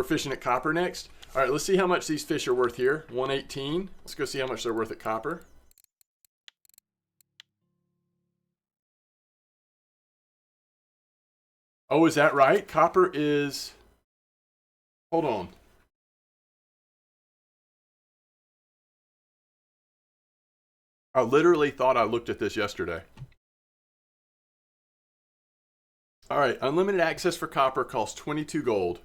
we're fishing at copper next. All right, let's see how much these fish are worth here. 118. Let's go see how much they're worth at copper. Oh, is that right? Copper is... Hold on. I literally thought I looked at this yesterday. All right, unlimited access for copper costs 22 gold.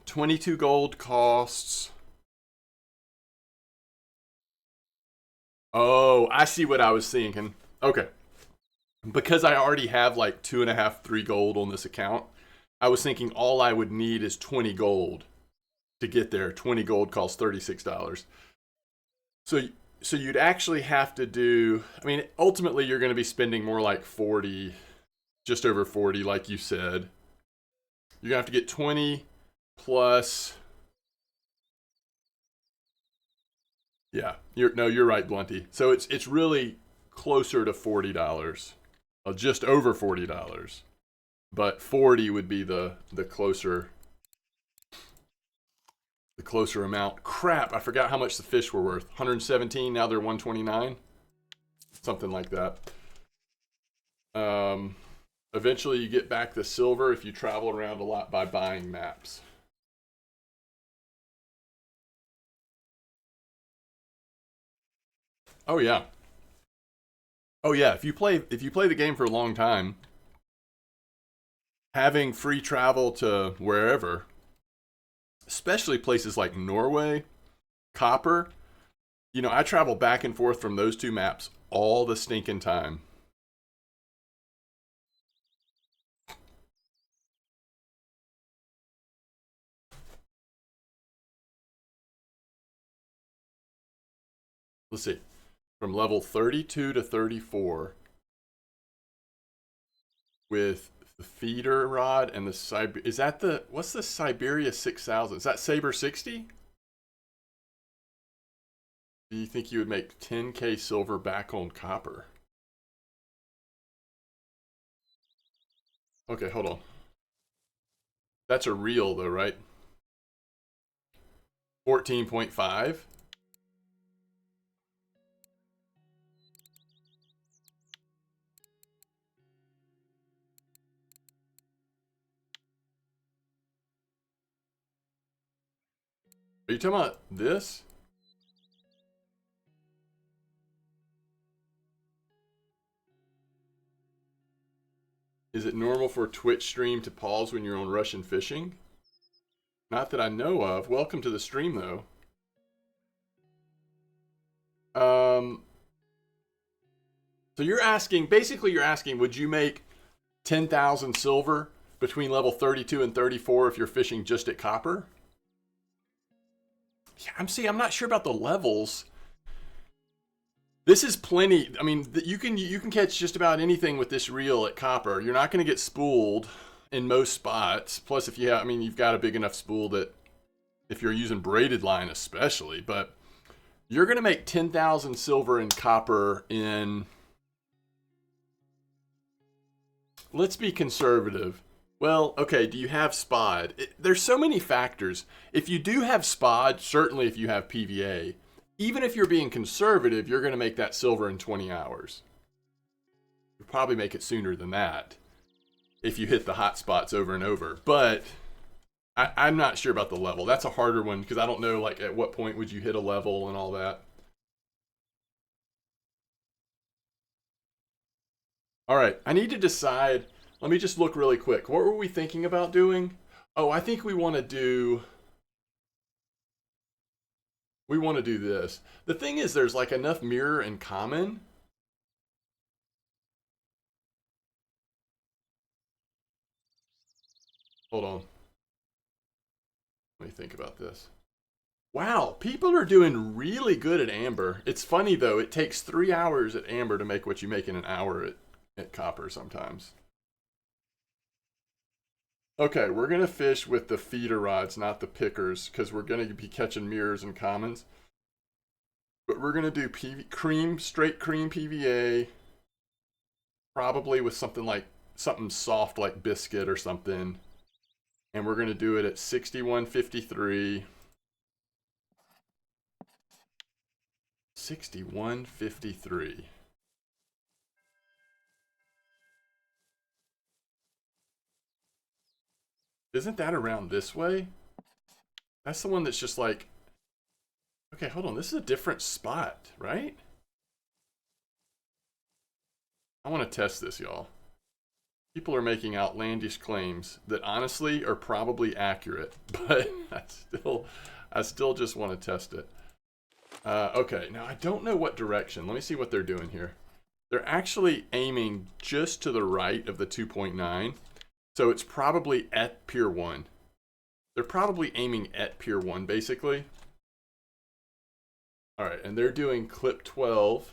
22 gold costs... Oh, I see what I was thinking. Okay. Because I already have like 2.5, 3 gold on this account, I was thinking all I would need is 20 gold to get there. 20 gold costs $36. So you'd actually have to do, I mean, ultimately you're going to be spending more like 40, just over 40, like you said. You're going to have to get 20 plus, yeah, you're right, Blunty. So it's really closer to $40, just over $40. But 40 would be the closer amount. Crap, I forgot how much the fish were worth. 117, now they're 129. Something like that. Eventually you get back the silver if you travel around a lot by buying maps. Oh yeah. Oh yeah, if you play the game for a long time, having free travel to wherever, especially places like Norway, Copper, you know, I travel back and forth from those two maps all the stinking time. Let's see. From level 32 to 34 with the feeder rod and the is that the, what's the Siberia 6000? Is that Saber 60? Do you think you would make 10k silver back on copper? Okay, hold on. That's a reel though, right? 14.5. Are you talking about this? Is it normal for a Twitch stream to pause when you're on Russian fishing? Not that I know of. Welcome to the stream, though. So you're asking, basically you're asking, would you make 10,000 silver between level 32 and 34 if you're fishing just at copper? Yeah, I'm not sure about the levels. This is plenty. I mean, you can catch just about anything with this reel at copper. You're not going to get spooled in most spots. Plus, if you have, I mean, you've got a big enough spool that if you're using braided line especially, but you're going to make 10,000 silver and copper in, let's be conservative. Well, okay, do you have spod? There's so many factors. If you do have spod, certainly if you have PVA, even if you're being conservative, you're going to make that silver in 20 hours. You'll probably make it sooner than that if you hit the hot spots over and over. But I'm not sure about the level. That's a harder one because I don't know, like, at what point would you hit a level and all that. All right, I need to decide. Let me just look really quick. What were we thinking about doing? Oh, I think we want to do this. The thing is, there's like enough mirror and common. Hold on. Let me think about this. Wow, people are doing really good at amber. It's funny though, it takes 3 hours at amber to make what you make in an hour at copper sometimes. Okay, we're gonna fish with the feeder rods, not the pickers, because we're gonna be catching mirrors and commons. But we're gonna do straight cream PVA, probably with something soft like biscuit or something. And we're going to do it at 61.53. 61.53. Isn't that around this way? That's the one that's just like, okay, hold on. This is a different spot, right? I want to test this, y'all. People are making outlandish claims that honestly are probably accurate, but I still just want to test it. Okay, now I don't know what direction. Let me see what they're doing here. They're actually aiming just to the right of the 2.9, so it's probably at Pier 1. They're probably aiming at Pier 1, basically. All right, and they're doing clip 12.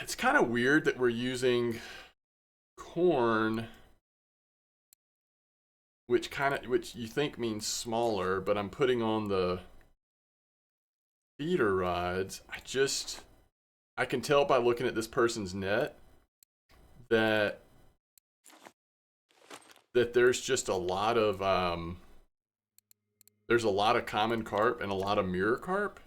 It's kind of weird that we're using corn, which you think means smaller, but I'm putting on the feeder rods. I can tell by looking at this person's net that there's just a lot of there's a lot of common carp and a lot of mirror carp.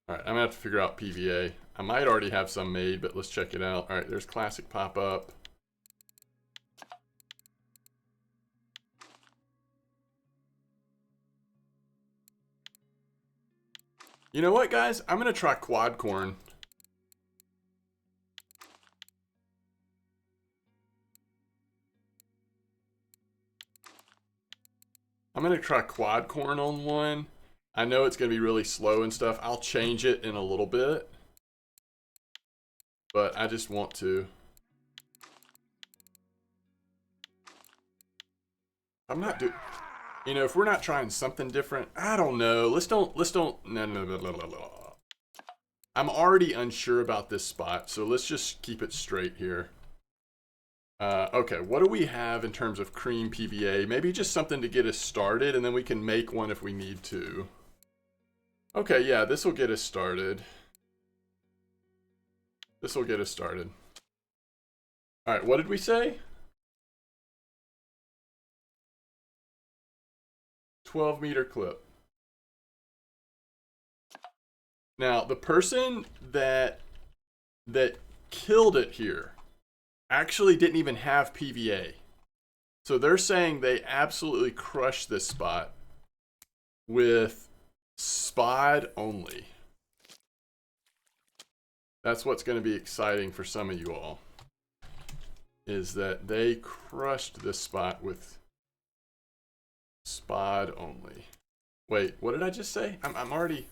All right, I'm gonna have to figure out PVA. I might already have some made, but let's check it out. All right, there's classic pop up. You know what, guys? I'm gonna try quad corn. I'm gonna try quad corn on one. I know it's gonna be really slow and stuff. I'll change it in a little bit, but I just want to. I'm not doing. You know, if we're not trying something different, I don't know. Let's don't. No. I'm already unsure about this spot, so let's just keep it straight here. Okay, what do we have in terms of cream PVA? Maybe just something to get us started, and then we can make one if we need to. Okay, yeah, this will get us started. This will get us started. All right, what did we say? 12-meter clip. Now, the person that killed it here actually didn't even have PVA. So they're saying they absolutely crushed this spot with spod only. That's what's going to be exciting for some of you all, is that they crushed this spot with spod only. Wait, what did I just say? I'm already...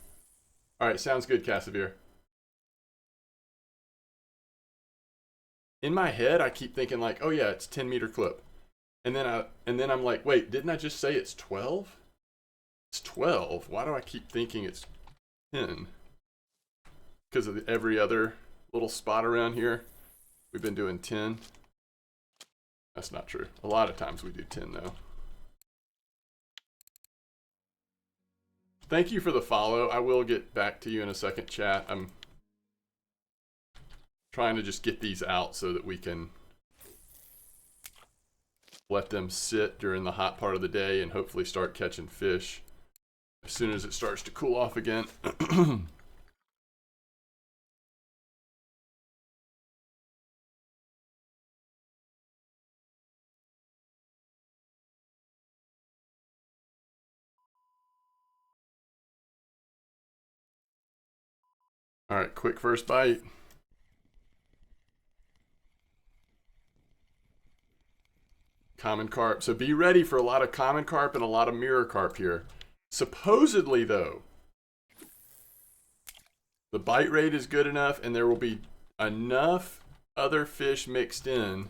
All right, sounds good, Cassavir. In my head, I keep thinking like, oh yeah, it's 10-meter clip. And then I'm like, wait, didn't I just say it's 12? It's 12. Why do I keep thinking it's 10? Because of every other little spot around here, we've been doing 10. That's not true. A lot of times we do 10 though. Thank you for the follow. I will get back to you in a second, chat. I'm trying to just get these out so that we can let them sit during the hot part of the day and hopefully start catching fish as soon as it starts to cool off again. All right, quick first bite. Common carp. So be ready for a lot of common carp and a lot of mirror carp here. Supposedly, though, the bite rate is good enough and there will be enough other fish mixed in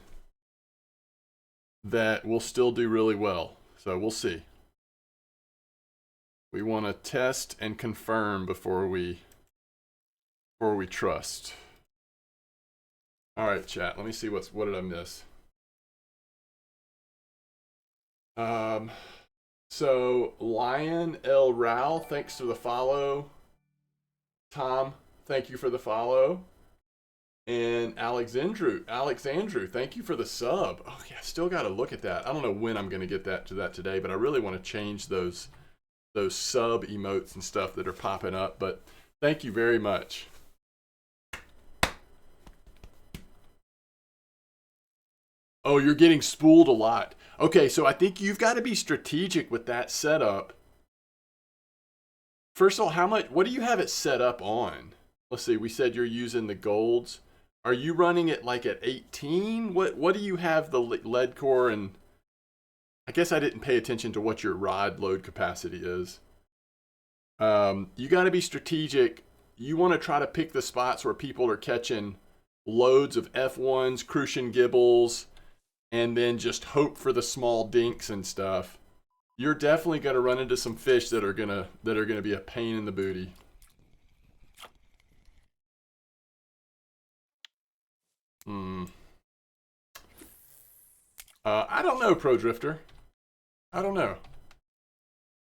that will still do really well. So we'll see. We want to test and confirm before we trust. All right, chat. Let me see what did I miss? Um, so Lion L Rao, thanks for the follow. Tom, thank you for the follow. And Alexandru, thank you for the sub. Oh yeah, still got to look at that. I don't know when I'm going to get that to that today, but I really want to change those sub emotes and stuff that are popping up. But thank you very much. Oh, you're getting spooled a lot. Okay, so I think you've got to be strategic with that setup. First of all, how much? What do you have it set up on? Let's see. We said you're using the golds. Are you running it like at 18? What do you have the lead core and? I guess I didn't pay attention to what your rod load capacity is. You got to be strategic. You want to try to pick the spots where people are catching loads of F1s, crucian gibbles, and then just hope for the small dinks and stuff. You're definitely going to run into some fish that are gonna be a pain in the booty. Hmm. I don't know, Pro Drifter. I don't know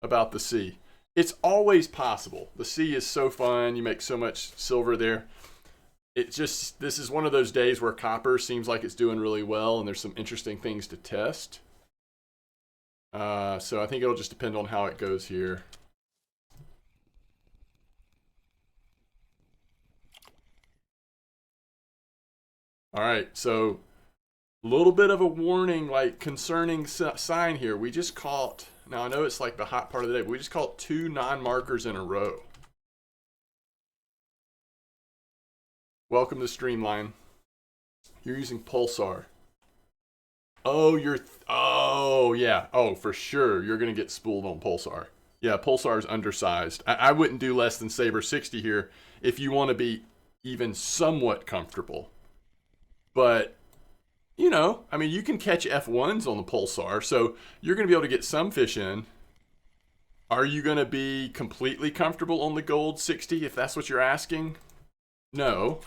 about the sea. It's always possible. The sea is so fun. You make so much silver there. This is one of those days where copper seems like it's doing really well, and there's some interesting things to test. So I think it'll just depend on how it goes here. All right, so a little bit of a warning, like concerning sign here. We just caught, now I know it's like the hot part of the day, but we just caught 2 non-markers in a row. Welcome to Streamline. You're using Pulsar. Oh, oh, yeah. Oh, for sure. You're going to get spooled on Pulsar. Yeah, Pulsar's undersized. I wouldn't do less than Saber 60 here if you want to be even somewhat comfortable. But, you know, I mean, you can catch F1s on the Pulsar, so you're going to be able to get some fish in. Are you going to be completely comfortable on the Gold 60 if that's what you're asking? No.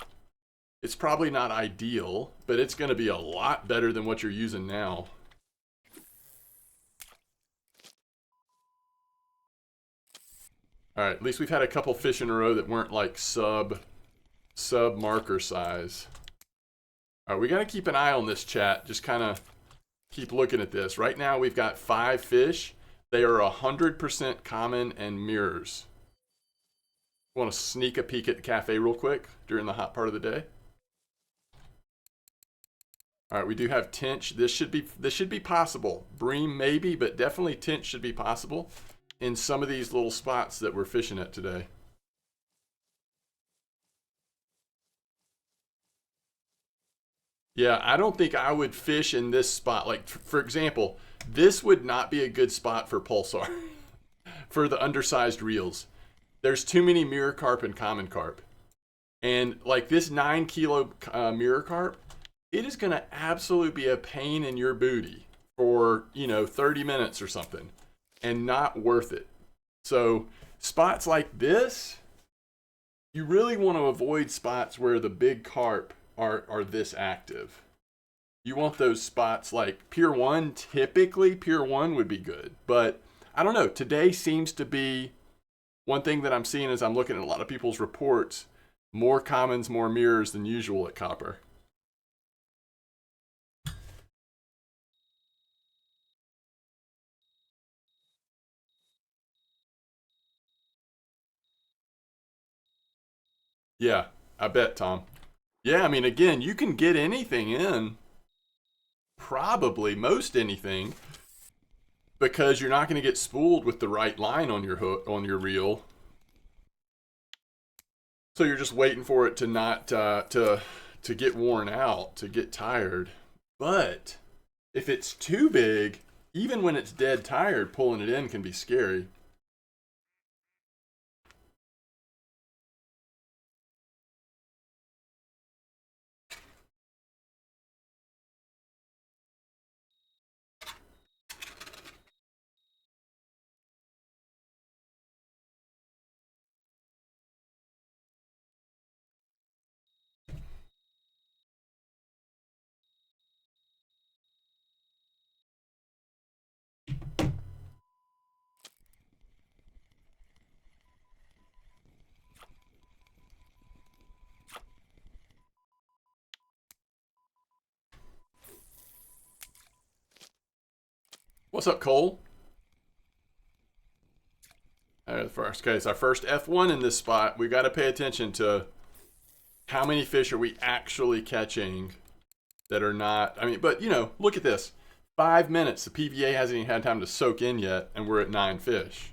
It's probably not ideal, but it's going to be a lot better than what you're using now. All right, at least we've had a couple fish in a row that weren't like sub marker size. All right, we got to keep an eye on this chat. Just kind of keep looking at this. Right now we've got 5 fish. They are 100% common and mirrors. Want to sneak a peek at the cafe real quick during the hot part of the day? All right, we do have tench. This should be possible. Bream maybe, but definitely tench should be possible in some of these little spots that we're fishing at today. Yeah, I don't think I would fish in this spot. Like, for example, this would not be a good spot for Pulsar for the undersized reels. There's too many mirror carp and common carp. And like this 9 kilo mirror carp, it is going to absolutely be a pain in your booty for, 30 minutes or something and not worth it. So spots like this, you really want to avoid spots where the big carp are this active. You want those spots like Pier 1, typically Pier 1 would be good. But I don't know, today seems to be one thing that I'm seeing as I'm looking at a lot of people's reports, more commons, more mirrors than usual at copper. Yeah, I bet, Tom. Yeah, I mean, again, you can get anything in, probably most anything, because you're not going to get spooled with the right line on your hook, on your reel. So you're just waiting for it to not to get worn out, to get tired. But if it's too big, even when it's dead tired, pulling it in can be scary. What's up, Cole? First, okay, it's our first F1 in this spot. We got to pay attention to how many fish are we actually catching that are not. I mean, but you know, look at this. 5 minutes. The PVA hasn't even had time to soak in yet, and we're at 9 fish.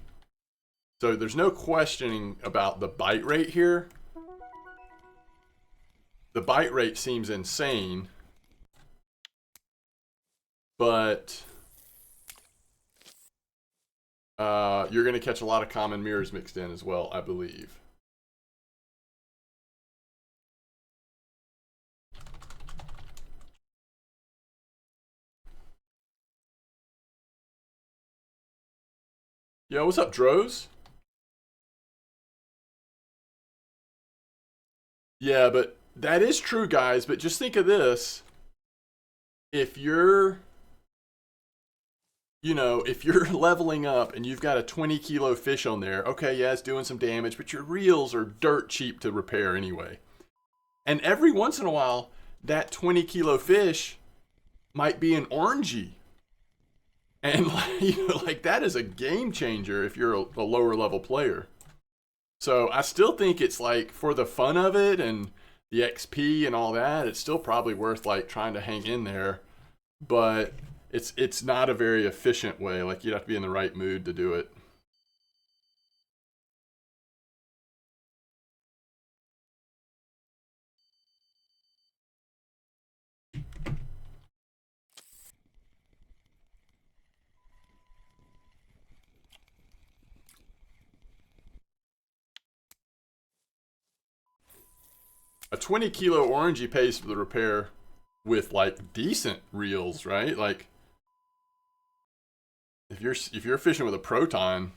So there's no questioning about the bite rate here. The bite rate seems insane, but you're going to catch a lot of common mirrors mixed in as well, I believe. Yo, what's up, Droz? Yeah, but that is true, guys. But just think of this. If you're, if you're leveling up and you've got a 20 kilo fish on there, okay, yeah, it's doing some damage, but your reels are dirt cheap to repair anyway. And every once in a while, that 20 kilo fish might be an orangey. And like that is a game changer if you're a lower level player. So I still think it's like for the fun of it and the XP and all that, it's still probably worth like trying to hang in there. But it's not a very efficient way. Like you'd have to be in the right mood to do it. A 20 kilo orangey pays for the repair with like decent reels, right? Like if you're fishing with a proton,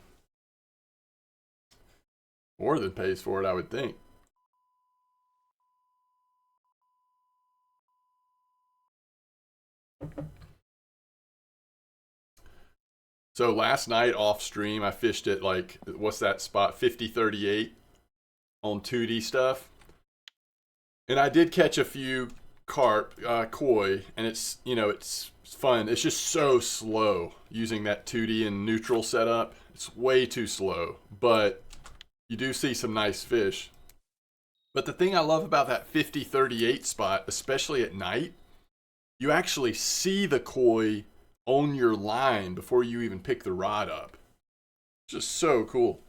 more than pays for it, I would think. So last night off stream, I fished at like, what's that spot? 5038 on 2D stuff. And I did catch a few carp, koi, and it's, it's fun. It's just so slow using that 2D and neutral setup. It's way too slow, but you do see some nice fish. But the thing I love about that 5038 spot, especially at night, you actually see the koi on your line before you even pick the rod up. Just so cool.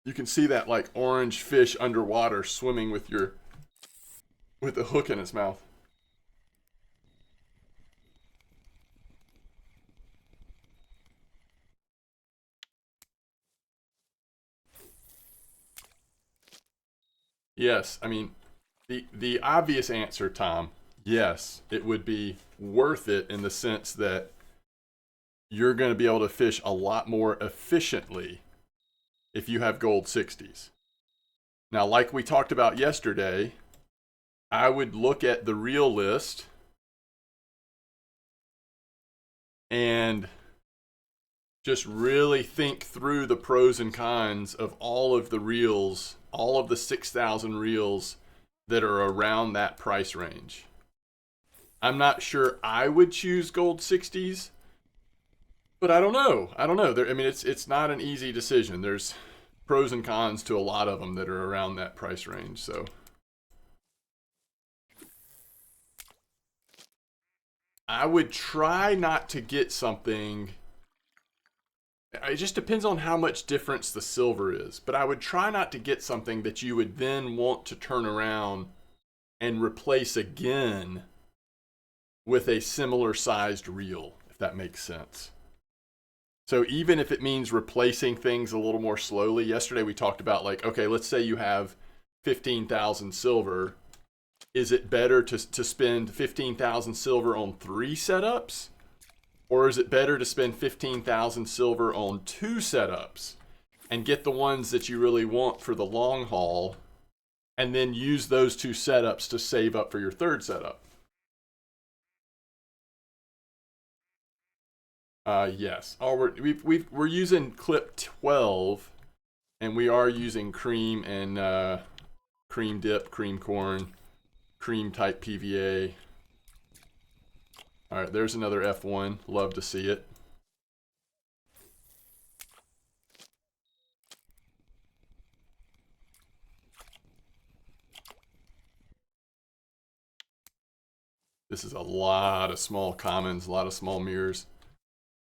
You can see that like orange fish underwater swimming with the hook in its mouth. Yes, I mean, the obvious answer, Tom, yes, it would be worth it in the sense that you're going to be able to fish a lot more efficiently if you have gold 60s. Now, like we talked about yesterday, I would look at the reel list and just really think through the pros and cons of all of the reels, all of the 6,000 reels that are around that price range. I'm not sure I would choose gold 60s, but I don't know. I mean, it's not an easy decision. There's pros and cons to a lot of them that are around that price range. So I would try not to get something. It just depends on how much difference the silver is, but I would try not to get something that you would then want to turn around and replace again with a similar sized reel, if that makes sense. So even if it means replacing things a little more slowly, yesterday we talked about like, okay, let's say you have 15,000 silver. Is it better to spend 15,000 silver on 3 setups? Or is it better to spend 15,000 silver on 2 setups and get the ones that you really want for the long haul and then use those 2 setups to save up for your 3rd setup? Yes. Oh, we're using clip 12, and we are using cream and cream dip, cream corn, cream type PVA. All right, there's another F1. Love to see it. This is a lot of small commons, a lot of small mirrors.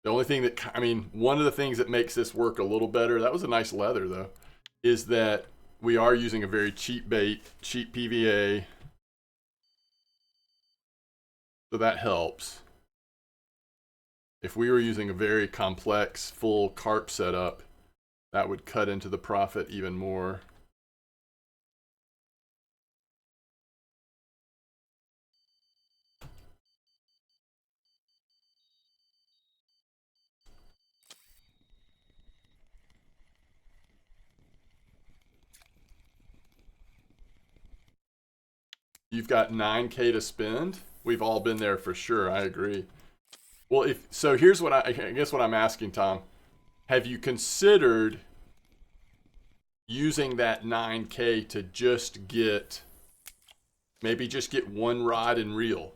The only thing that, I mean, one of the things that makes this work a little better, that was a nice leather though, is that we are using a very cheap bait, cheap PVA. So that helps. If we were using a very complex full carp setup, that would cut into the profit even more. You've got 9K to spend. We've all been there for sure. I agree. Well, if so, here's what I guess what I'm asking, Tom. Have you considered using that 9K to just get maybe just get one rod and reel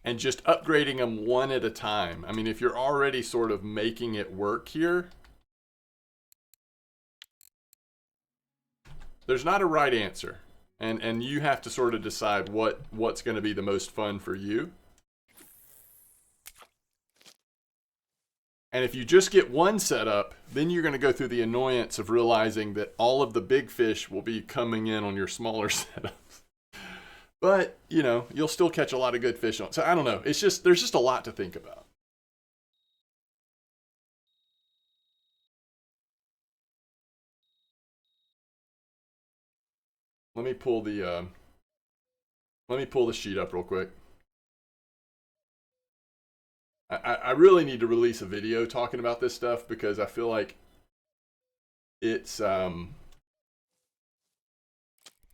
and just upgrading them one at a time? I mean, if you're already sort of making it work here, there's not a right answer. And you have to sort of decide what's going to be the most fun for you. And if you just get one setup, then you're going to go through the annoyance of realizing that all of the big fish will be coming in on your smaller setups. But, you know, you'll still catch a lot of good fish on it. So I don't know. It's just, there's just a lot to think about. Let me pull the sheet up real quick. I really need to release a video talking about this stuff because I feel like it's it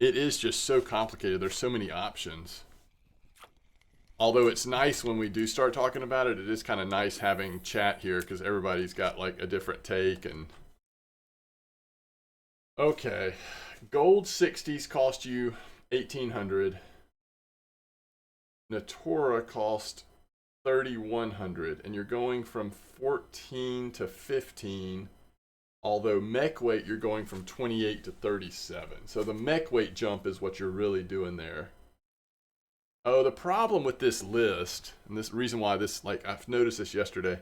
is just so complicated. There's so many options. Although it's nice when we do start talking about it, it is kind of nice having chat here because everybody's got like a different take. And okay, gold 60s cost you 1,800. Natura cost 3,100, and you're going from 14 to 15. Although mech weight, you're going from 28 to 37. So the mech weight jump is what you're really doing there. Oh, the problem with this list, and this reason why this, like, I've noticed this yesterday,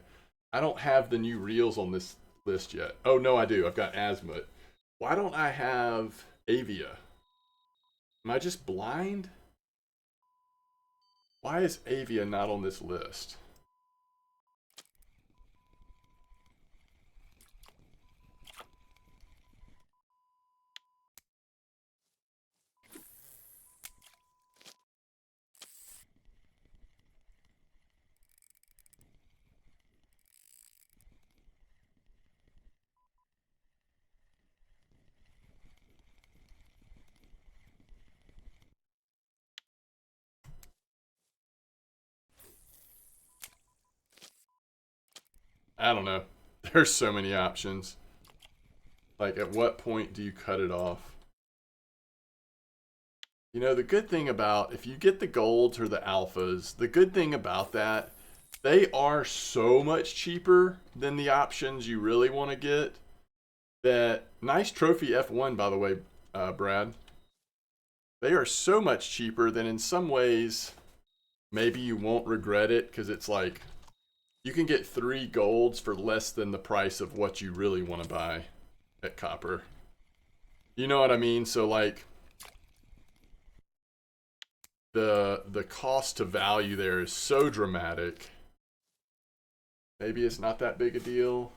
I don't have the new reels on this list yet. Oh, no, I do. I've got Azimuth. Why don't I have Avia? Am I just blind? Why is Avia not on this list? I don't know. There's so many options. Like, at what point do you cut it off? You know, the good thing about, if you get the golds or the alphas, the good thing about that, they are so much cheaper than the options you really want to get. That nice trophy F1, by the way, Brad. They are so much cheaper than in some ways, maybe you won't regret it because it's like, you can get 3 golds for less than the price of what you really want to buy at Copper. You know what I mean? So like, the cost to value there is so dramatic. Maybe it's not that big a deal.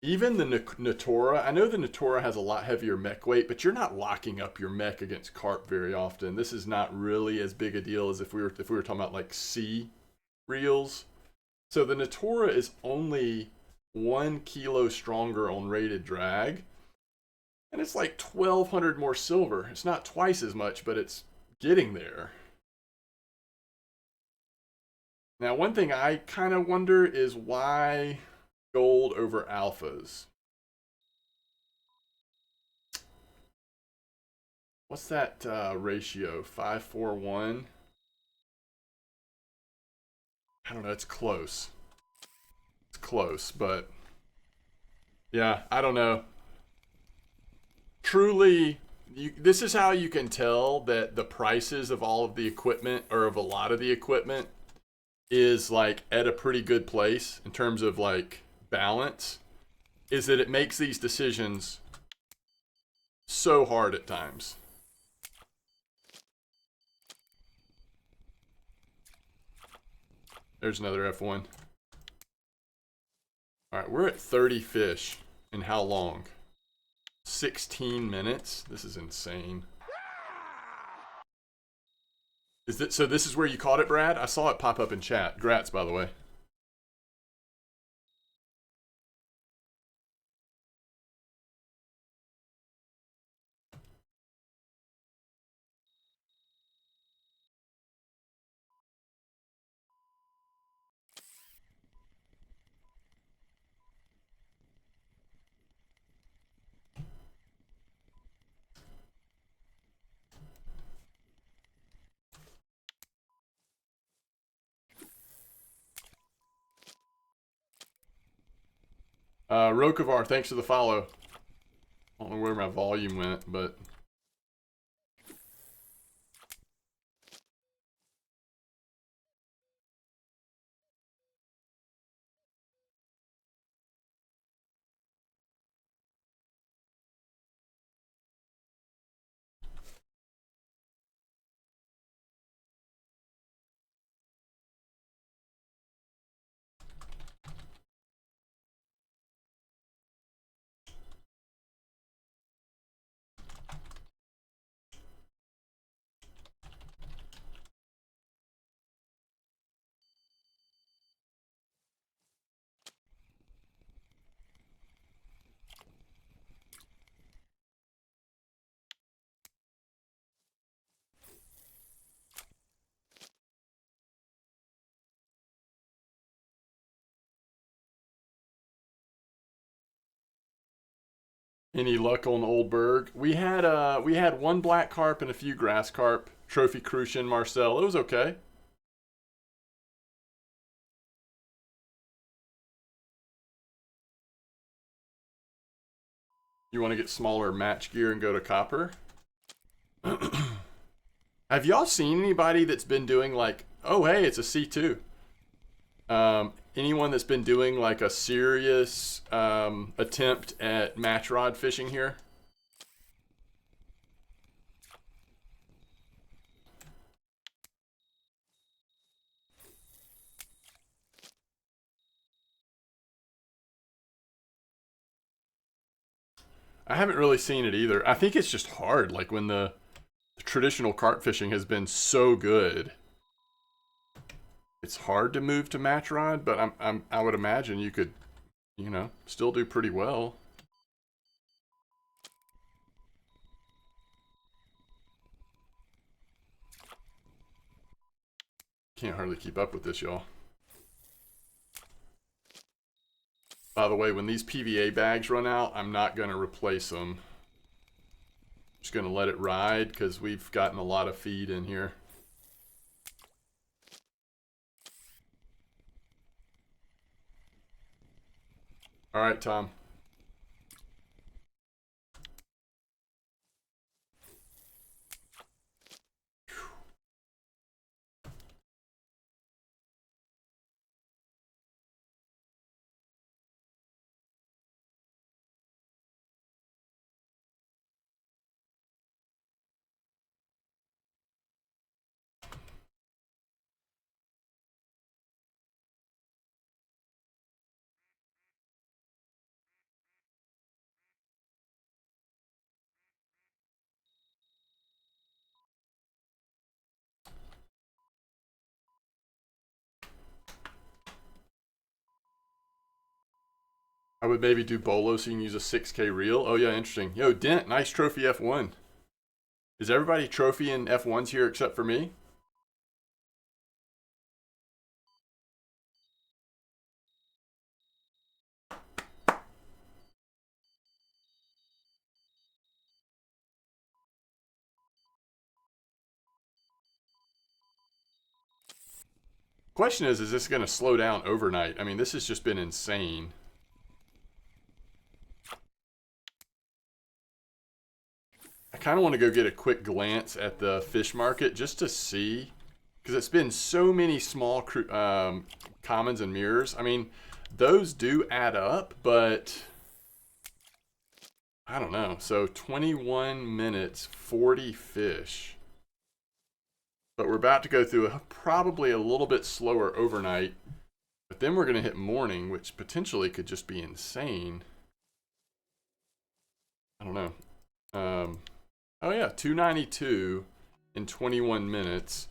Even the Natura, I know the Natura has a lot heavier mech weight, but you're not locking up your mech against carp very often. This is not really as big a deal as if we were talking about like sea reels. So the Natura is only 1 kilo stronger on rated drag, and it's like 1,200 more silver. It's not twice as much, but it's getting there. Now, one thing I kind of wonder is why gold over alphas. What's that ratio? 5-4-1? I don't know, it's close. It's close, but yeah, I don't know. Truly, this is how you can tell that the prices of all of the equipment, or of a lot of the equipment, is like at a pretty good place in terms of like balance, is that it makes these decisions so hard at times. There's another F1. All right, we're at 30 fish in how long? 16 minutes? This is insane. Is it, so this is where you caught it, Brad? I saw it pop up in chat. Grats, by the way. Rokovar, thanks for the follow. I don't know where my volume went, but any luck on Old Berg? We had one black carp and a few grass carp. Trophy Crucian, Marcel. It was okay. You want to get smaller match gear and go to copper? Have y'all seen anybody that's been doing like, oh hey, it's a C2. Anyone that's been doing like a serious attempt at match rod fishing here? I haven't really seen it either. I think it's just hard. Like when the traditional carp fishing has been so good, it's hard to move to match rod. But I would imagine you could, still do pretty well. Can't hardly keep up with this, y'all. By the way, when these PVA bags run out, I'm not going to replace them. Just going to let it ride because we've gotten a lot of feed in here. All right, Tom. I would maybe do bolo so you can use a 6K reel. Oh yeah, interesting. Yo, Dent, nice trophy F1. Is everybody trophying F1s here except for me? Question is this going to slow down overnight? I mean, this has just been insane. I kind of want to go get a quick glance at the fish market just to see, because it's been so many small commons and mirrors. I mean, those do add up, but I don't know. So 21 minutes, 40 fish. But we're about to go through probably a little bit slower overnight. But then we're going to hit morning, which potentially could just be insane. I don't know. Oh yeah, 292 in 21 minutes.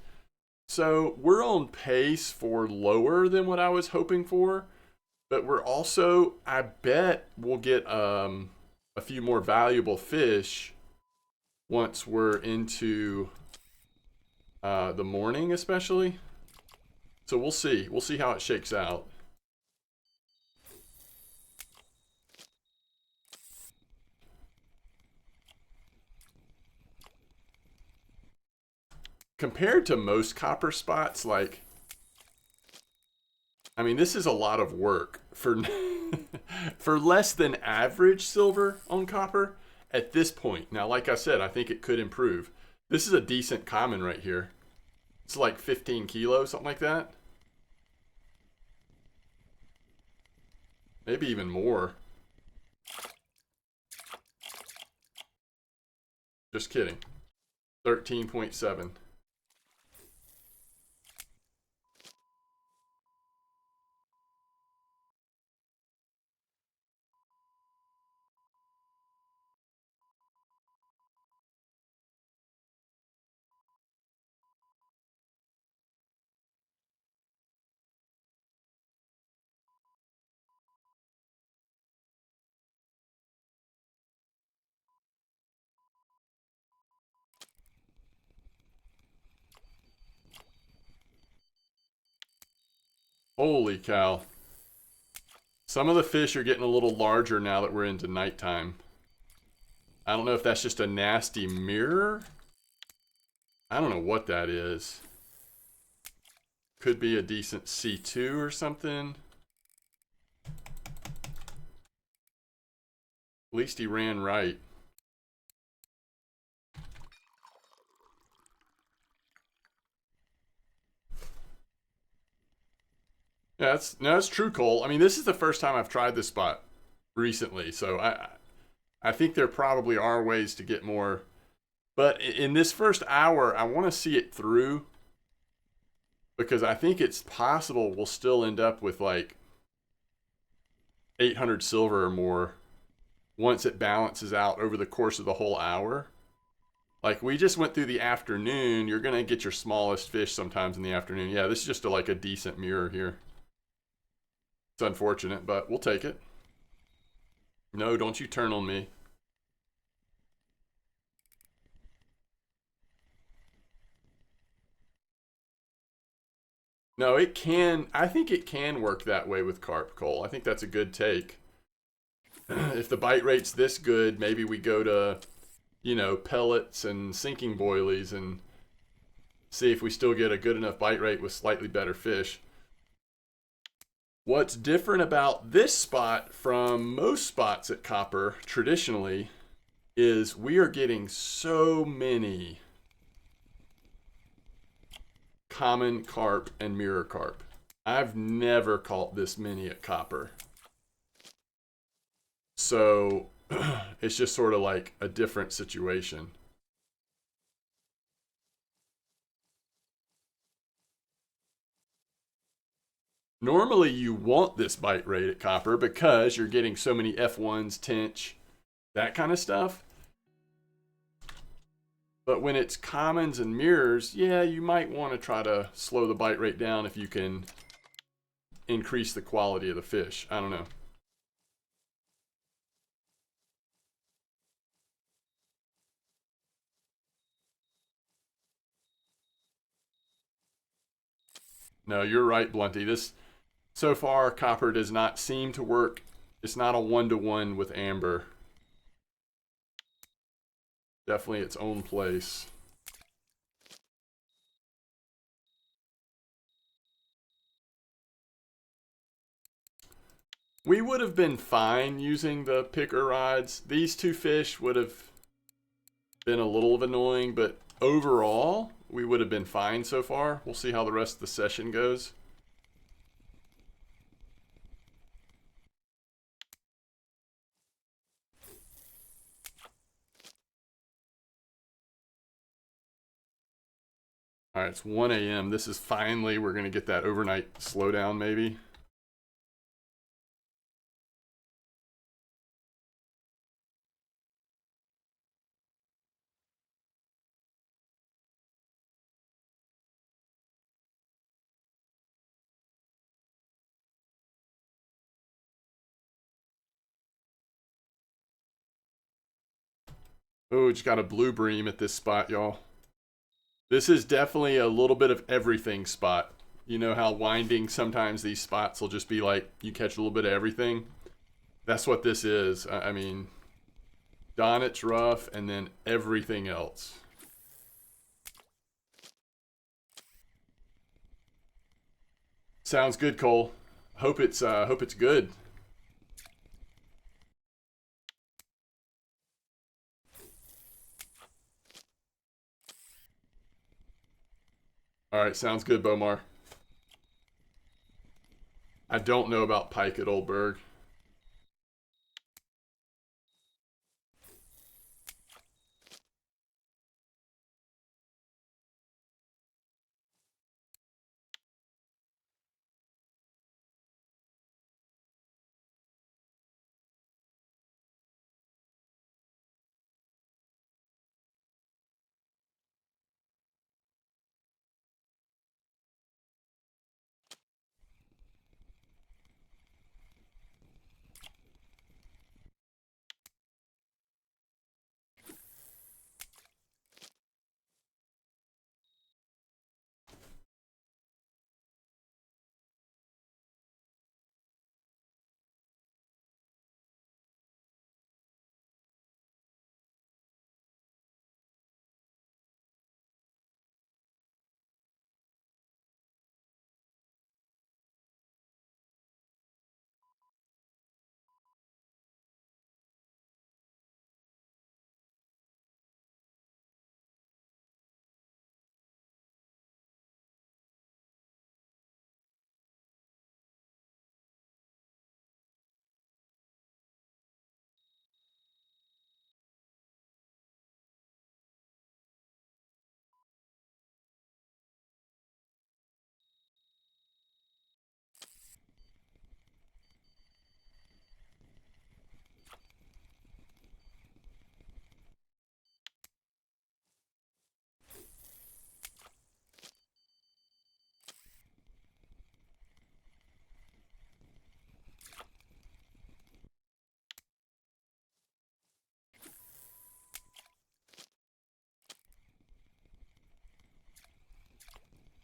So we're on pace for lower than what I was hoping for. But we're also, I bet we'll get a few more valuable fish once we're into the morning, especially. So we'll see. We'll see how it shakes out. Compared to most copper spots, like, I mean, this is a lot of work for for less than average silver on copper at this point. Now, like I said, I think it could improve. This is a decent common right here. It's like 15 kilos, something like that. Maybe even more. Just kidding. 13.7. Holy cow. Some of the fish are getting a little larger now that we're into nighttime. I don't know if that's just a nasty mirror. I don't know what that is. Could be a decent C2 or something. At least he ran right. Yeah, that's true, Cole. I mean, this is the first time I've tried this spot recently, so I think there probably are ways to get more. But in this first hour, I want to see it through, because I think it's possible we'll still end up with like 800 silver or more once it balances out over the course of the whole hour. Like, we just went through the afternoon. You're going to get your smallest fish sometimes in the afternoon. Yeah, this is just like a decent mirror here. It's unfortunate, but we'll take it. No, don't you turn on me. No, it can. I think it can work that way with carp, Cole. I think that's a good take. If the bite rate's this good, maybe we go to, you know, pellets and sinking boilies and see if we still get a good enough bite rate with slightly better fish. What's different about this spot from most spots at copper traditionally is we are getting so many common carp and mirror carp. I've never caught this many at copper. So it's just sort of like a different situation. Normally you want this bite rate at copper because you're getting so many F1s, tench, that kind of stuff. But when it's commons and mirrors, yeah, you might want to try to slow the bite rate down if you can increase the quality of the fish. I don't know. No, you're right, Blunty. This, so far, copper does not seem to work. It's not a one-to-one with amber. Definitely its own place. We would have been fine using the picker rods. These two fish would have been a little annoying, but overall, we would have been fine so far. We'll see how the rest of the session goes. All right, it's 1 a.m. This is finally, we're going to get that overnight slowdown maybe. Oh, just got a blue bream at this spot, y'all. This is definitely a little bit of everything spot. You know how winding sometimes these spots will just be like, you catch a little bit of everything? That's what this is. I mean, Donnet's rough and then everything else. Sounds good, Cole. Hope it's good. All right, sounds good, Bomar. I don't know about pike at Oldberg.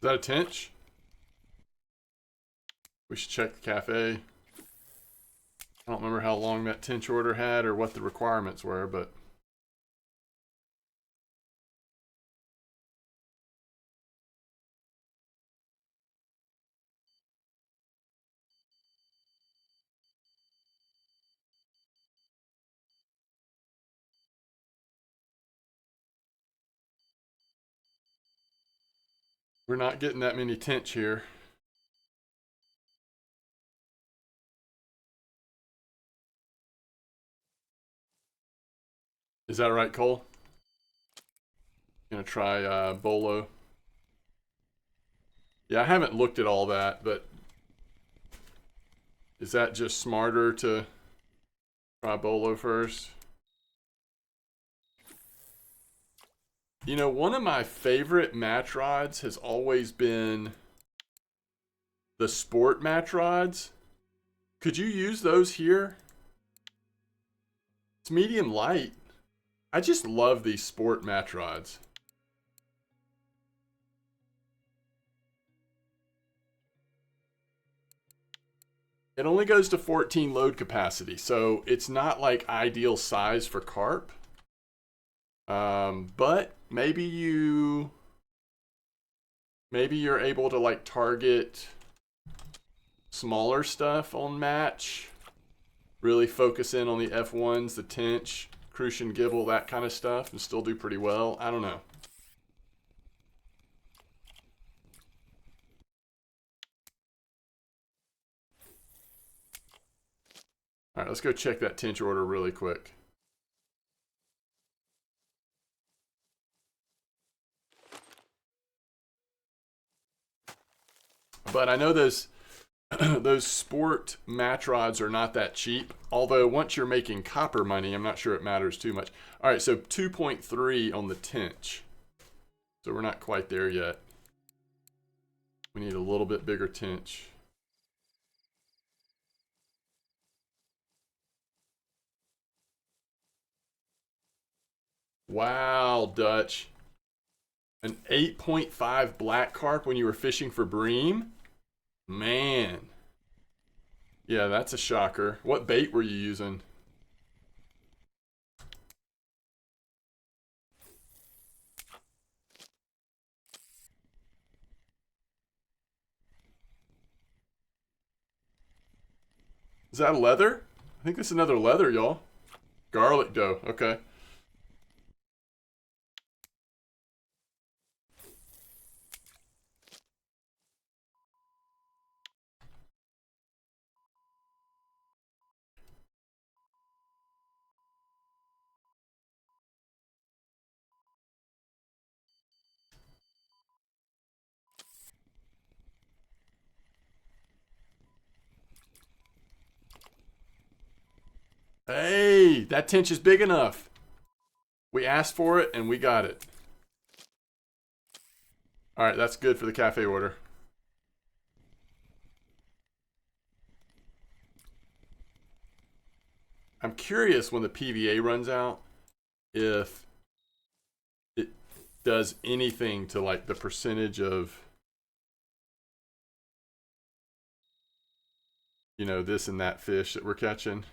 Is that a tench? We should check the cafe. I don't remember how long that tench order had or what the requirements were, but we're not getting that many tench here. Is that right, Cole? Gonna try Bolo. Yeah, I haven't looked at all that, but is that just smarter to try Bolo first? You know, one of my favorite match rods has always been the sport match rods. Could you use those here? It's medium light. I just love these sport match rods. It only goes to 14 load capacity, so it's not like ideal size for carp. But maybe you're able to like target smaller stuff on match. really focus in on the F1s, the Tench, Crucian Gibble, that kind of stuff, and still do pretty well. I don't know. All right, let's go check that Tench order really quick. But I know those those sport match rods are not that cheap. Although once you're making copper money, I'm not sure it matters too much. All right, so 2.3 on the Tench. So we're not quite there yet. We need a little bit bigger Tench. Wow, Dutch. An 8.5 black carp when you were fishing for bream? Man. Yeah, that's a shocker. What bait were you using? Is that a leather? I think it's another leather, y'all. Garlic dough. Okay. Hey, that Tench is big enough. We asked for it and we got it. All right, that's good for the cafe order. I'm curious when the PVA runs out if it does anything to like the percentage of, you know, this and that fish that we're catching.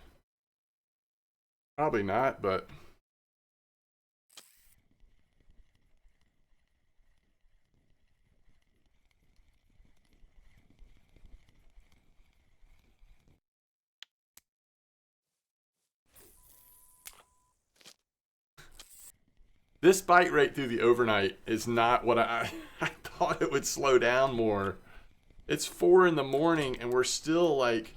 Probably not, but this bite rate through the overnight is not what I thought it would slow down more. It's 4 in the morning and we're still like,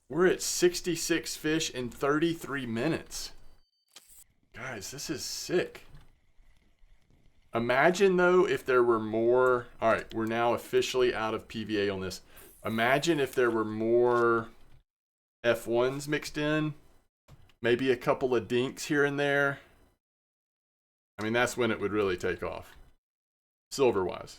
we're at 66 fish in 33 minutes. Guys, this is sick. Imagine though if there were more, all right, we're now officially out of PVA on this. Imagine if there were more F1s mixed in, maybe a couple of Dinks here and there. I mean, that's when it would really take off, silver-wise.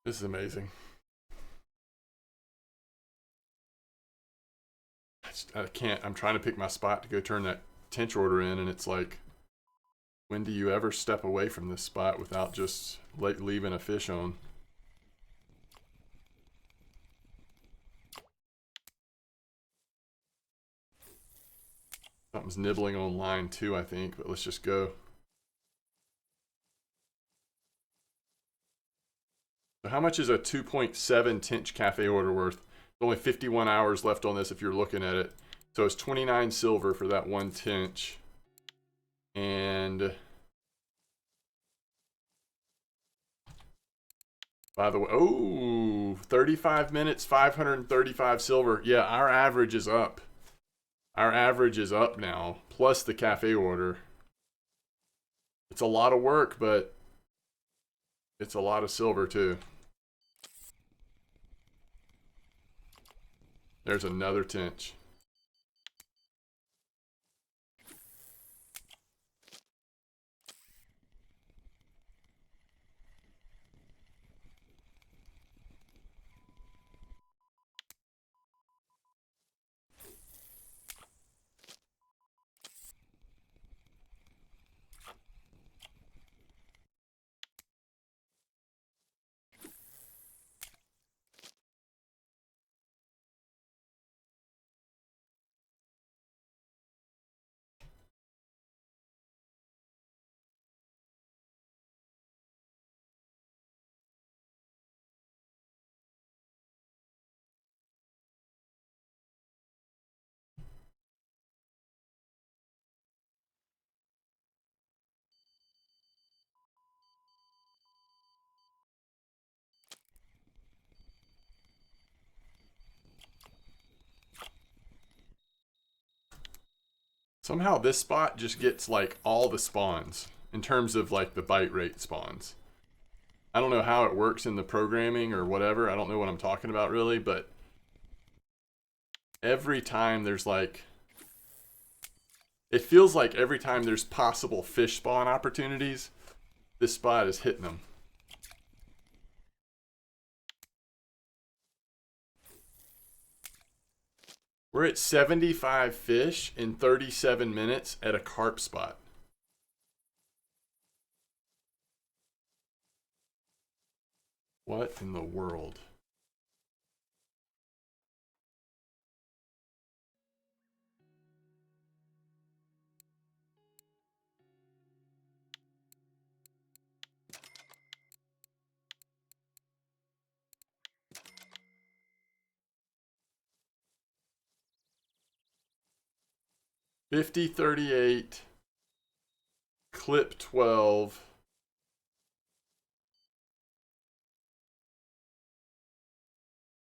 This is amazing. I can't, I'm trying to pick my spot to go turn that Tench order in, and it's like, when do you ever step away from this spot without just leaving a fish on? Something's nibbling on line 2, I think, but let's just go. So how much is a 2.7 Tench cafe order worth? There's only 51 hours left on this if you're looking at it. So it's 29 silver for that one Tench. And by the way, oh, 35 minutes, 535 silver. Yeah, our average is up. Our average is up now, plus the cafe order. It's a lot of work, but it's a lot of silver too. There's another tench. Somehow this spot just gets like all the spawns in terms of like the bite rate spawns. I don't know how it works in the programming or whatever. I don't know what I'm talking about really, but every time there's like, it feels like every time there's possible fish spawn opportunities, this spot is hitting them. We're at 75 fish in 37 minutes at a carp spot. What in the world? $50.38, clip 12.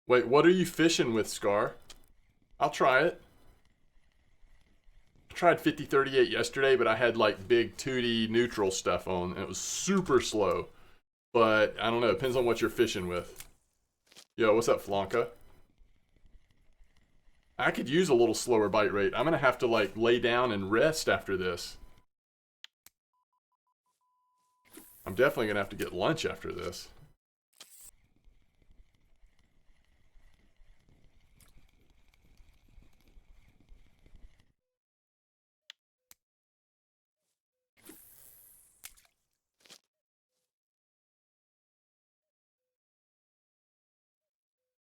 Wait, what are you fishing with, Scar? I'll try it. I tried 50.38 yesterday, but I had like big 2D neutral stuff on, and it was super slow. But I don't know, it depends on what you're fishing with. Yo, what's up, Flanka? I could use a little slower bite rate. I'm gonna have to like lay down and rest after this. I'm definitely gonna have to get lunch after this.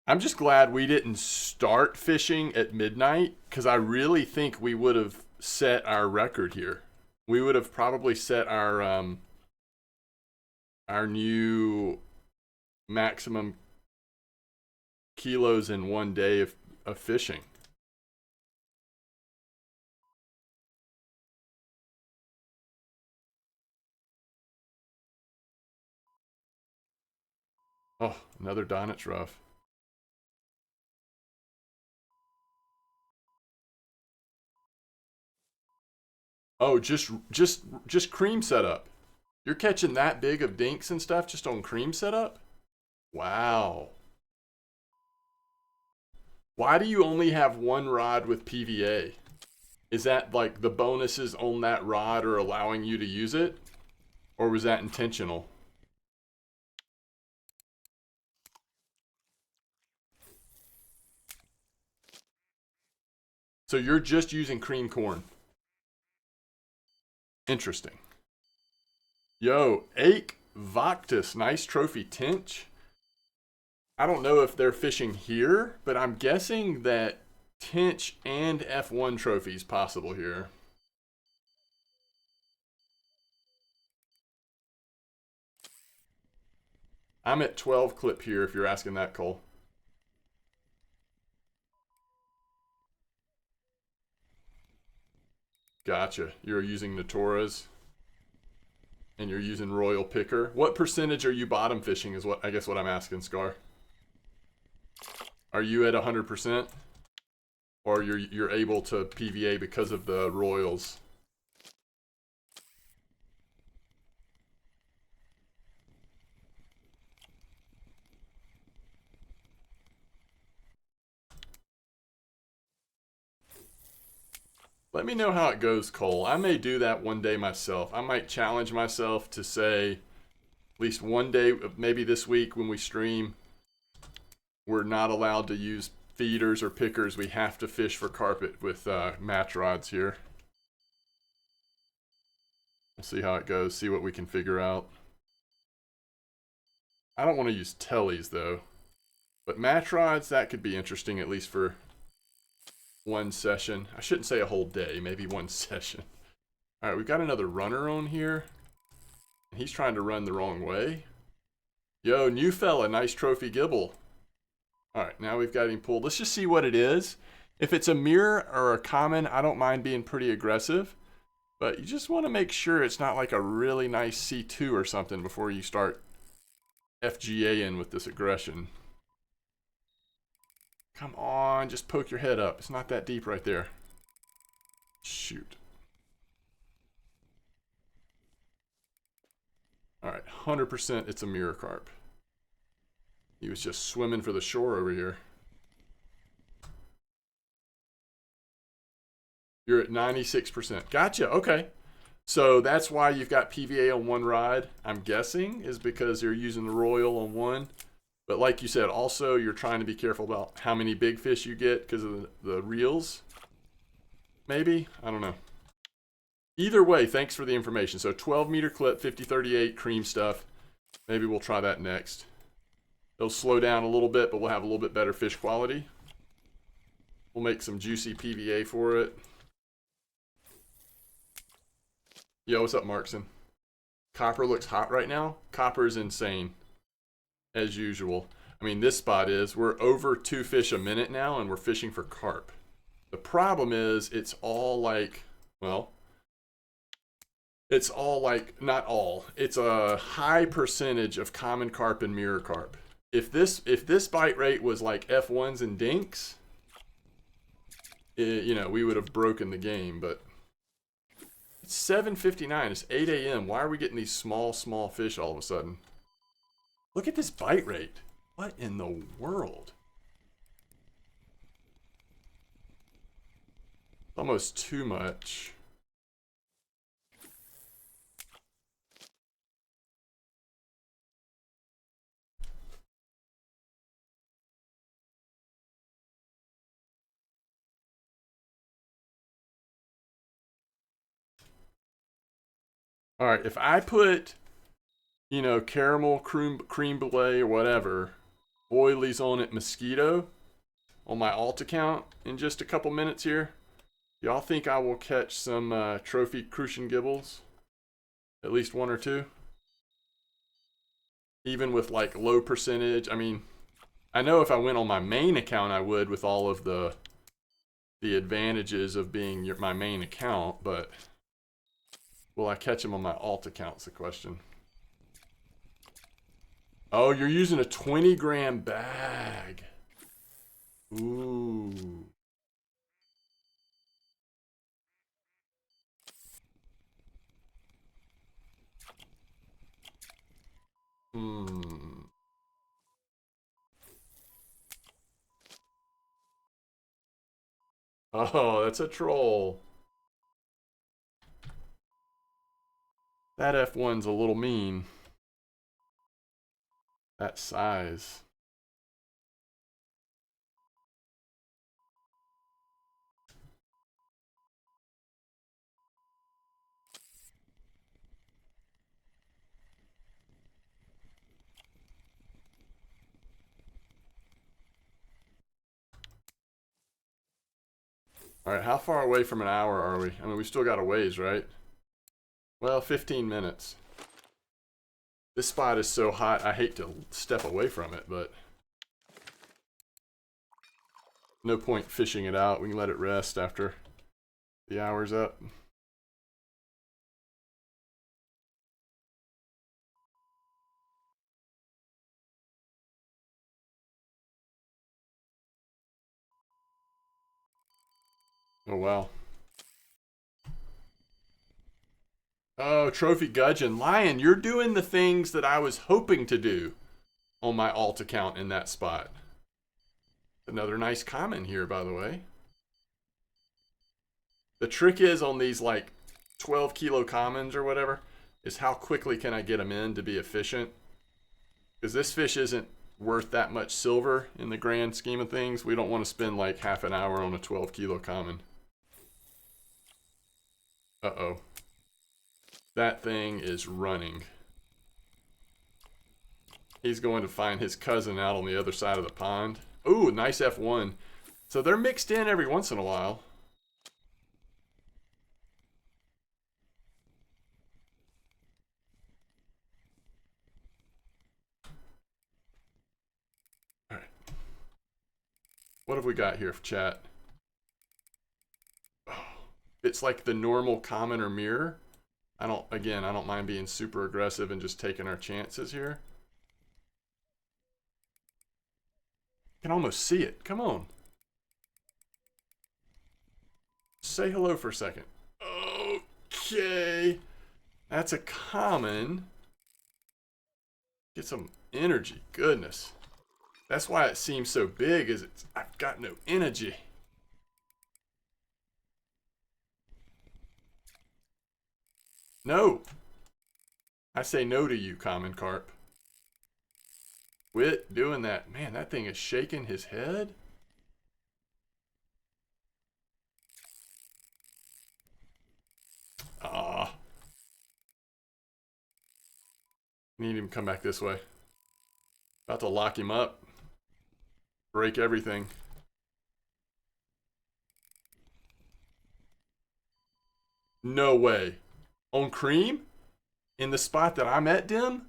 I'm just glad we didn't start fishing at midnight, because I really think we would have set our record here. We would have probably set our new maximum kilos in one day of fishing. Oh, another Donut's rough. Oh, just cream setup. You're catching that big of dinks and stuff just on cream setup? Wow. Why do you only have one rod with PVA? Is that like the bonuses on that rod are allowing you to use it? Or was that intentional? So you're just using cream corn. Interesting. Yo, Ake Voctus, nice trophy tench. I don't know if they're fishing here, but I'm guessing that tench and F1 trophies possible here. I'm at 12 clip here if you're asking that, Cole. Gotcha. You're using Natoras and you're using Royal Picker. What percentage are you bottom fishing is what I guess what I'm asking, Scar. Are you at 100%? Or you're able to PVA because of the Royals? Let me know how it goes, Cole. I may do that one day myself. I might challenge myself to say, at least one day, maybe this week when we stream, we're not allowed to use feeders or pickers. We have to fish for carpet with match rods here. We'll see how it goes, see what we can figure out. I don't want to use tellies though, but match rods, that could be interesting at least for one session. I shouldn't say a whole day, maybe one session. All right, we've got another runner on here. He's trying to run the wrong way. Yo, new fella, nice trophy gibble. All right, now we've got him pulled. Let's just see what it is. If it's a mirror or a common, I don't mind being pretty aggressive, but you just want to make sure it's not like a really nice C2 or something before you start FGA-ing with this aggression. Come on, just poke your head up. It's not that deep right there. Shoot. All right, 100% it's a mirror carp. He was just swimming for the shore over here. You're at 96%. Gotcha, okay. So that's why you've got PVA on one rod, I'm guessing, is because you're using the Royal on one. But like you said, also you're trying to be careful about how many big fish you get because of the reels. Maybe? I don't know. Either way, thanks for the information. So 12-meter clip, 50-38, cream stuff. Maybe we'll try that next. It'll slow down a little bit, but we'll have a little bit better fish quality. We'll make some juicy PVA for it. Yo, what's up, Markson? Copper looks hot right now. Copper is insane, as usual. I mean, this spot is, we're over 2 fish a minute now, and we're fishing for carp. The problem is, it's all like, well, it's all like, not all. It's a high percentage of common carp and mirror carp. If this bite rate was like F1s and Dinks, you know, we would have broken the game, but it's 7:59, it's 8 a.m. Why are we getting these small fish all of a sudden? Look at this bite rate. What in the world? Almost too much. All right, if I put, you know, caramel, cream brulee, or whatever, oilies on it, mosquito, on my alt account in just a couple minutes here, y'all think I will catch some trophy crucian gibbles? At least 1 or 2? Even with like low percentage. I mean, I know if I went on my main account I would with all of the advantages of being my main account, but will I catch them on my alt account's the question. Oh, you're using a 20-gram bag. Ooh. Oh, that's a troll. That F1's a little mean. That size. All right, how far away from an hour are we? I mean, we still got a ways, right? Well, 15 minutes. This spot is so hot, I hate to step away from it, but no point fishing it out. We can let it rest after the hour's up. Oh, wow. Oh, trophy gudgeon. Lion, you're doing the things that I was hoping to do on my alt account in that spot. Another nice comment here, by the way. The trick is on these like 12 kilo commons or whatever, is how quickly can I get them in to be efficient? Because this fish isn't worth that much silver in the grand scheme of things. We don't want to spend like half an hour on a 12 kilo common. Uh-oh. That thing is running. He's going to find his cousin out on the other side of the pond. Ooh, nice F1. So they're mixed in every once in a while. All right. What have we got here, chat? Oh, it's like the normal common or mirror. I don't mind being super aggressive and just taking our chances here. I can almost see it. Come on. Say hello for a second. Okay. That's a common. Get some energy. Goodness. That's why it seems so big, is I've got no energy. No. I say no to you, common carp. Quit doing that. Man, that thing is shaking his head. Ah. Need him to come back this way. About to lock him up. Break everything. No way. On cream? In the spot that I'm at, Dim?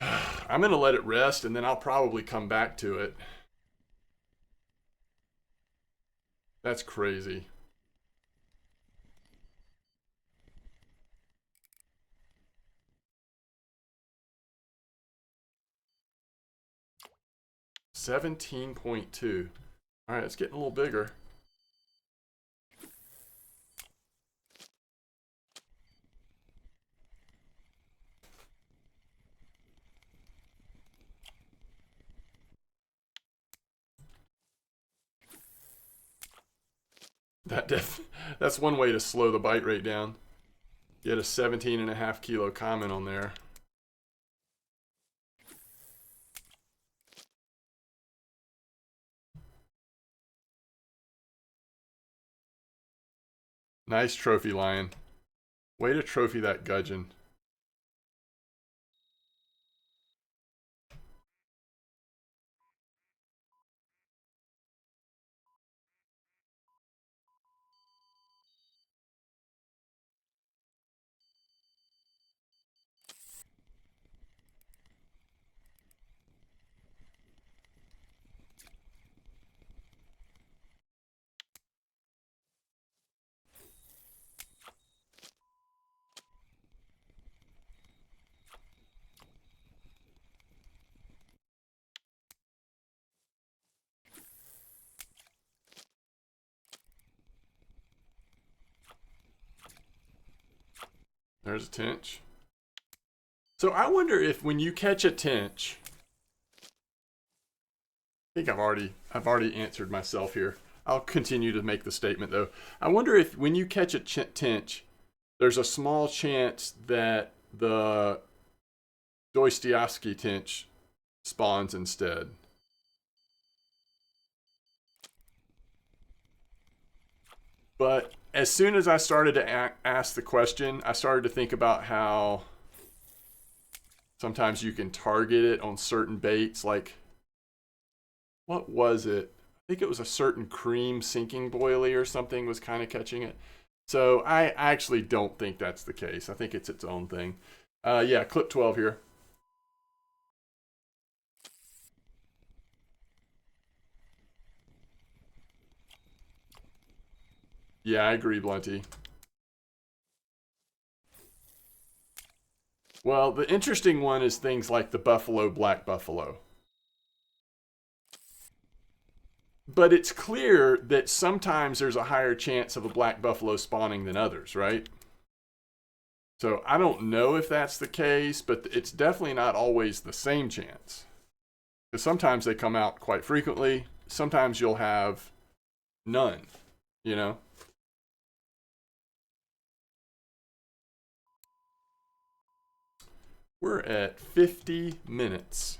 I'm going to let it rest, and then I'll probably come back to it. That's crazy. $17.2. All right, it's getting a little bigger. That's one way to slow the bite rate down. Get a 17.5 kilo common on there. Nice trophy, lion. Way to trophy that gudgeon. There's a tench. So I wonder if when you catch a tench, I think I've already answered myself here. I'll continue to make the statement though. I wonder if when you catch a tench, there's a small chance that the Dostoevsky tench spawns instead. But as soon as I started to ask the question, I started to think about how sometimes you can target it on certain baits. Like, what was it? I think it was a certain cream sinking boilie or something was kind of catching it. So I actually don't think that's the case. I think it's its own thing. Yeah, clip 12 here. Yeah, I agree, Blunty. Well, the interesting one is things like the buffalo, black buffalo. But it's clear that sometimes there's a higher chance of a black buffalo spawning than others, right? So I don't know if that's the case, but it's definitely not always the same chance. Because sometimes they come out quite frequently. Sometimes you'll have None, you know? We're at 50 minutes.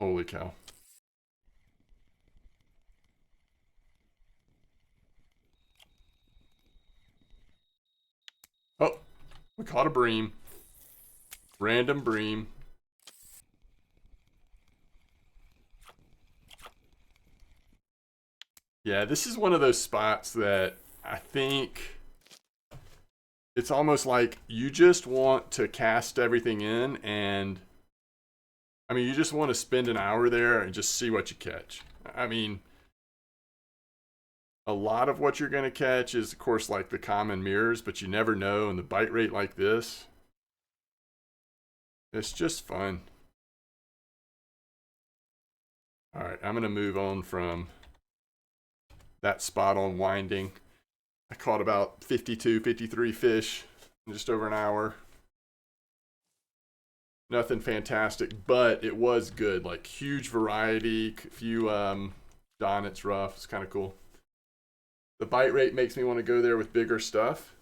Holy cow. Oh, we caught a bream. Random bream. Yeah, this is one of those spots that I think it's almost like you just want to cast everything in, and I mean, you just want to spend an hour there and just see what you catch. I mean, a lot of what you're going to catch is, of course, like the common mirrors, but you never know. And the bite rate like this, it's just fun. All right, I'm going to move on from that spot on winding. I caught about 52, 53 fish in just over an hour. Nothing fantastic, but it was good. Like huge variety, few Donnets rough. It's kind of cool. The bite rate makes me want to go there with bigger stuff.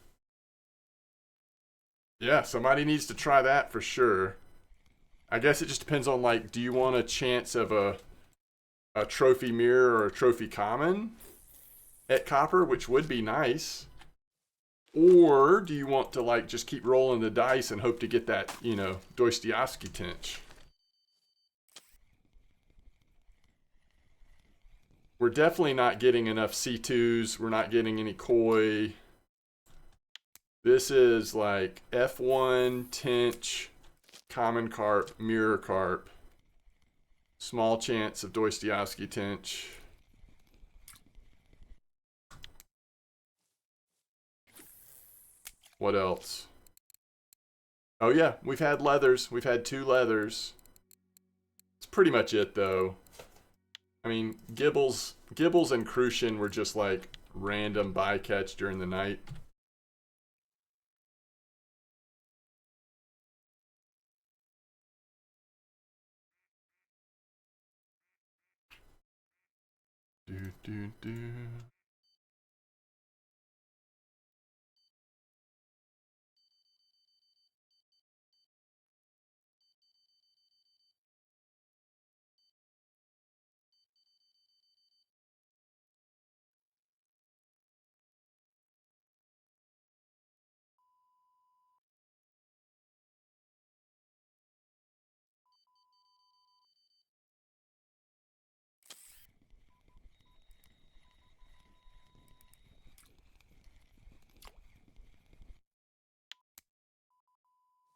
Yeah, somebody needs to try that for sure. I guess it just depends on, like, do you want a chance of a trophy mirror or a trophy common at copper, which would be nice, or do you want to like just keep rolling the dice and hope to get that, you know, Dostoevsky tinge? We're definitely not getting enough C2s. We're not getting any koi. This is like F1 tinge, common carp, mirror carp. Small chance of Dostoevsky tinge. What else? Oh yeah, we've had leathers. We've had 2 leathers. It's pretty much it though. I mean, Gibbles and Crucian were just like random bycatch during the night. Do, do, do.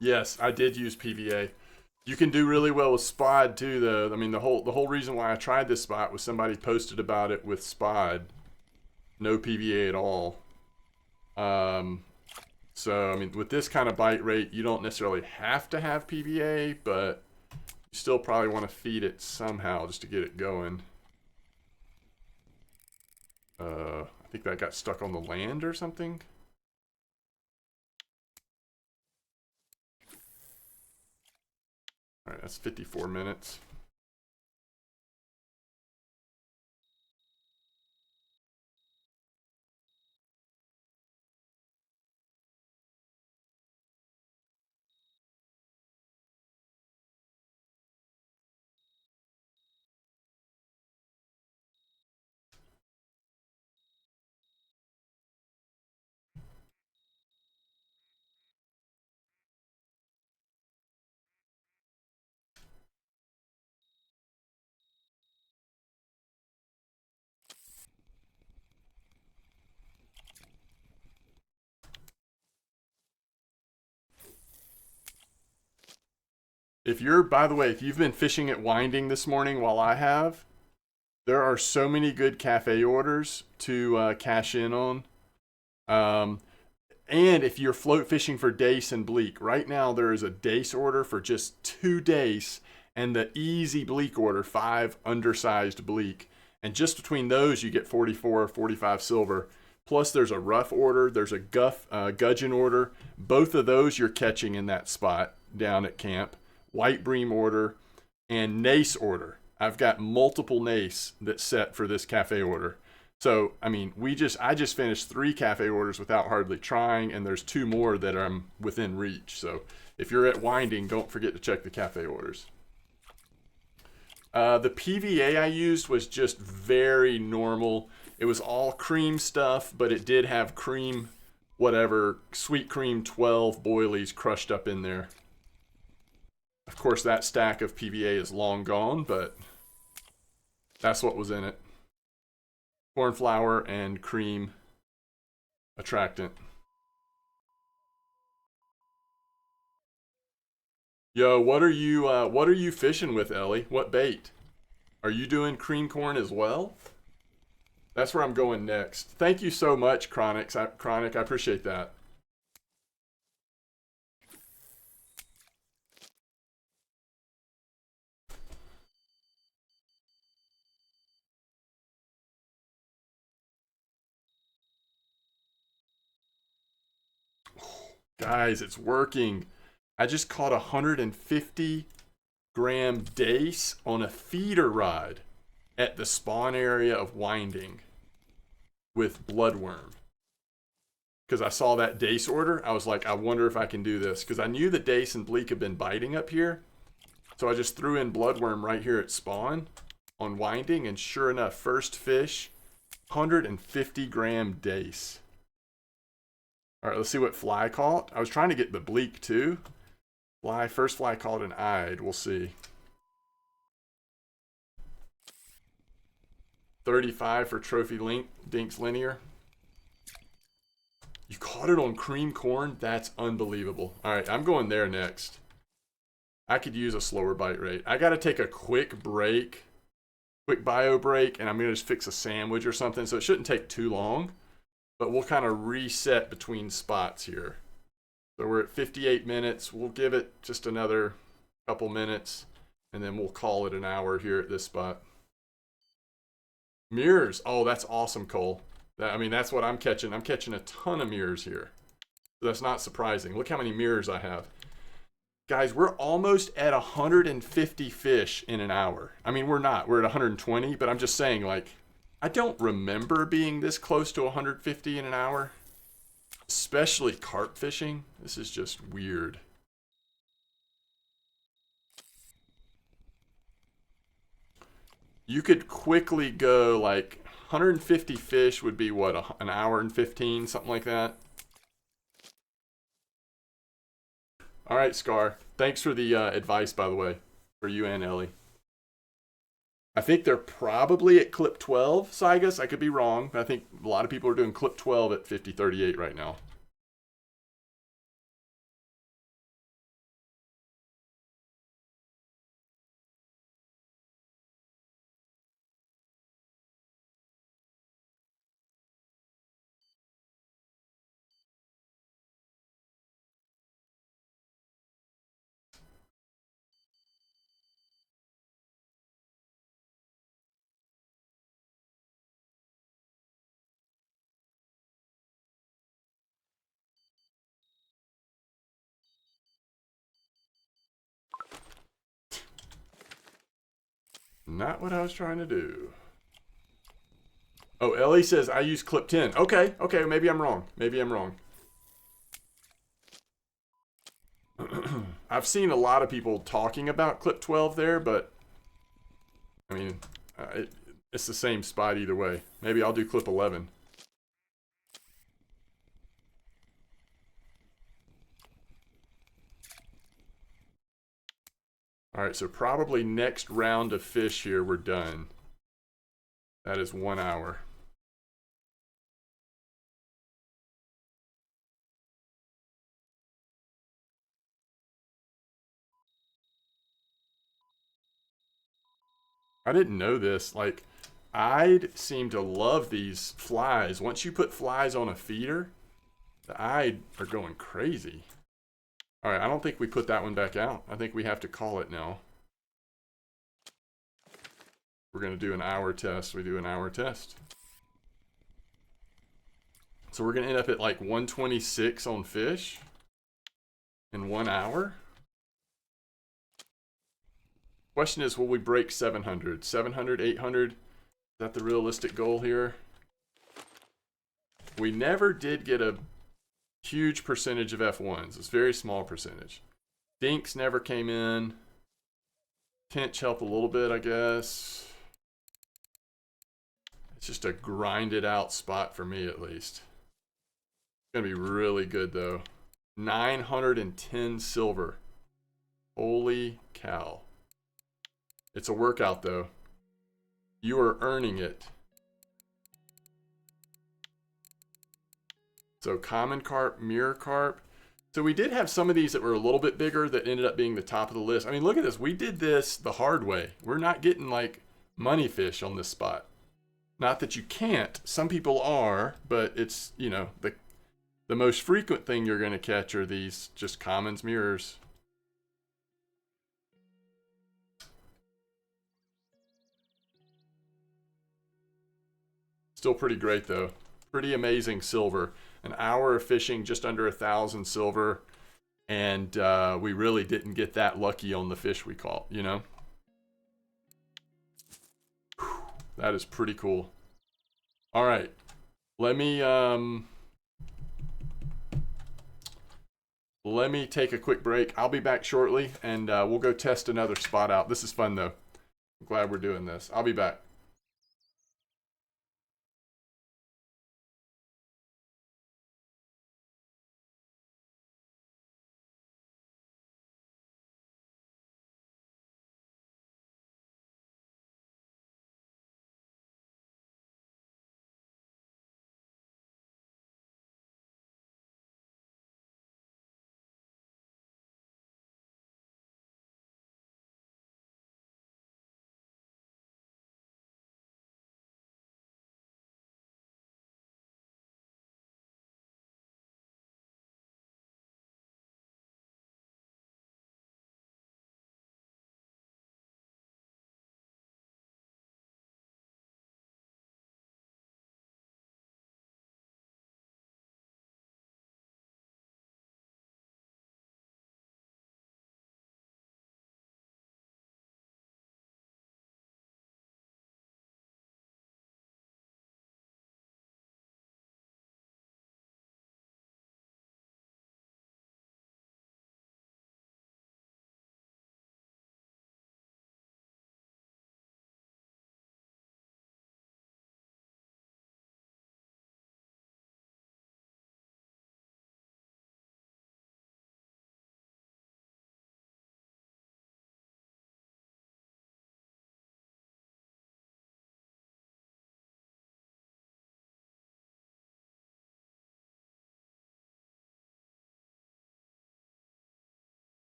Yes, I did use PVA. You can do really well with Spod too, though. I mean, the whole reason why I tried this spot was somebody posted about it with Spod, no PVA at all. So I mean, with this kind of bite rate, you don't necessarily have to have PVA, but you still probably want to feed it somehow just to get it going. I think that got stuck on the land or something. All right, that's 54 minutes. If you're, by the way, if you've been fishing at Winding this morning while I have, there are so many good cafe orders to cash in on. Um, and if you're float fishing for dace and bleak, right now there is a dace order for just 2 dace, and the easy bleak order, 5 undersized bleak. And just between those, you get 44 or 45 silver. Plus, there's a rough order, there's a gudgeon order. Both of those you're catching in that spot down at camp. White bream order and nace order. I've got multiple nace that's set for this cafe order. So, I mean, I just finished 3 cafe orders without hardly trying, and there's 2 more that I'm within reach. So, if you're at Winding, don't forget to check the cafe orders. The PVA I used was just very normal. It was all cream stuff, but it did have cream, whatever, sweet cream 12 boilies crushed up in there. Of course, that stack of PVA is long gone, but that's what was in it. Corn flour and cream attractant. Yo, what are you fishing with, Ellie? What bait? Are you doing cream corn as well? That's where I'm going next. Thank you so much, Chronic. I appreciate that. Guys, it's working. I just caught 150 gram dace on a feeder rod at the spawn area of Winding with bloodworm. Because I saw that dace order, I was like, I wonder if I can do this. Because I knew the dace and bleak have been biting up here. So I just threw in bloodworm right here at spawn on Winding, and sure enough, first fish, 150 gram dace. All right, let's see what fly caught. I was trying to get the bleak too. First fly caught an eyed. We'll see. 35 for trophy Dinks linear. You caught it on cream corn? That's unbelievable. All right, I'm going there next. I could use a slower bite rate. I got to take a quick break, quick bio break, and I'm going to just fix a sandwich or something, so it shouldn't take too long. But we'll kind of reset between spots here. So we're at 58 minutes. We'll give it just another couple minutes, and then we'll call it an hour here at this spot. Mirrors. Oh, that's awesome, Cole. I mean, that's what I'm catching. I'm catching a ton of mirrors here. So that's not surprising. Look how many mirrors I have. Guys, we're almost at 150 fish in an hour. I mean, we're not. We're at 120, but I'm just saying, like, I don't remember being this close to 150 in an hour. Especially carp fishing. This is just weird. You could quickly go like 150 fish would be what, an hour and 15, something like that. All right, Scar. Thanks for the advice, by the way, for you and Ellie. I think they're probably at clip 12, Saigas. I could be wrong, but I think a lot of people are doing clip 12 at 50.38 right now. Not what I was trying to do. Oh, Ellie says I use clip 10. Okay, maybe I'm wrong. I've seen a lot of people talking about clip 12 there, but I mean, it's the same spot either way. Maybe I'll do clip 11. All right, so probably next round of fish here, we're done. That is 1 hour. I didn't know this. Like, I'd seem to love these flies. Once you put flies on a feeder, the I'd are going crazy. All right, I don't think we put that one back out. I think we have to call it now. We're going to do an hour test. We do an hour test. So we're going to end up at like 126 on fish in 1 hour. Question is, will we break 700? 700, 800? Is that the realistic goal here? We never did get a huge percentage of F1s. It's a very small percentage. Dinks never came in. Pinch helped a little bit, I guess. It's just a grinded out spot for me, at least. It's going to be really good, though. 910 silver. Holy cow. It's a workout, though. You are earning it. So common carp, mirror carp. So we did have some of these that were a little bit bigger that ended up being the top of the list. I mean, look at this. We did this the hard way. We're not getting like money fish on this spot. Not that you can't. Some people are, but it's, you know, the most frequent thing you're going to catch are these just commons mirrors. Still pretty great though. Pretty amazing silver. An hour of fishing, just under 1,000 silver. And we really didn't get that lucky on the fish we caught, you know? Whew, that is pretty cool. All right. Let me take a quick break. I'll be back shortly, and we'll go test another spot out. This is fun, though. I'm glad we're doing this. I'll be back.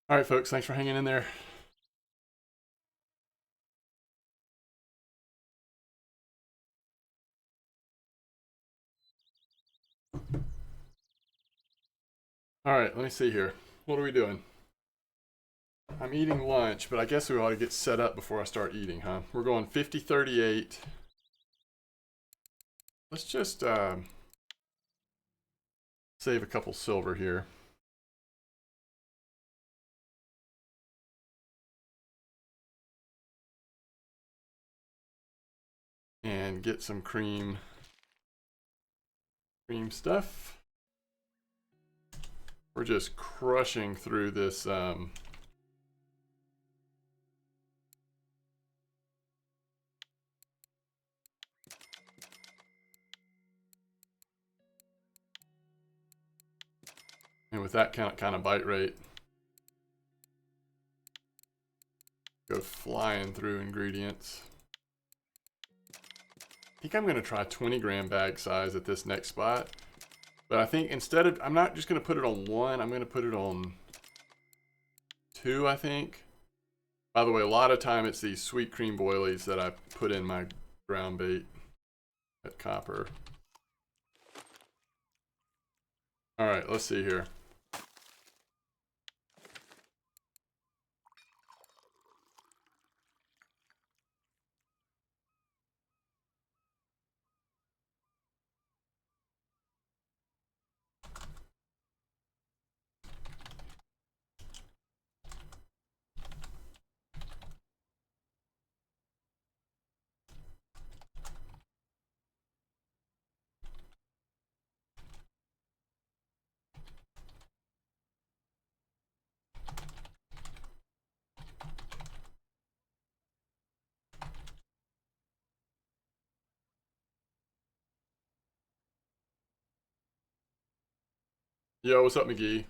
All right, folks, thanks for hanging in there. All right, let me see here. What are we doing? I'm eating lunch, but I guess we ought to get set up before I start eating, huh? We're going 50-38. Let's just save a couple silver here. And get some cream stuff. We're just crushing through this and with that kind of bite rate, go flying through ingredients. I think I'm going to try 20-gram bag size at this next spot. But I think instead of, I'm not just going to put it on 1, I'm going to put it on 2, I think. By the way, a lot of time it's these sweet cream boilies that I put in my ground bait at Copper. All right, let's see here. Yo, what's up, McGee?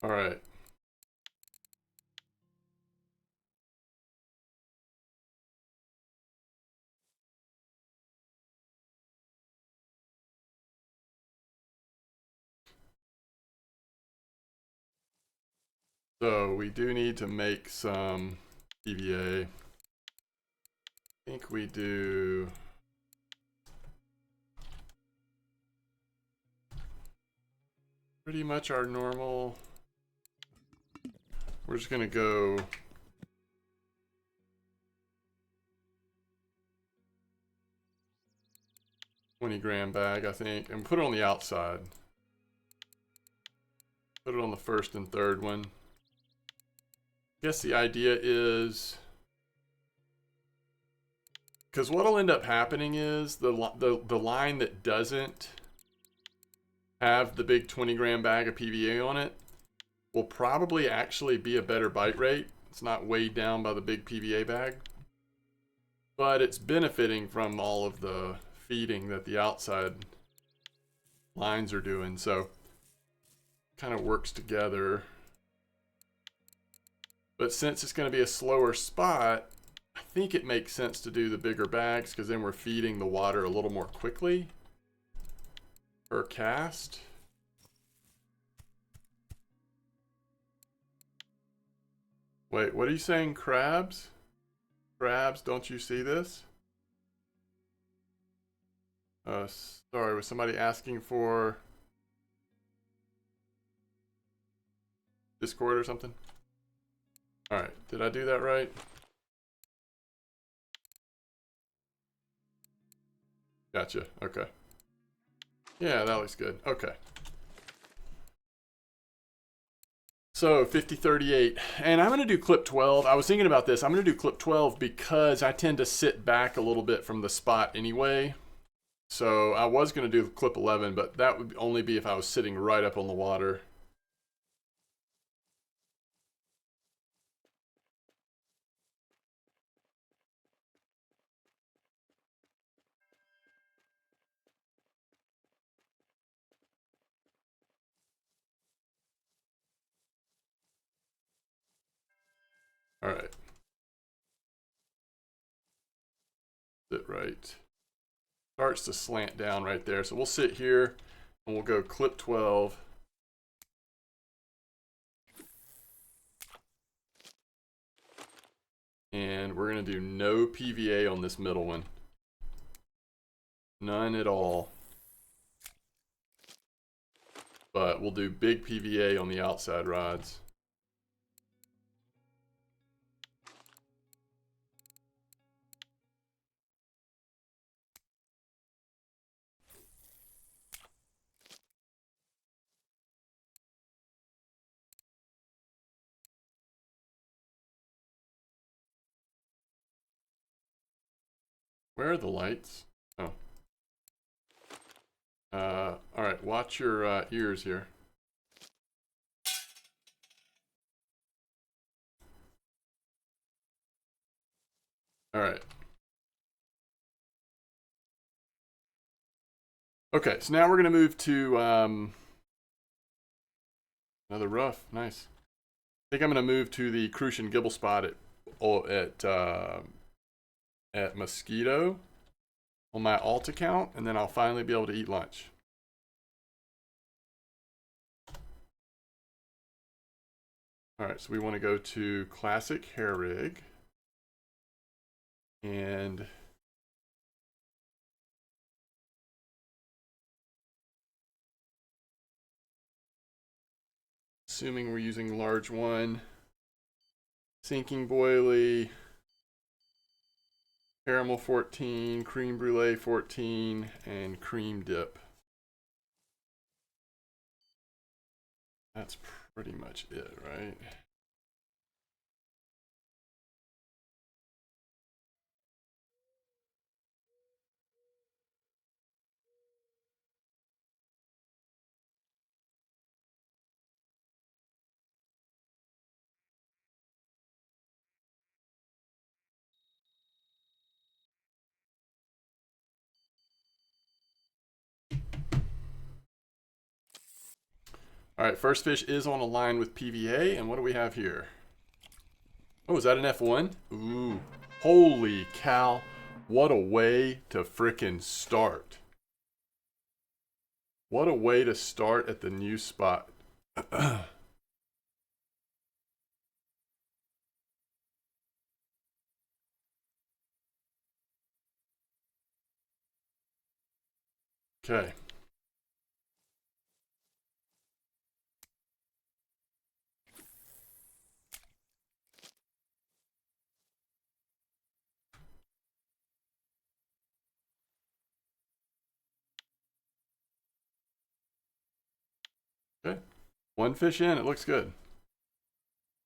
All right. So we do need to make some PVA. I think we do. Pretty much our normal. We're just gonna go 20-gram bag, I think, and put it on the outside. Put it on the first and third one. I guess the idea is, because what'll end up happening is the line that doesn't have the big 20-gram bag of PVA on it will probably actually be a better bite rate. It's not weighed down by the big PVA bag, but it's benefiting from all of the feeding that the outside lines are doing. So kind of works together. But since it's going to be a slower spot, I think it makes sense to do the bigger bags because then we're feeding the water a little more quickly per cast. Wait, what are you saying, crabs? Crabs, don't you see this? Sorry, was somebody asking for Discord or something? All right, did I do that right? Gotcha, okay. Yeah, that looks good, okay. So 50-38, and I'm gonna do clip 12. I was thinking about this. I'm gonna do clip 12 because I tend to sit back a little bit from the spot anyway. So I was gonna do clip 11, but that would only be if I was sitting right up on the water. All right. Sit right. Starts to slant down right there. So we'll sit here and we'll go clip 12. And we're going to do no PVA on this middle one. None at all. But we'll do big PVA on the outside rods. Where are the lights? Oh. Alright, watch your ears here. Alright. Okay, so now we're going to move to another rough. Nice. I think I'm going to move to the Crucian Gibble spot at Mosquito on my alt account, and then I'll finally be able to eat lunch. Alright, so we want to go to Classic Hair Rig. And assuming we're using large one, sinking boilie, caramel 14, cream brulee 14, and cream dip. That's pretty much it, right? All right, first fish is on a line with PVA, and what do we have here? Oh, is that an F1? Ooh, holy cow. What a way to frickin' start. What a way to start at the new spot. Okay. Okay. One fish in, it looks good.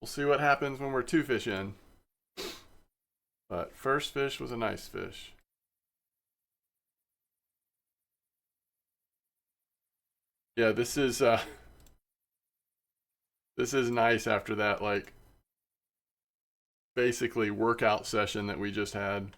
We'll see what happens when we're two fish in. But first fish was a nice fish. Yeah, this is nice after that, like, basically workout session that we just had.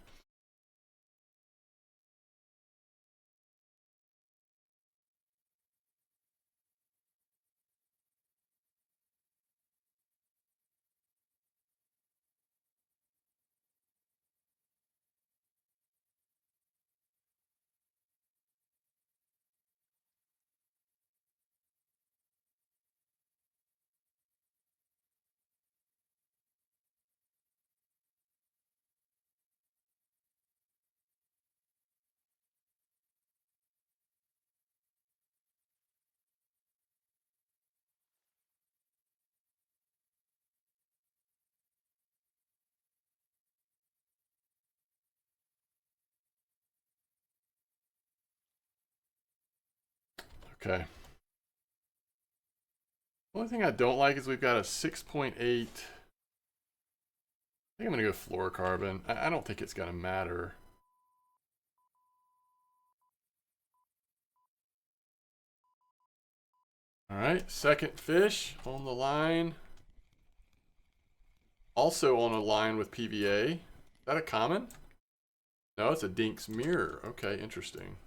Okay. The only thing I don't like is we've got a 6.8. I think I'm going to go fluorocarbon. I don't think it's going to matter. All right, second fish on the line. Also on a line with PVA. Is that a common? No, it's a Dinks mirror. Okay, interesting.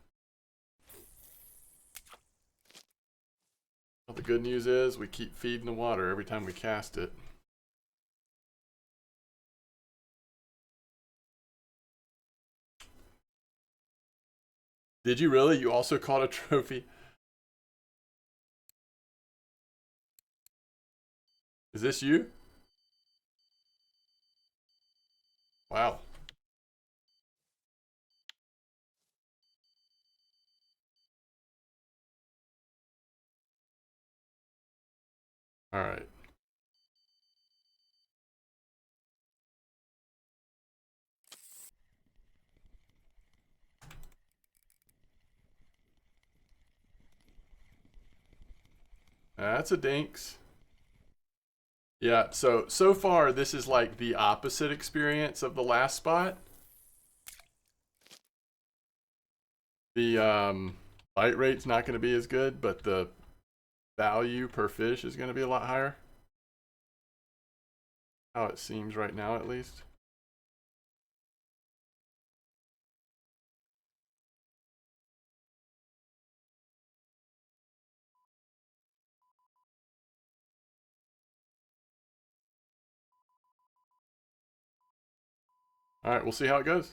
Well, the good news is we keep feeding the water every time we cast it. Did you really? You also caught a trophy? Is this you? Wow. All right. That's a Dinks. Yeah, so far this is like the opposite experience of the last spot. The bite rate's not going to be as good, but the value per fish is going to be a lot higher. How it seems right now, at least. All right, we'll see how it goes.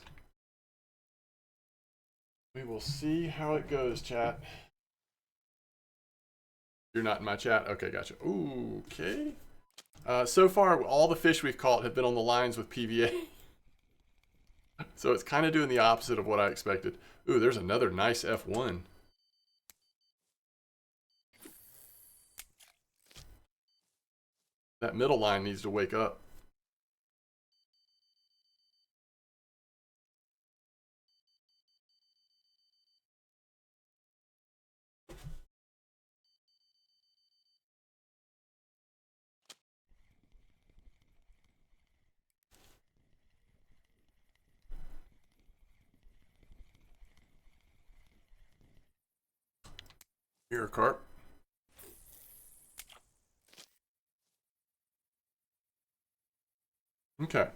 We will see how it goes, chat. You're not in my chat? Okay, gotcha. Ooh, okay. So far, all the fish we've caught have been on the lines with PVA. So it's kind of doing the opposite of what I expected. Ooh, there's another nice F1. That middle line needs to wake up. Here, carp. Okay.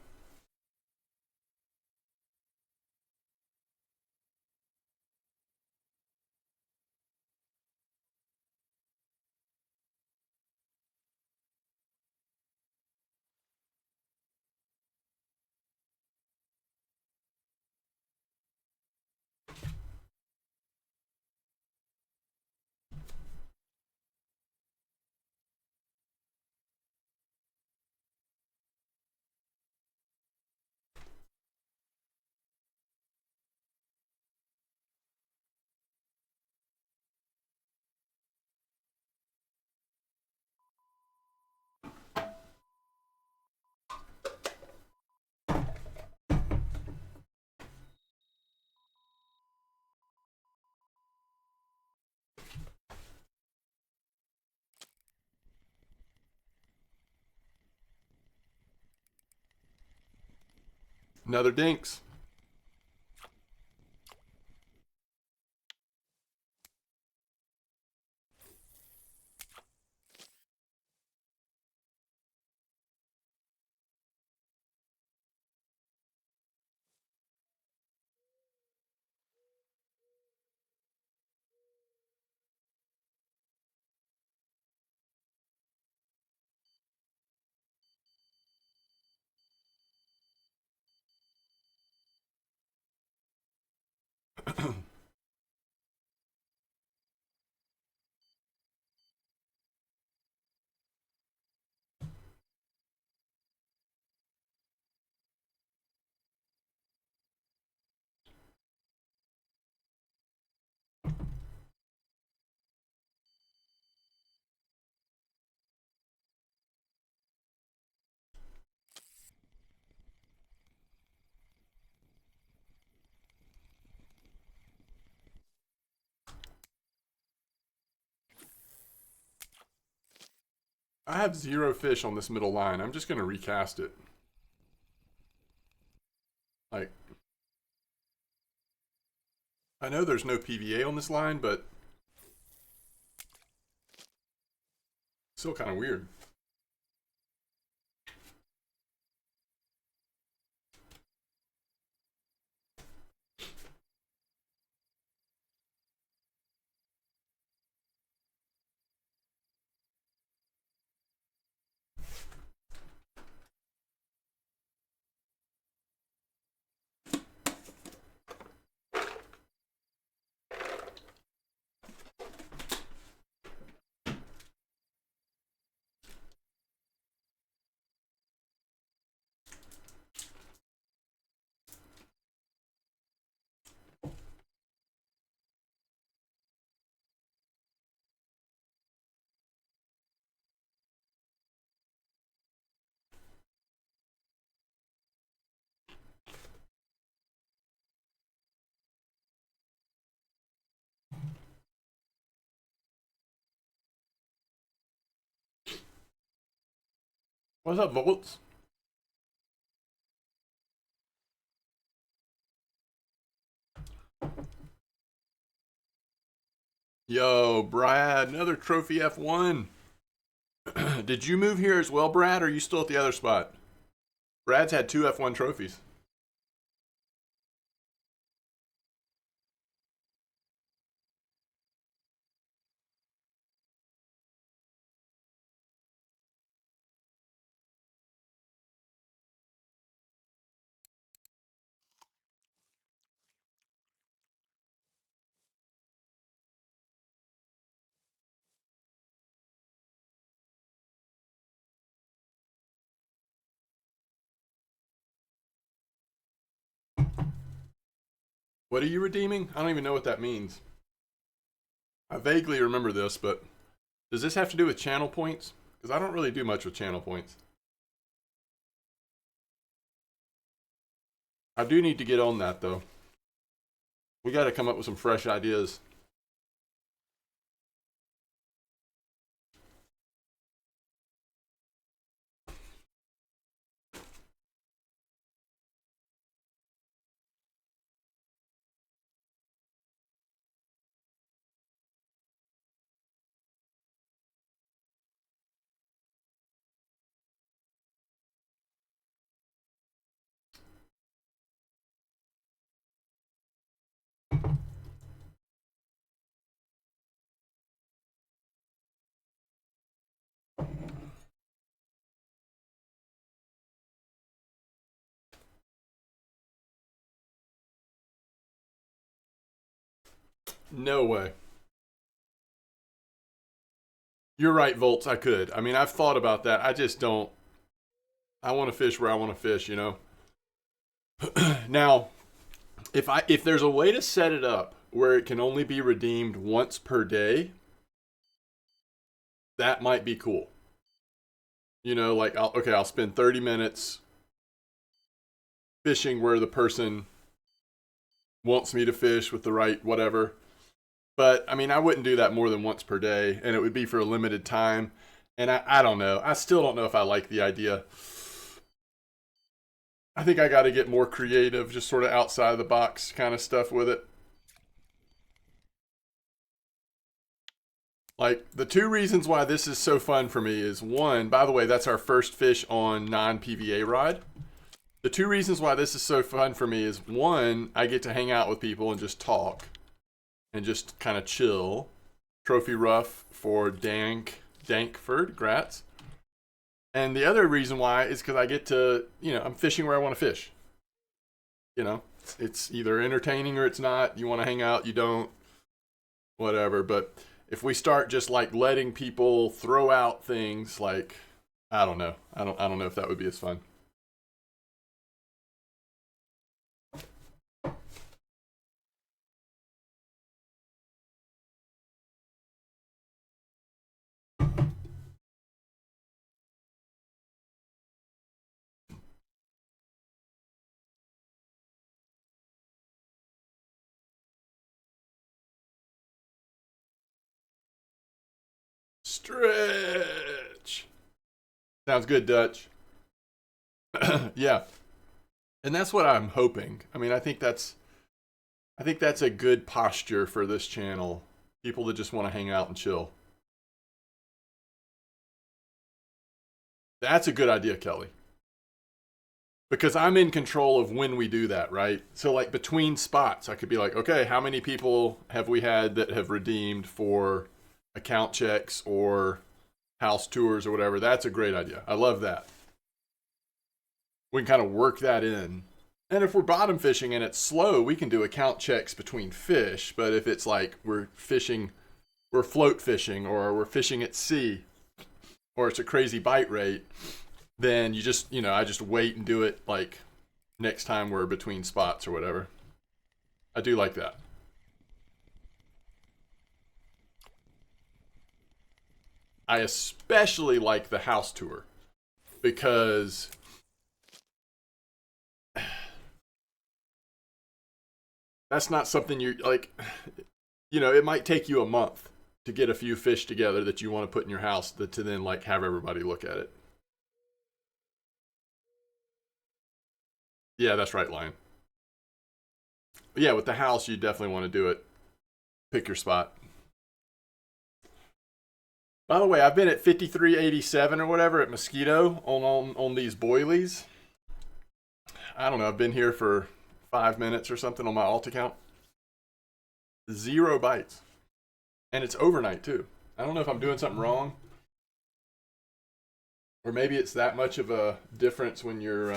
Another Dinks. I have 0 fish on this middle line. I'm just going to recast it. Like, I know there's no PVA on this line, but still kind of weird. What's up, Volts? Yo, Brad, another trophy F1. Did you move here as well, Brad, or are you still at the other spot? Brad's had 2 F1 trophies. What are you redeeming? I don't even know what that means. I vaguely remember this, but does this have to do with channel points? Because I don't really do much with channel points. I do need to get on that, though. We got to come up with some fresh ideas. No way. You're right, Volts. I could. I mean, I've thought about that. I just don't. I want to fish where I want to fish, you know? Now, if there's a way to set it up where it can only be redeemed once per day, that might be cool. You know, like I'll spend 30 minutes fishing where the person wants me to fish with the right whatever. But I mean, I wouldn't do that more than once per day, and it would be for a limited time. And I don't know. I still don't know if I like the idea. I think I got to get more creative, just sort of outside of the box kind of stuff with it. Like, the 2 reasons why this is so fun for me is, one, by the way, that's our first fish on non-PVA rod. The 2 reasons why this is so fun for me is, one, I get to hang out with people and just talk and just kind of chill. Trophy rough for Dankford, grats. And the other reason why is because I get to, I'm fishing where I want to fish. You know, it's either entertaining or it's not. You want to hang out, you don't, whatever. But if we start just like letting people throw out things, like, I don't know. I don't know if that would be as fun. Stretch. Sounds good, Dutch. Yeah. And that's what I'm hoping. I mean, I think that's a good posture for this channel. People that just want to hang out and chill. That's a good idea, Kelly. Because I'm in control of when we do that, right? So like between spots, I could be like, okay, how many people have we had that have redeemed for account checks or house tours or whatever? That's a great idea. I love that. We can kind of work that in. And if we're bottom fishing and it's slow, we can do account checks between fish. But if it's like we're float fishing, or we're fishing at sea, or it's a crazy bite rate, then you just, I just wait and do it like next time we're between spots or whatever. I do like that. I especially like the house tour because that's not something you're like, it might take you a month to get a few fish together that you want to put in your house to then like have everybody look at it. Yeah, that's right, Lion. But yeah, with the house, you definitely want to do it. Pick your spot. By the way, I've been at 5387 or whatever at Mosquito on these boilies. I don't know. I've been here for 5 minutes or something on my alt account. 0 bites, and it's overnight too. I don't know if I'm doing something wrong, or maybe it's that much of a difference when you're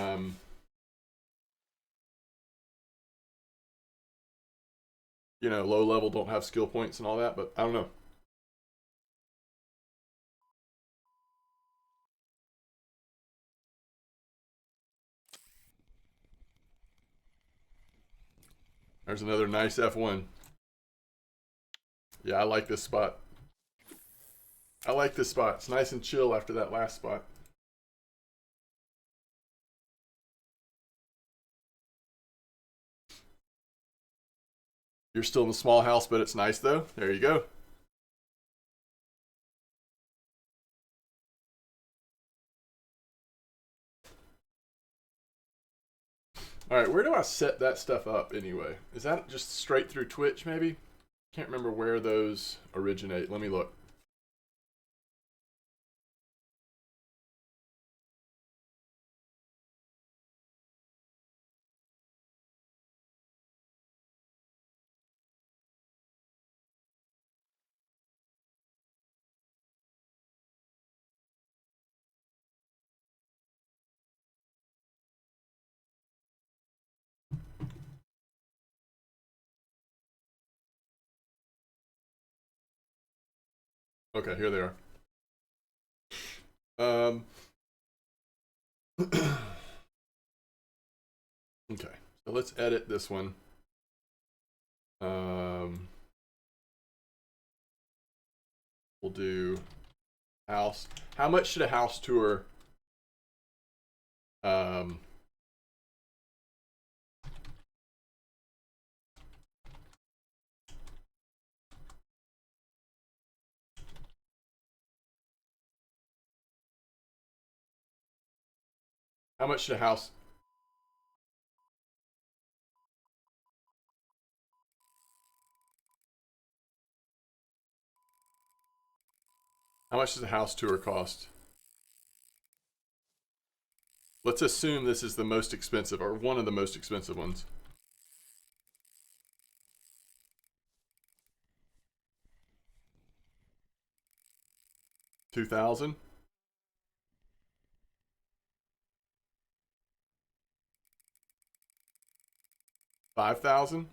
low level, don't have skill points and all that. But I don't know. There's another nice F1. Yeah, I like this spot. I like this spot. It's nice and chill after that last spot. You're still in the small house, but it's nice though. There you go. All right, where do I set that stuff up anyway? Is that just straight through Twitch maybe? Can't remember where those originate. Let me look. Okay, here they are. Okay, so let's edit this one. We'll do house. How much should a house tour how much should a house how much does a house tour cost? Let's assume this is the most expensive or one of the most expensive ones. $2,000. $5,000.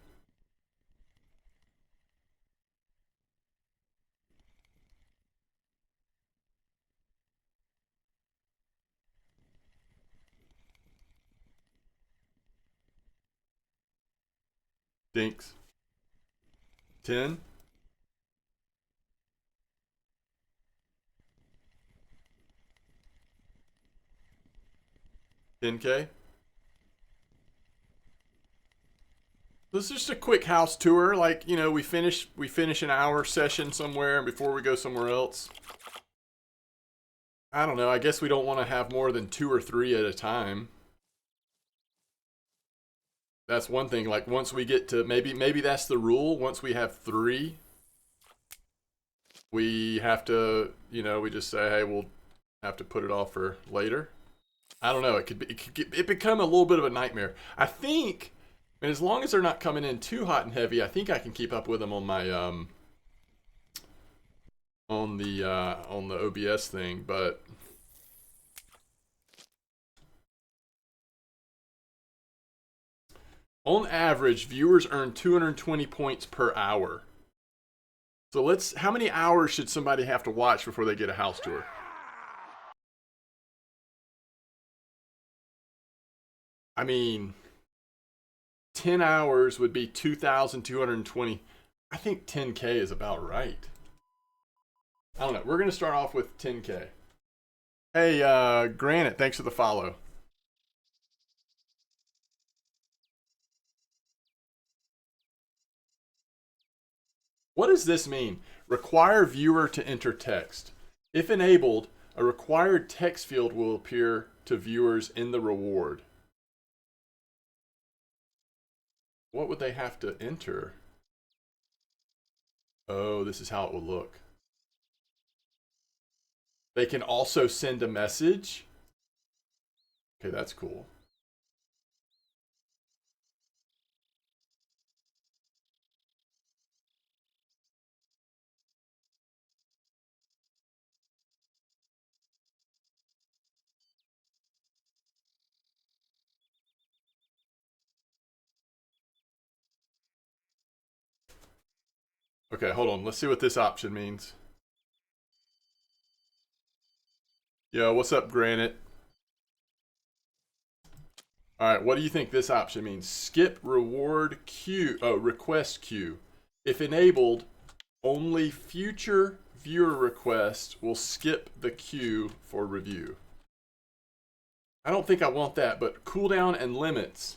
Dinks. 10. 10K. This is just a quick house tour. Like, we finish an hour session somewhere before we go somewhere else. I don't know. I guess we don't want to have more than 2 or 3 at a time. That's one thing. Like, once we get to maybe that's the rule. Once we have 3, we have to, we just say, hey, we'll have to put it off for later. I don't know. It could become a little bit of a nightmare. I think, and as long as they're not coming in too hot and heavy, I think I can keep up with them on my on the OBS thing. But on average, viewers earn 220 points per hour. So how many hours should somebody have to watch before they get a house tour? I mean, 10 hours would be 2,220. I think 10K is about right. I don't know. We're going to start off with 10K. Hey, Granite, thanks for the follow. What does this mean? Require viewer to enter text. If enabled, a required text field will appear to viewers in the reward. What would they have to enter? Oh, this is how it will look. They can also send a message. Okay, that's cool. Okay, hold on. Let's see what this option means. Yo, what's up, Granite? All right, what do you think this option means? Skip reward queue, request queue. If enabled, only future viewer requests will skip the queue for review. I don't think I want that, but cooldown and limits.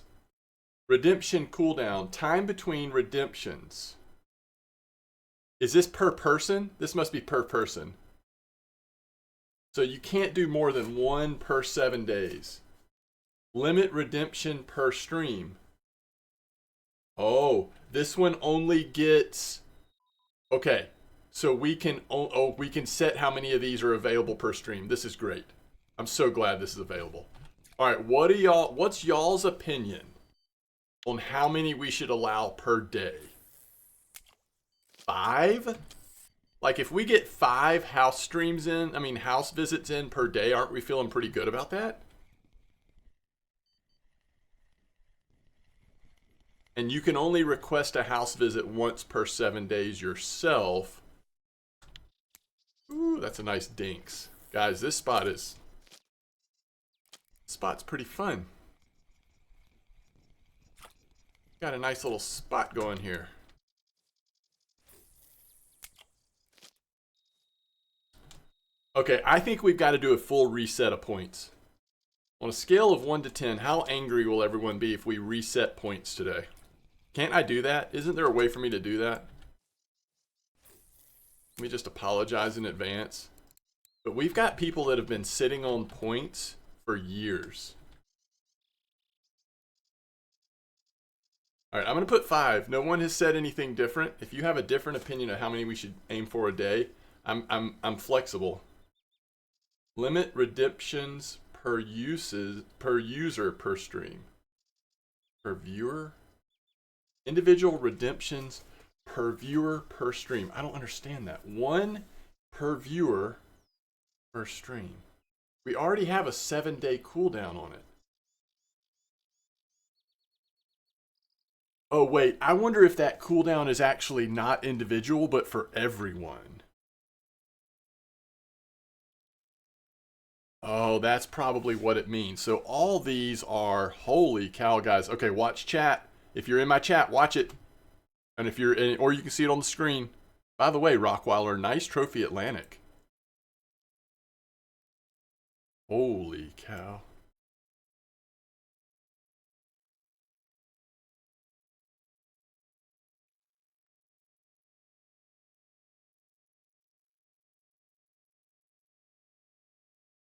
Redemption cooldown, time between redemptions. Is this per person? This must be per person. So you can't do more than one per 7 days. Limit redemption per stream. Oh, this one only gets... Okay, so we can we can set how many of these are available per stream. This is great. I'm so glad this is available. All right, what's y'all's opinion on how many we should allow per day? 5? Like if we get 5 house visits in per day, aren't we feeling pretty good about that? And you can only request a house visit once per 7 days yourself. Ooh, that's a nice Dinks. Guys, this spot's pretty fun. Got a nice little spot going here. Okay, I think we've got to do a full reset of points. On a scale of 1 to 10, how angry will everyone be if we reset points today? Can't I do that? Isn't there a way for me to do that? Let me just apologize in advance. But we've got people that have been sitting on points for years. All right, I'm going to put 5. No one has said anything different. If you have a different opinion of how many we should aim for a day, I'm flexible. Limit redemptions per user per stream. Per viewer? Individual redemptions per viewer per stream. I don't understand that. 1 per viewer per stream. We already have a 7-day cooldown on it. Oh wait, I wonder if that cooldown is actually not individual, but for everyone. Oh, that's probably what it means. So all these are, holy cow, guys. Okay, watch chat. If you're in my chat, watch it. And if you're in, or you can see it on the screen. By the way, Rockweiler, nice trophy Atlantic. Holy cow.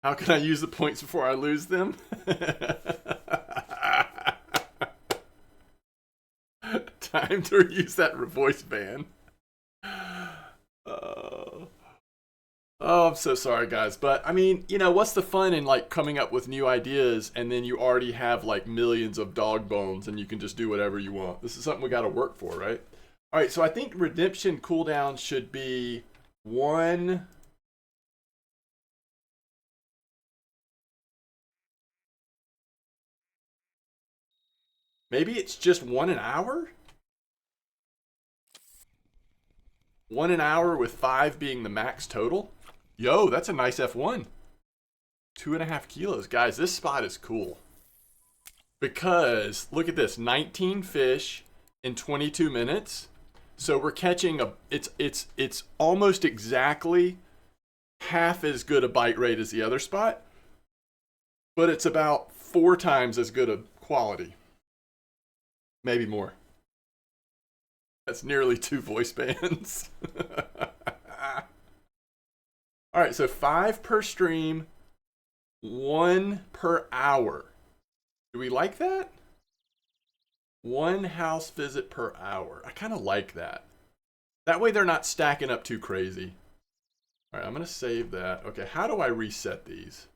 How can I use the points before I lose them? Time to use that voice ban. Oh, I'm so sorry, guys. But, I mean, you know, what's the fun in, like, coming up with new ideas and then you already have, like, millions of dog bones and you can just do whatever you want? This is something we got to work for, right? All right, so I think redemption cooldown should be 1... Maybe it's just 1 an hour? 1 an hour with 5 being the max total? Yo, that's a nice F1. 2.5 kilos. Guys, this spot is cool. Because, look at this, 19 fish in 22 minutes. So we're catching it's almost exactly half as good a bite rate as the other spot. But it's about 4 times as good a quality. Maybe more. That's nearly 2 voice bands. All right, so 5 per stream, 1 per hour. Do we like that? 1 house visit per hour. I kind of like that. That way they're not stacking up too crazy. All right, I'm going to save that. Okay, how do I reset these?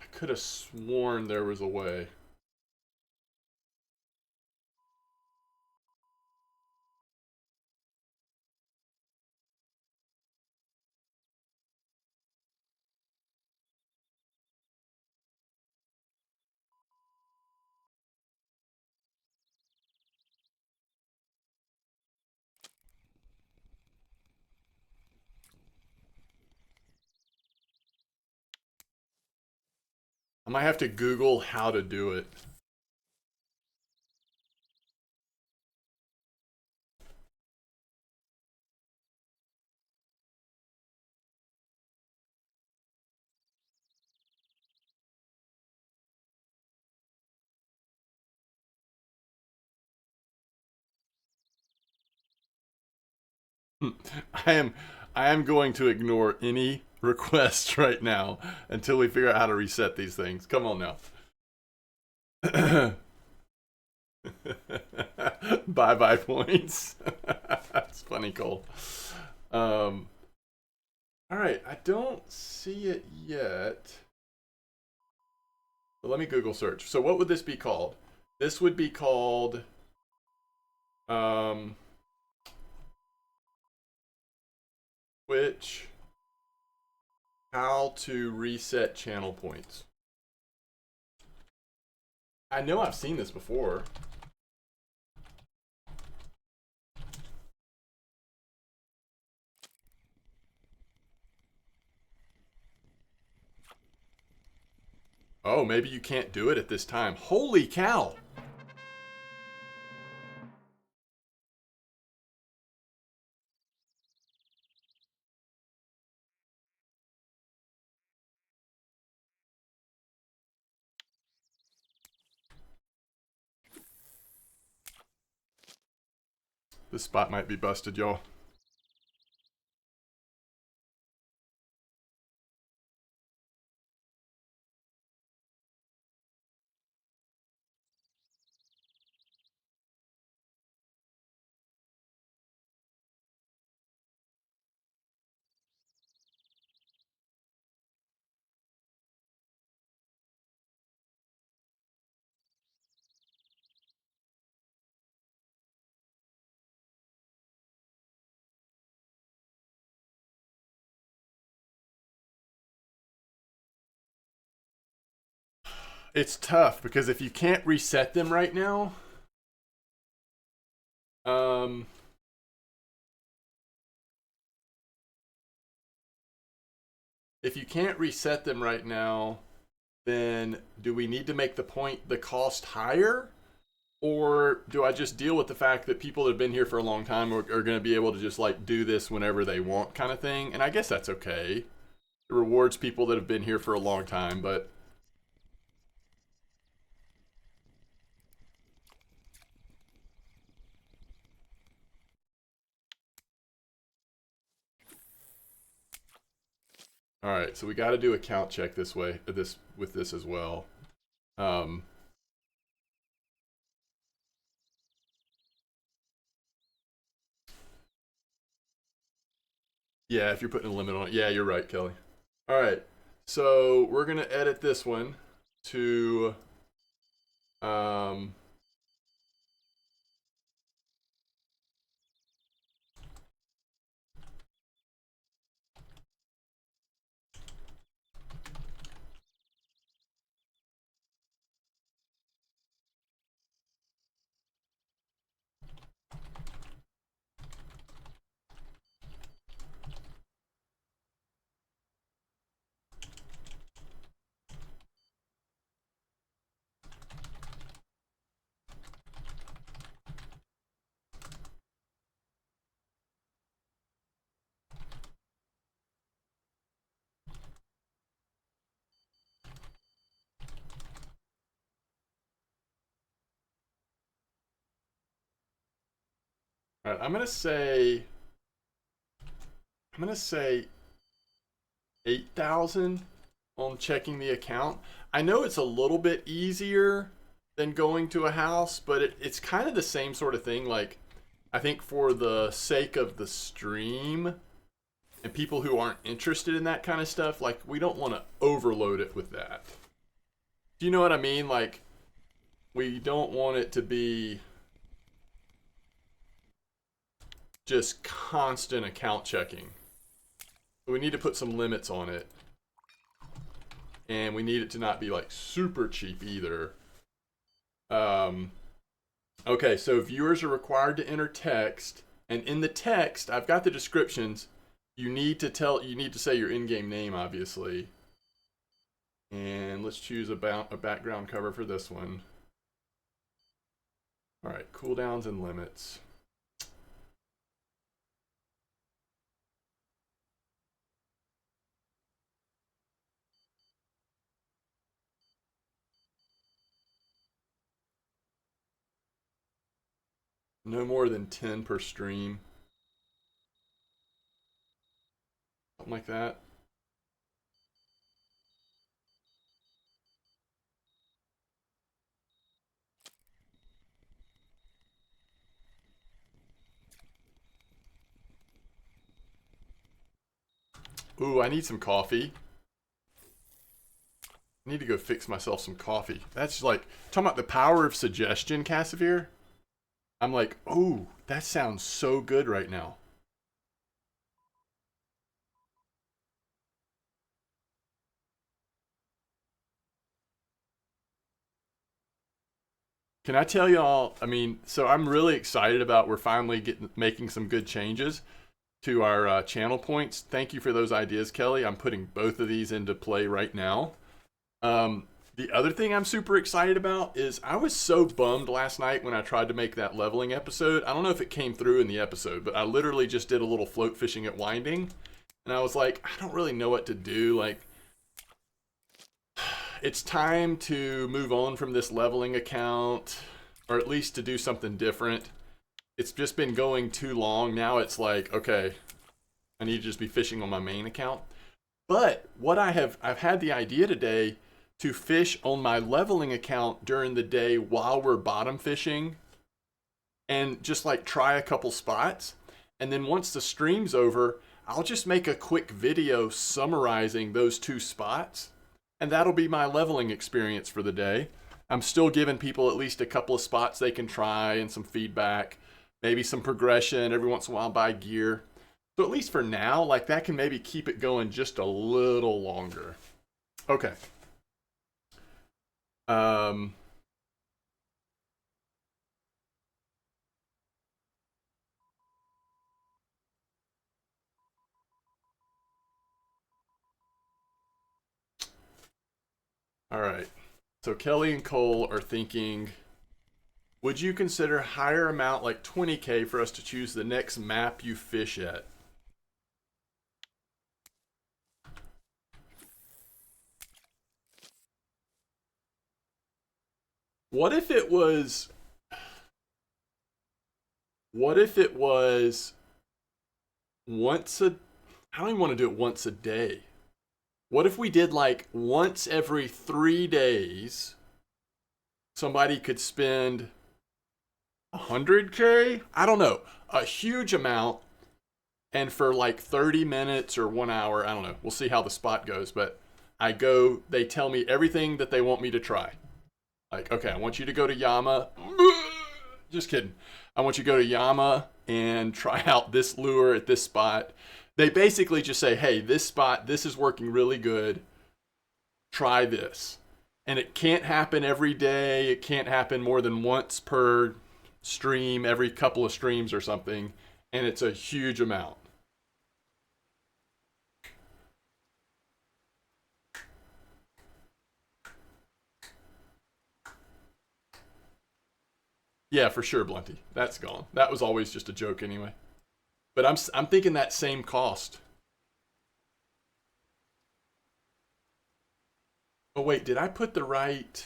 I could have sworn there was a way. I might have to Google how to do it. I am I am going to ignore any requests right now until we figure out how to reset these things. Come on now. Bye bye points. That's funny, Cole. All right, I don't see it yet. But let me Google search. So what would this be called? This would be called Twitch how to reset channel points. I know I've seen this before. Oh, maybe you can't do it at this time. Holy cow! This spot might be busted, y'all. It's tough because if you can't reset them right now, um, if you can't reset them right now, then do we need to make the cost higher? Or do I just deal with the fact that people that have been here for a long time are going to be able to just like do this whenever they want kind of thing? And I guess that's okay. It rewards people that have been here for a long time, but all right, so we got to do a count check this way, with this as well. Um, yeah, if you're putting a limit on it, yeah, you're right, Kelly. All right, so we're gonna edit this one to um, All right, I'm gonna say 8,000 on checking the account. I know it's a little bit easier than going to a house, but it's kind of the same sort of thing. Like, I think for the sake of the stream and people who aren't interested in that kind of stuff, like, we don't want to overload it with that. Do you know what I mean? Like, we don't want it to be just constant account checking. We need to put some limits on it. And we need it to not be like super cheap either. Okay, so viewers are required to enter text. And in the text, I've got the descriptions. You need to say your in-game name, obviously. And let's choose a background cover for this one. All right, cooldowns and limits. No more than 10 per stream. Something like that. Ooh, I need some coffee. I need to go fix myself some coffee. That's like, talking about the power of suggestion, Cassavir. I'm like, oh, that sounds so good right now. Can I tell y'all, I mean, so I'm really excited about we're finally making some good changes to our channel points. Thank you for those ideas, Kelly. I'm putting both of these into play right now. The other thing I'm super excited about is I was so bummed last night when I tried to make that leveling episode. I don't know if it came through in the episode, but I literally just did a little float fishing at Winding. And I was like, I don't really know what to do. Like, it's time to move on from this leveling account, or at least to do something different. It's just been going too long. Now it's like, okay, I need to just be fishing on my main account. But what I've had the idea today to fish on my leveling account during the day while we're bottom fishing and just like try a couple spots. And then once the stream's over, I'll just make a quick video summarizing those two spots. And that'll be my leveling experience for the day. I'm still giving people at least a couple of spots they can try and some feedback, maybe some progression, every once in a while buy gear. So at least for now, like that can maybe keep it going just a little longer. Okay. All right. So Kelly and Cole are thinking, would you consider higher amount like 20K for us to choose the next map you fish at? What if it was once a I don't even want to do it once a day. What if we did like once every 3 days somebody could spend 100K? I don't know. A huge amount, and for like 30 minutes or 1 hour, I don't know. We'll see how the spot goes, but they tell me everything that they want me to try. Like, okay, I want you to go to Yama. Just kidding. I want you to go to Yama and try out this lure at this spot. They basically just say, hey, this spot, this is working really good. Try this. And it can't happen every day. It can't happen more than once per stream, every couple of streams or something. And it's a huge amount. Yeah, for sure, Blunty. That's gone. That was always just a joke anyway. But I'm thinking that same cost. Oh wait, did I put the right?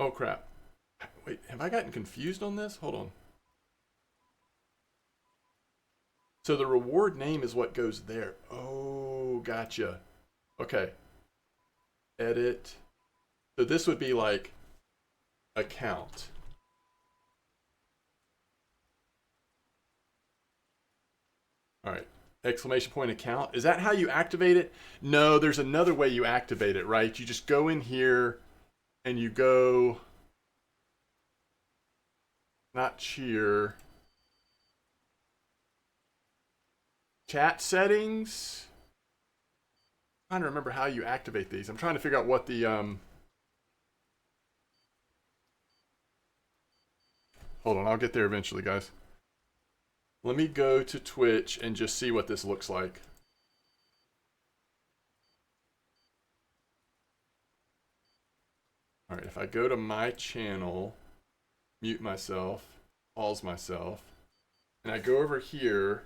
Oh crap. Wait, have I gotten confused on this? Hold on. So the reward name is what goes there. Oh, gotcha. Okay. Edit. So this would be like account. All right. Exclamation point account. Is that how you activate it? No, there's another way you activate it, right? You just go in here and you go, not cheer, chat settings. I'm trying to remember how you activate these. I'm trying to figure out what the hold on, I'll get there eventually, guys. Let me go to Twitch and just see what this looks like. All right, if I go to my channel, mute myself, pause myself, and I go over here.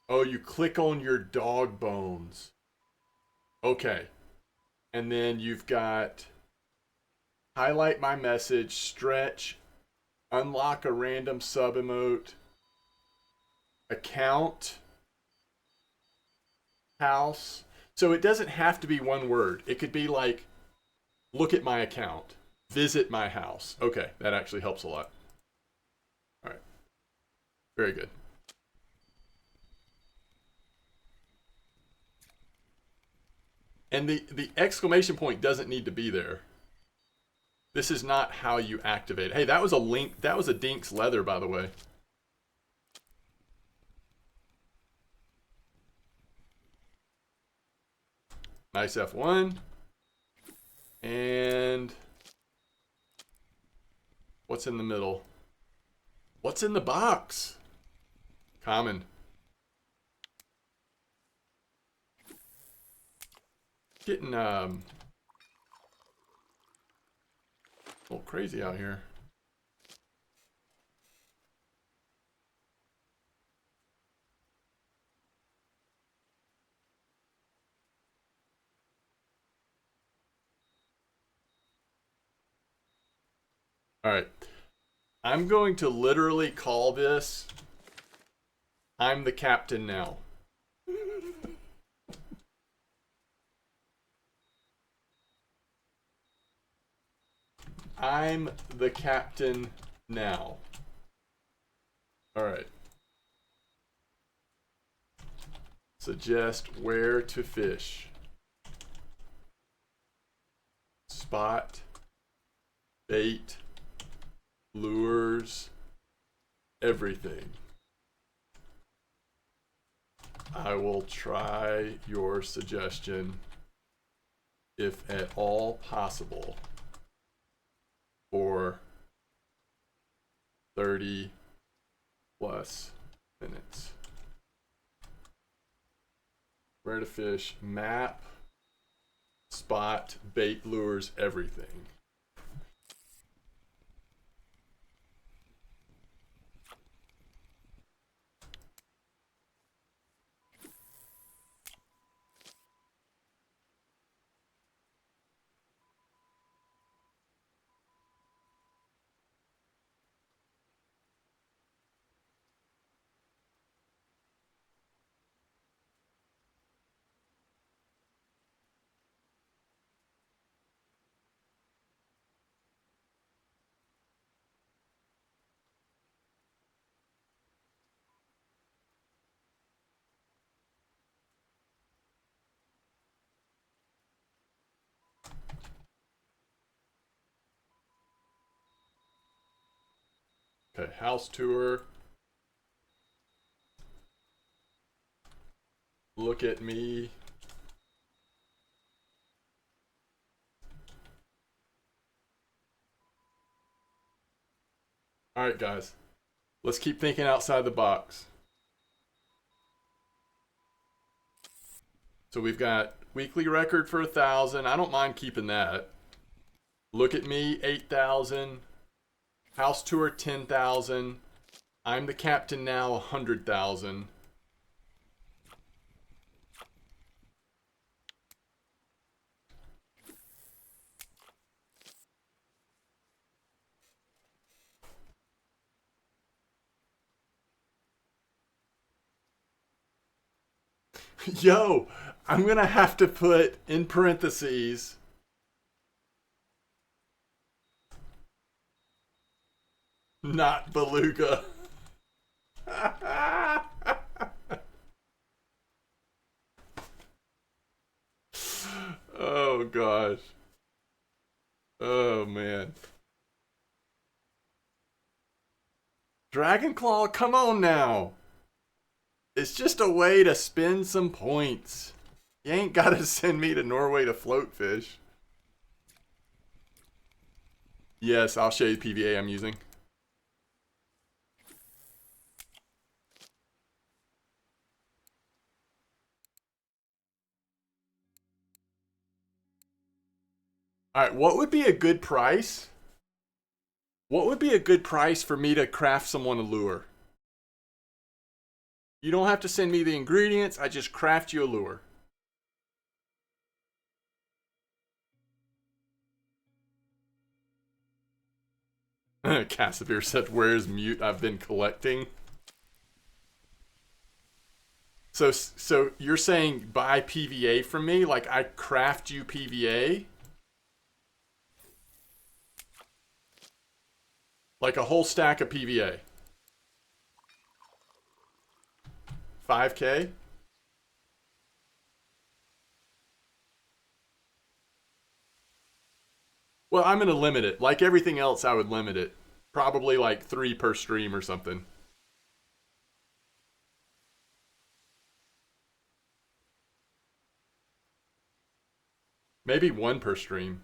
Oh, you click on your dog bones. Okay. And then you've got highlight my message, stretch, unlock a random sub emote, account, house. So it doesn't have to be one word. It could be like, look at my account, visit my house. Okay, that actually helps a lot. All right, very good. And the exclamation point doesn't need to be there. This is not how you activate it. Hey, that was a link. That was a Dinks leather, by the way. Nice F1. And what's in the middle? What's in the box? Common. Getting a little crazy out here. All right. I'm going to literally call this I'm the captain now. I'm the captain now. All right. Suggest where to fish. Spot, bait, lures, everything. I will try your suggestion if at all possible for 30 plus minutes. Where to fish, map, spot, bait, lures, everything. Okay, house tour. Look at me. All right, guys. Let's keep thinking outside the box. So we've got weekly record for 1,000. I don't mind keeping that. Look at me, 8,000. House tour, 10,000. I'm the captain now, 100,000. Yo, I'm gonna have to put in parentheses not beluga. Oh gosh. Oh man. Dragonclaw, come on now. It's just a way to spend some points. You ain't gotta send me to Norway to float fish. Yes, I'll show you the PVA I'm using. Alright, what would be a good price? What would be a good price for me to craft someone a lure? You don't have to send me the ingredients, I just craft you a lure. Casimir said, where's mute I've been collecting? So you're saying buy PVA from me? Like I craft you PVA? Like a whole stack of PVA? 5K? Well, I'm gonna limit it. Like everything else, I would limit it. Probably like 3 per stream or something. Maybe 1 per stream.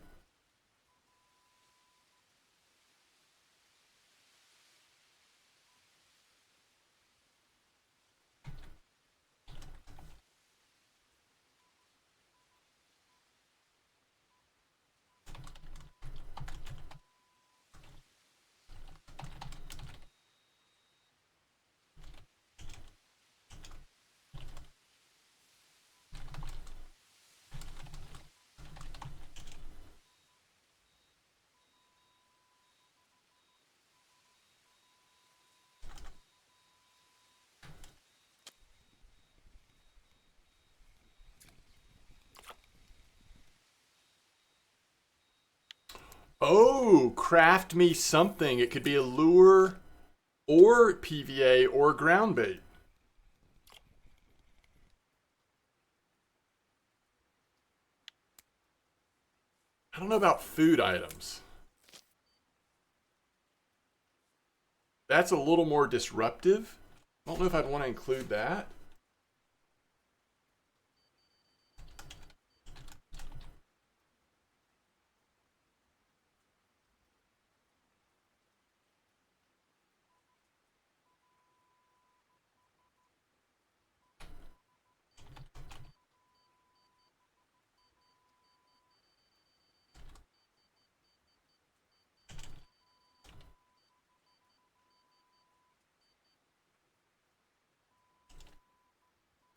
Oh, craft me something. It could be a lure or PVA or ground bait. I don't know about food items. That's a little more disruptive. I don't know if I'd want to include that.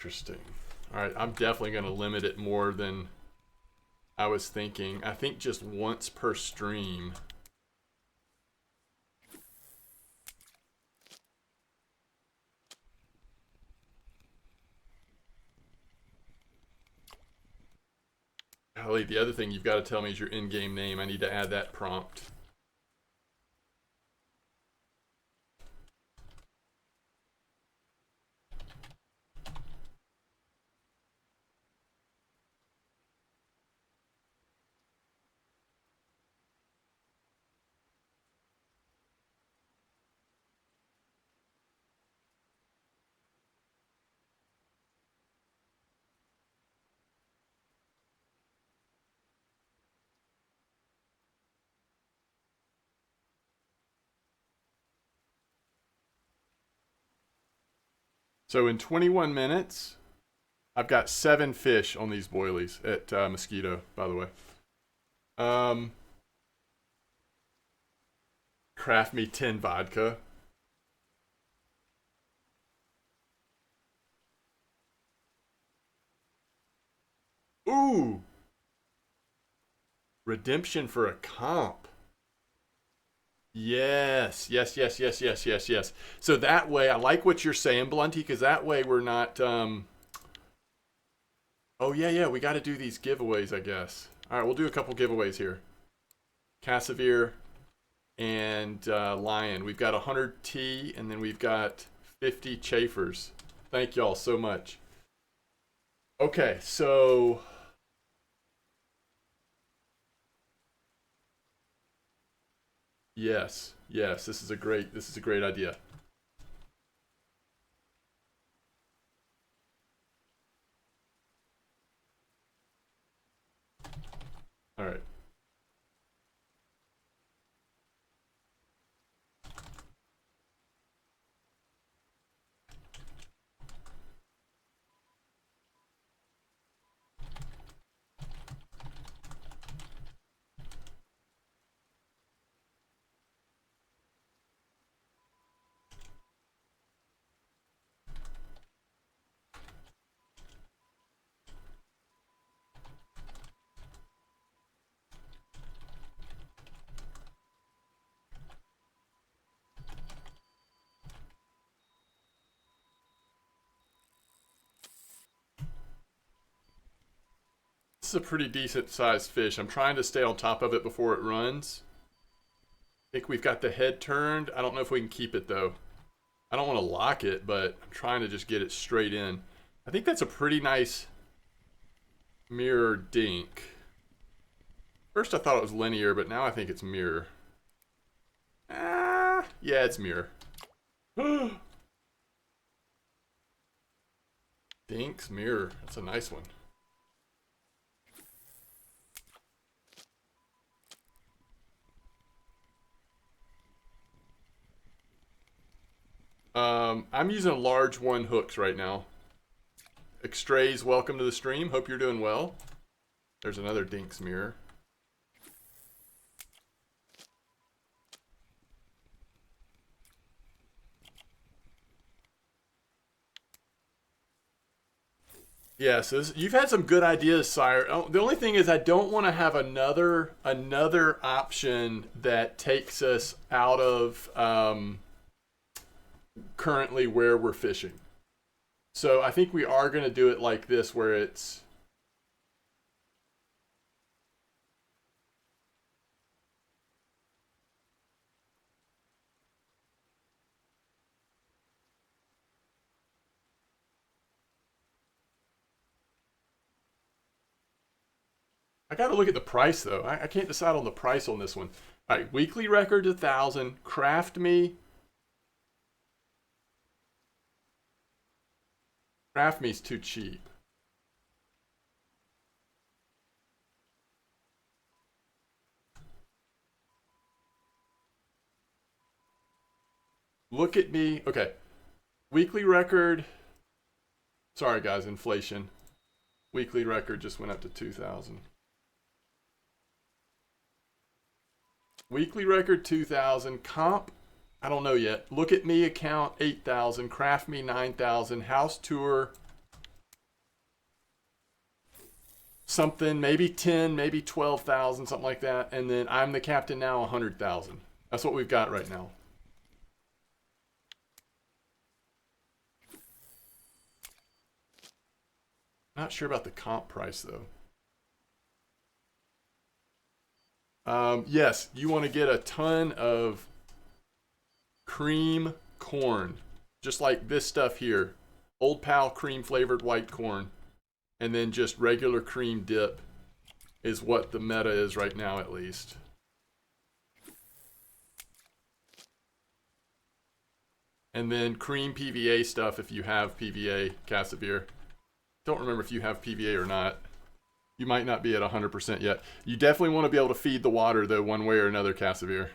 Interesting. All right, I'm definitely going to limit it more than I was thinking. I think just once per stream. Golly, the other thing you've got to tell me is your in-game name. I need to add that prompt. So in 21 minutes, I've got 7 fish on these boilies at Mosquito, by the way. Craft me 10 vodka. Ooh! Redemption for a comp. Yes, yes, yes, yes, yes, yes, yes. So that way, I like what you're saying, Blunty, because that way we're not Oh, yeah, we got to do these giveaways, I guess. All right, we'll do a couple giveaways here. Cassavere and Lion. We've got 100 T, and then we've got 50 Chafers. Thank y'all so much. Okay, so... Yes, this is a great idea. All right. This is a pretty decent sized fish. I'm trying to stay on top of it before it runs. I think we've got the head turned. I don't know if we can keep it though. I don't want to lock it, but I'm trying to just get it straight in. I think that's a pretty nice mirror dink. First I thought it was linear, but now I think it's mirror. Ah, yeah, it's mirror. Dinks mirror. That's a nice one. I'm using large one hooks right now. Extrays, welcome to the stream. Hope you're doing well. There's another Dinks mirror. Yeah, so you've had some good ideas, Sire. Oh, the only thing is I don't want to have another option that takes us out of currently where we're fishing. So I think we are going to do it like this, where it's... I got to look at the price, though. I can't decide on the price on this one. All right, weekly record 1,000. Craft me's too cheap. Look at me. Okay. Weekly record. Sorry, guys, inflation. Weekly record just went up to 2,000. Weekly record 2,000. Comp, I don't know yet. Look at me account 8,000. Craft me 9,000. House tour something, maybe 10, maybe 12,000, something like that. And then I'm the captain now, 100,000. That's what we've got right now. Not sure about the comp price though. Yes, you want to get a ton of cream corn, just like this stuff here. Old Pal cream flavored white corn, and then just regular cream dip is what the meta is right now, at least. And then cream PVA stuff if you have PVA, Cassavere. Don't remember if you have PVA or not. You might not be at 100% yet. You definitely want to be able to feed the water, though, one way or another, Cassavere.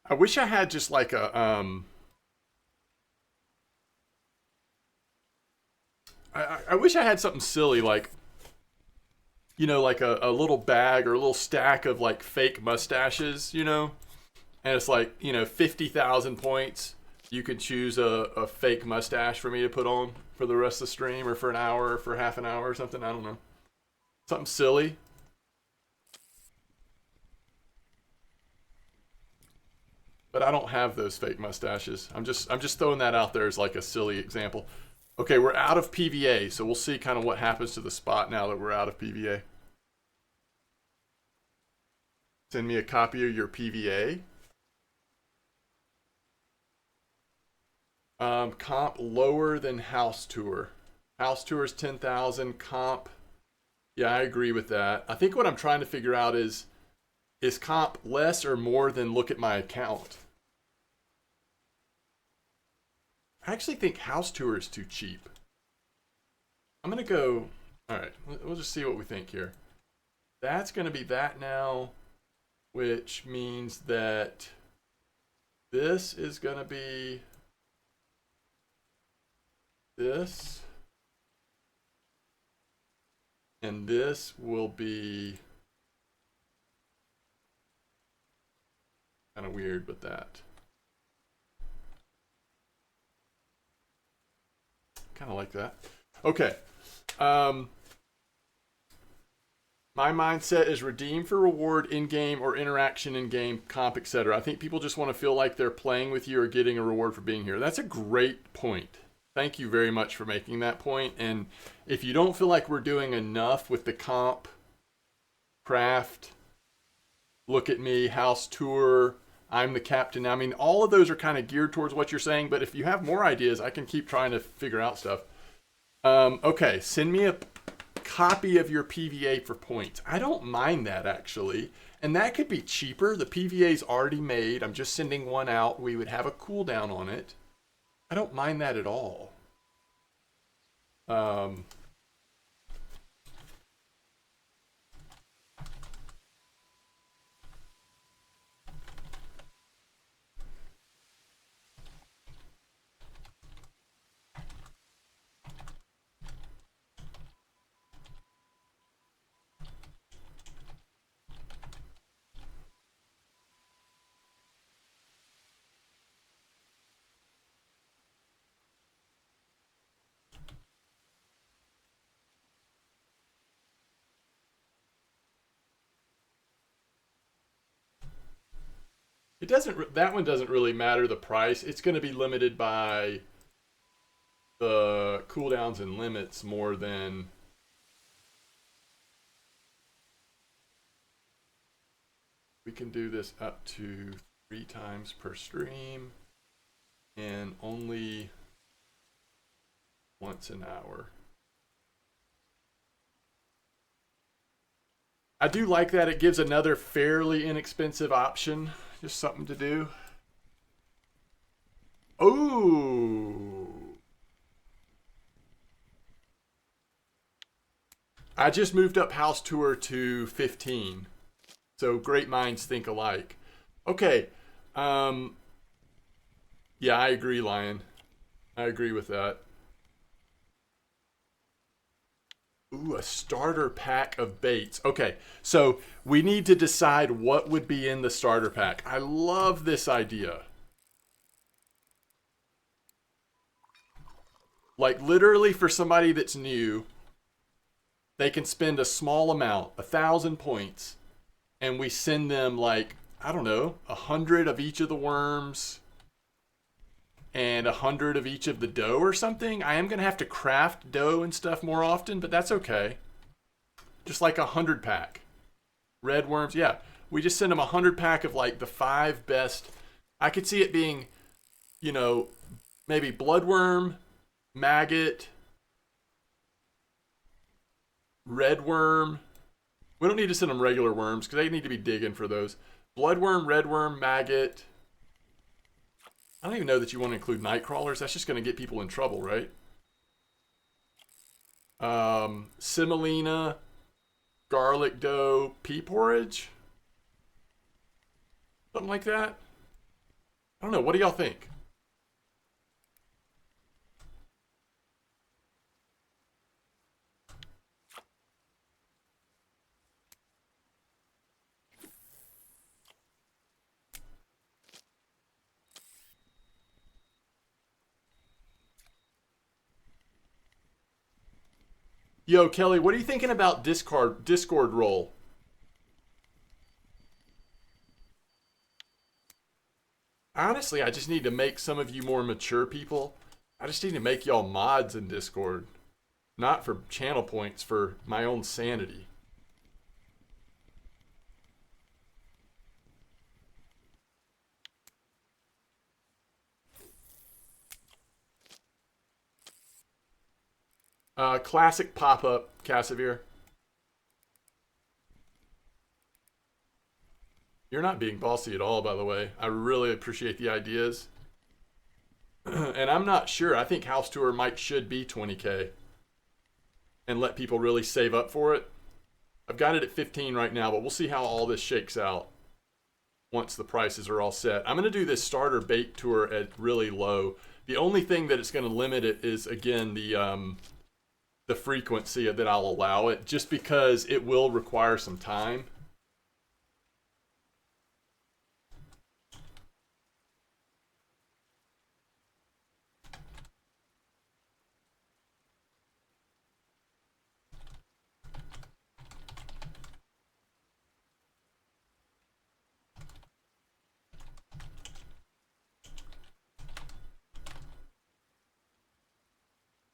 I wish I had just like a I wish I had something silly like, you know, like a little bag or a little stack of like fake mustaches, you know, and it's like, you know, 50,000 points. You could choose a fake mustache for me to put on for the rest of the stream, or for an hour, or for half an hour or something. I don't know. Something silly. But I don't have those fake mustaches. I'm just throwing that out there as like a silly example. Okay, we're out of PVA, so we'll see kind of what happens to the spot now that we're out of PVA. Send me a copy of your PVA. Comp lower than house tour. House tour is 10,000. Comp, yeah, I agree with that. I think what I'm trying to figure out is comp less or more than look at my account? I actually think house tour is too cheap. I'm going to go, all right, we'll just see what we think here. That's going to be that now, which means that this is going to be this, and this will be kind of weird with that. Kind of like that. Okay. My mindset is redeem for reward in-game or interaction in-game, comp, etc. I think people just want to feel like they're playing with you or getting a reward for being here. That's a great point. Thank you very much for making that point. And if you don't feel like we're doing enough with the comp, craft, look at me, house tour, I'm the captain. I mean, all of those are kind of geared towards what you're saying, but if you have more ideas, I can keep trying to figure out stuff. Okay, send me a copy of your PVA for points. I don't mind that, actually. And that could be cheaper. The PVA is already made. I'm just sending one out. We would have a cooldown on it. I don't mind that at all. It doesn't. That one doesn't really matter the price. It's going to be limited by the cooldowns and limits more than. We can do this up to 3 times per stream and only once an hour. I do like that. It gives another fairly inexpensive option. Just something to do. Oh. I just moved up house tour to 15. So great minds think alike. Okay. Yeah, I agree, Lion. I agree with that. Ooh, a starter pack of baits. Okay, so we need to decide what would be in the starter pack. I love this idea. Like literally for somebody that's new, they can spend a small amount, 1,000 points, and we send them like, I don't know, 100 of each of the worms and 100 of each of the dough or something. I am going to have to craft dough and stuff more often, but that's okay. Just like 100 pack. Red worms, yeah. We just send them 100 pack of like the 5 best. I could see it being, you know, maybe bloodworm, maggot, red worm. We don't need to send them regular worms because they need to be digging for those. Bloodworm, red worm, maggot. I don't even know that you want to include night crawlers. That's just going to get people in trouble, right? Semolina, garlic dough, pea porridge? Something like that? I don't know. What do y'all think? Yo, Kelly, what are you thinking about Discord role? Honestly, I just need to make some of you more mature people. I just need to make y'all mods in Discord. Not for channel points, for my own sanity. Classic pop-up, Cassavir. You're not being bossy at all, by the way. I really appreciate the ideas. And I'm not sure. I think House Tour should be 20K. And let people really save up for it. I've got it at 15 right now, but we'll see how all this shakes out once the prices are all set. I'm going to do this starter bait tour at really low. The only thing that it's going to limit it is, again, the frequency that I'll allow it, just because it will require some time.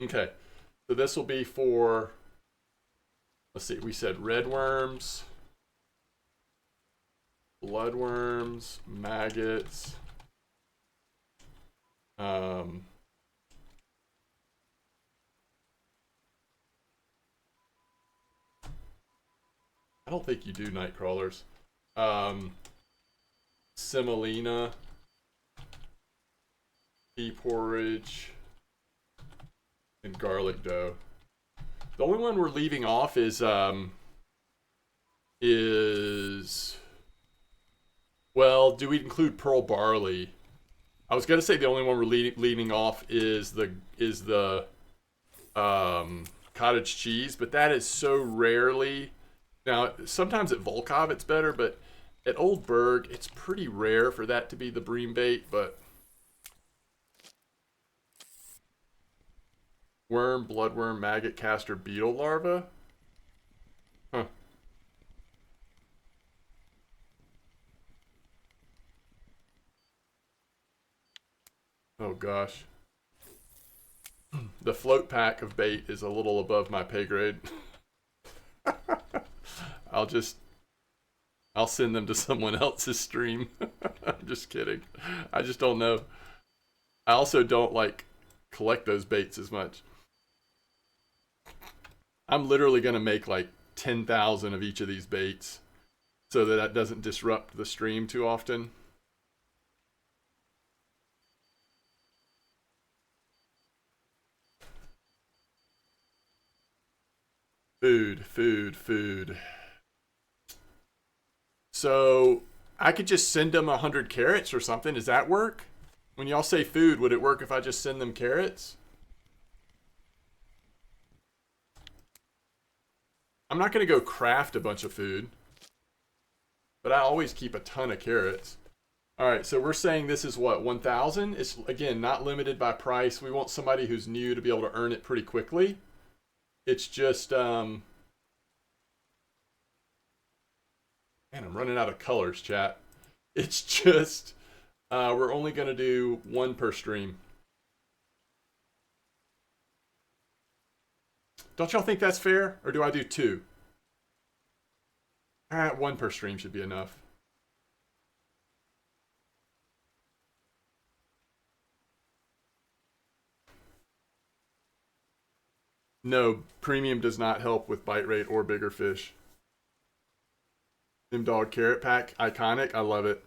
Okay, so this will be for, let's see, we said red worms, bloodworms, maggots, I don't think you do night crawlers. Semolina, pea porridge, and garlic dough. The only one we're leaving off is well, do we include pearl barley? I was gonna say the only one we're leaving off is the cottage cheese, but that is so rarely. Now, sometimes at Volkov it's better, but at Old Berg it's pretty rare for that to be the bream bait. But worm, bloodworm, maggot, castor, beetle larva? Huh. Oh gosh. The float pack of bait is a little above my pay grade. I'll send them to someone else's stream. I'm just kidding. I just don't know. I also don't like collect those baits as much. I'm literally going to make like 10,000 of each of these baits so that doesn't disrupt the stream too often. Food. So I could just send them 100 carrots or something. Does that work? When y'all say food, would it work if I just send them carrots? I'm not going to go craft a bunch of food, but I always keep a ton of carrots. All right, so we're saying this is what, 1,000? It's, again, not limited by price. We want somebody who's new to be able to earn it pretty quickly. It's just, man, I'm running out of colors, chat. It's just, we're only going to do one per stream. Don't y'all think that's fair? Or do I do two? Alright, one per stream should be enough. No, premium does not help with bite rate or bigger fish. MDawg carrot pack, iconic. I love it.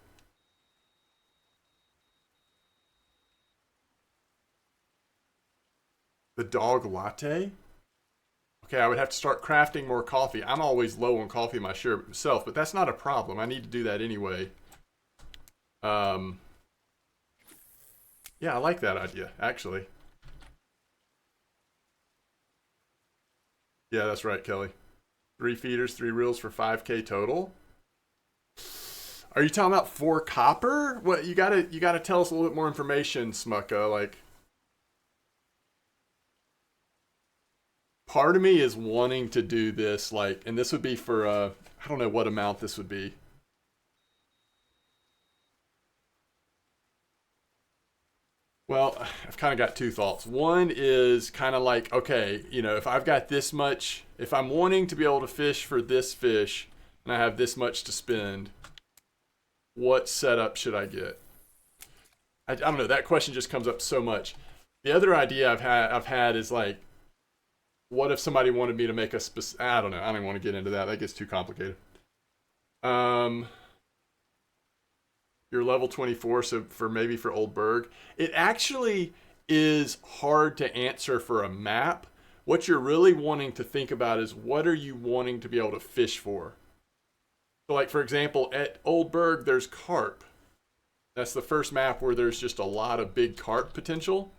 The dog latte? Okay, I would have to start crafting more coffee. I'm always low on coffee myself, but that's not a problem. I need to do that anyway. Yeah, I like that idea, actually. Yeah, that's right, Kelly. 3 feeders, 3 reels for 5K total. Are you talking about 4 copper? What you gotta tell us a little bit more information, Smucka. Like, part of me is wanting to do this, like, and this would be for, I don't know what amount this would be. Well, I've kind of got two thoughts. One is kind of like, okay, you know, if I've got this much, if I'm wanting to be able to fish for this fish and I have this much to spend, what setup should I get? I don't know. That question just comes up so much. The other idea I've had is like, what if somebody wanted me to make a specific? I don't know. I don't even want to get into that. That gets too complicated. Um, you're level 24, so for Old Berg, it actually is hard to answer for a map. What you're really wanting to think about is what are you wanting to be able to fish for? So, like for example, at Old Berg, there's carp. That's the first map where there's just a lot of big carp potential.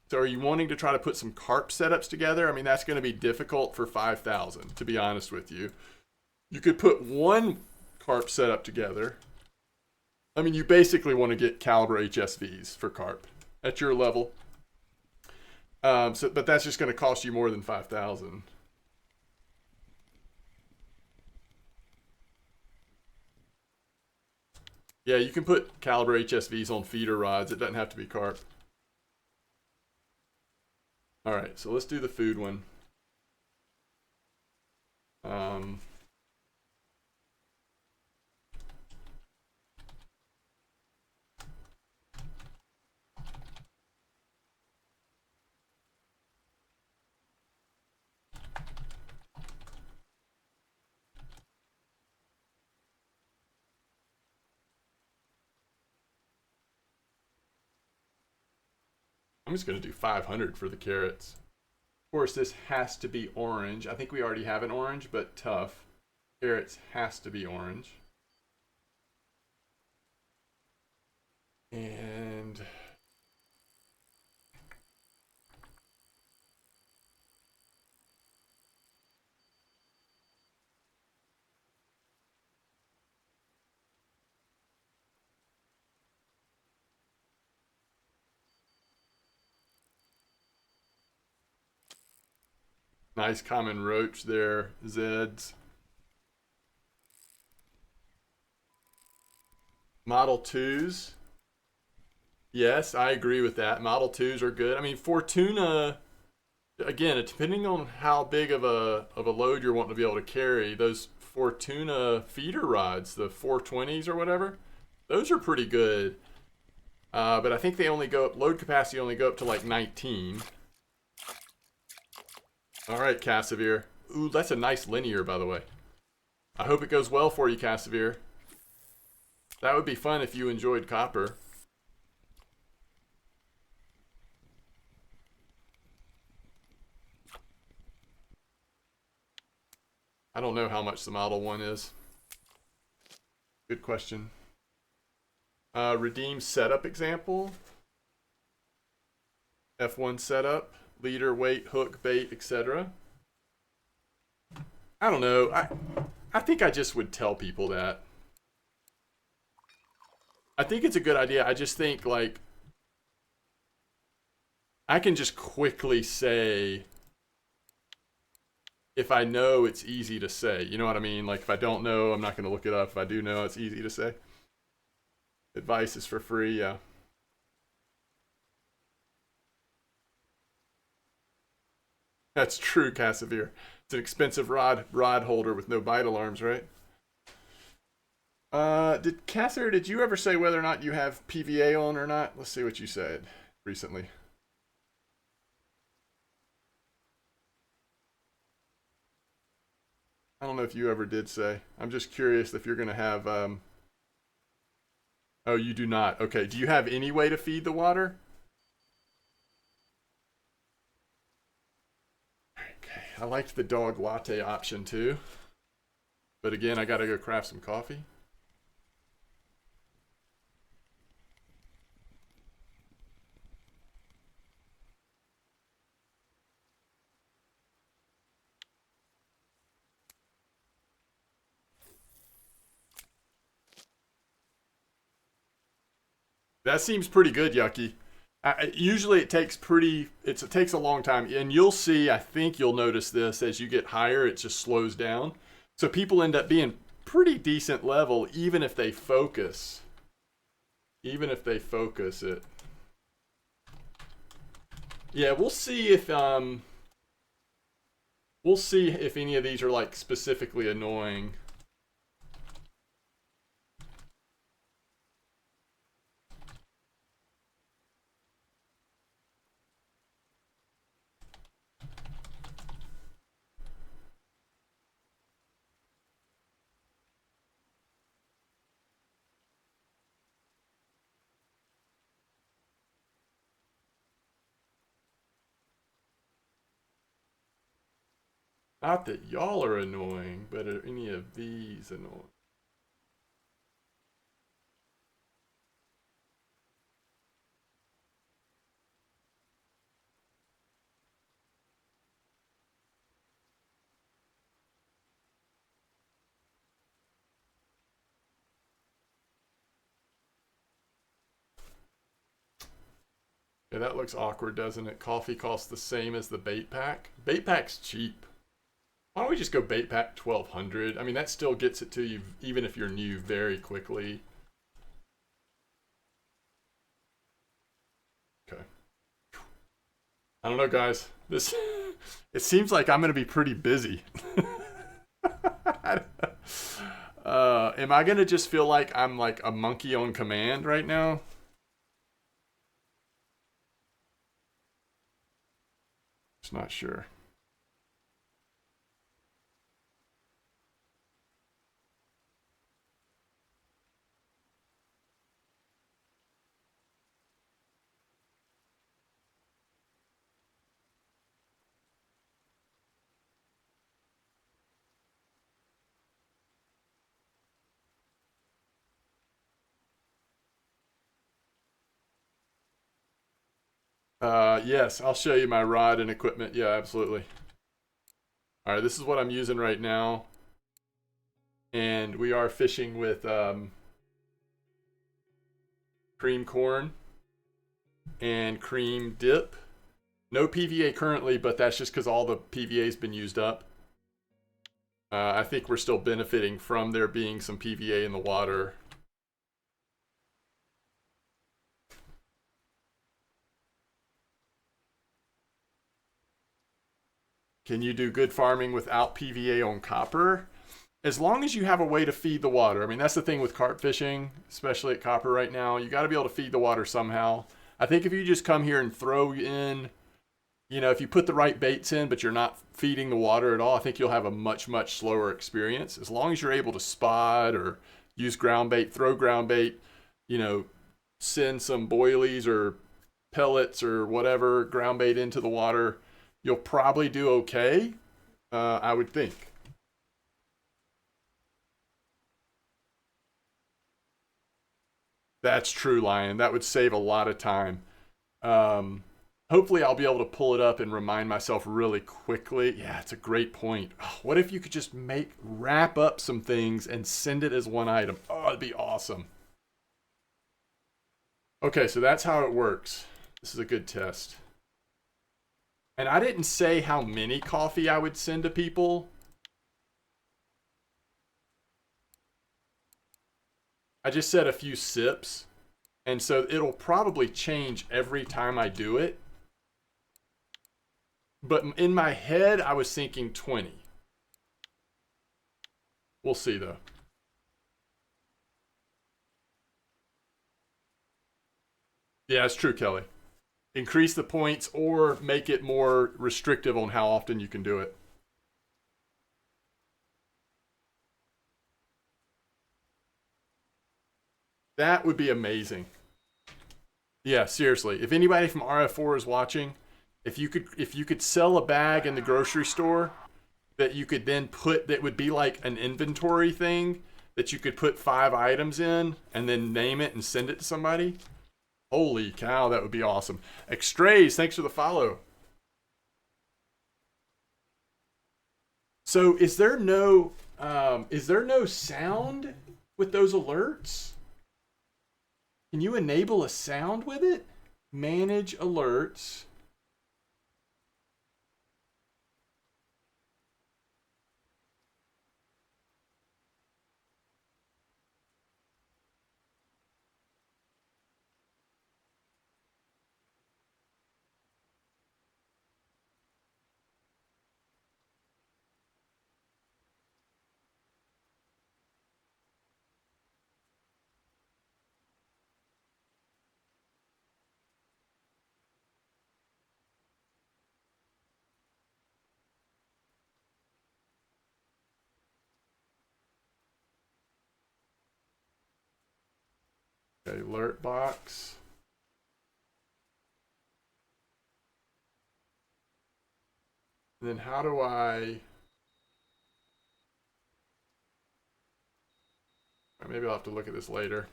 So are you wanting to try to put some carp setups together? I mean, that's going to be difficult for 5,000, to be honest with you. You could put one carp setup together. I mean, you basically want to get caliber HSVs for carp at your level. But that's just going to cost you more than 5,000. Yeah, you can put caliber HSVs on feeder rods. It doesn't have to be carp. All right, so let's do the food one. I'm just going to do 500 for the carrots. Of course, this has to be orange. I think we already have an orange, but tough. Carrots has to be orange. And nice common roach there, Zeds. Model 2s. Yes, I agree with that. Model 2s are good. I mean, Fortuna, again, depending on how big of a load you're wanting to be able to carry, those Fortuna feeder rods, the 420s or whatever, those are pretty good. But I think they only go up, load capacity only go up to like 19. All right, Cassavir. Ooh, that's a nice linear, by the way. I hope it goes well for you, Cassavir. That would be fun if you enjoyed copper. I don't know how much the Model 1 is. Good question. Redeem setup example. F1 setup. Leader, weight, hook, bait, etc. I don't know. I think I just would tell people that. I think it's a good idea. I just think, like, I can just quickly say, if I know, it's easy to say. You know what I mean? Like, if I don't know, I'm not going to look it up. If I do know, it's easy to say. Advice is for free, yeah. That's true, Cassavir. It's an expensive rod holder with no bite alarms, right? Did you ever say whether or not you have PVA on or not? Let's see what you said recently. I don't know if you ever did say. I'm just curious if you're going to have. Oh, you do not. Okay. Do you have any way to feed the water? Okay. I liked the dog latte option too. But again, I got to go craft some coffee. That seems pretty good, Yucky. Usually it takes it takes a long time, and you'll see, I think you'll notice this, as you get higher it just slows down, so people end up being pretty decent level even if they focus it. Yeah, we'll see if any of these are like specifically annoying. Not that y'all are annoying, but are any of these annoying? Yeah, that looks awkward, doesn't it? Coffee costs the same as the bait pack. Bait pack's cheap. Why don't we just go bait pack 1200? I mean, that still gets it to you, even if you're new, very quickly. Okay. I don't know, guys. This it seems like I'm gonna be pretty busy. Am I gonna just feel like I'm like a monkey on command right now? Just not sure. Yes, I'll show you my rod and equipment. Yeah, absolutely. All right, this is what I'm using right now. And we are fishing with cream corn and cream dip. No PVA currently, but that's just because all the PVA's been used up. I think we're still benefiting from there being some PVA in the water. Can you do good farming without PVA on copper? As long as you have a way to feed the water. I mean, that's the thing with carp fishing, especially at copper right now. You got to be able to feed the water somehow. I think if you just come here and throw in, if you put the right baits in, but you're not feeding the water at all, I think you'll have a much, much slower experience. As long as you're able to spot or use ground bait, throw ground bait, send some boilies or pellets or whatever ground bait into the water, you'll probably do okay, I would think. That's true, Lion. That would save a lot of time. Um, Hopefully, I'll be able to pull it up and remind myself really quickly. Yeah, it's a great point. Oh, what if you could just wrap up some things and send it as one item? Oh, it'd be awesome. Okay, so that's how it works. This is a good test. And I didn't say how many coffee I would send to people. I just said a few sips. And so it'll probably change every time I do it. But in my head, I was thinking 20. We'll see, though. Yeah, it's true, Kelly. Increase the points or make it more restrictive on how often you can do it. That would be amazing. Yeah, seriously. If anybody from RF4 is watching, if you could sell a bag in the grocery store that you could then put, that would be like an inventory thing that you could put 5 items in and then name it and send it to somebody. Holy cow, that would be awesome. Extrays, thanks for the follow. So is there no sound with those alerts? Can you enable a sound with it? Manage alerts. Okay, alert box. And then how do I... Maybe I'll have to look at this later.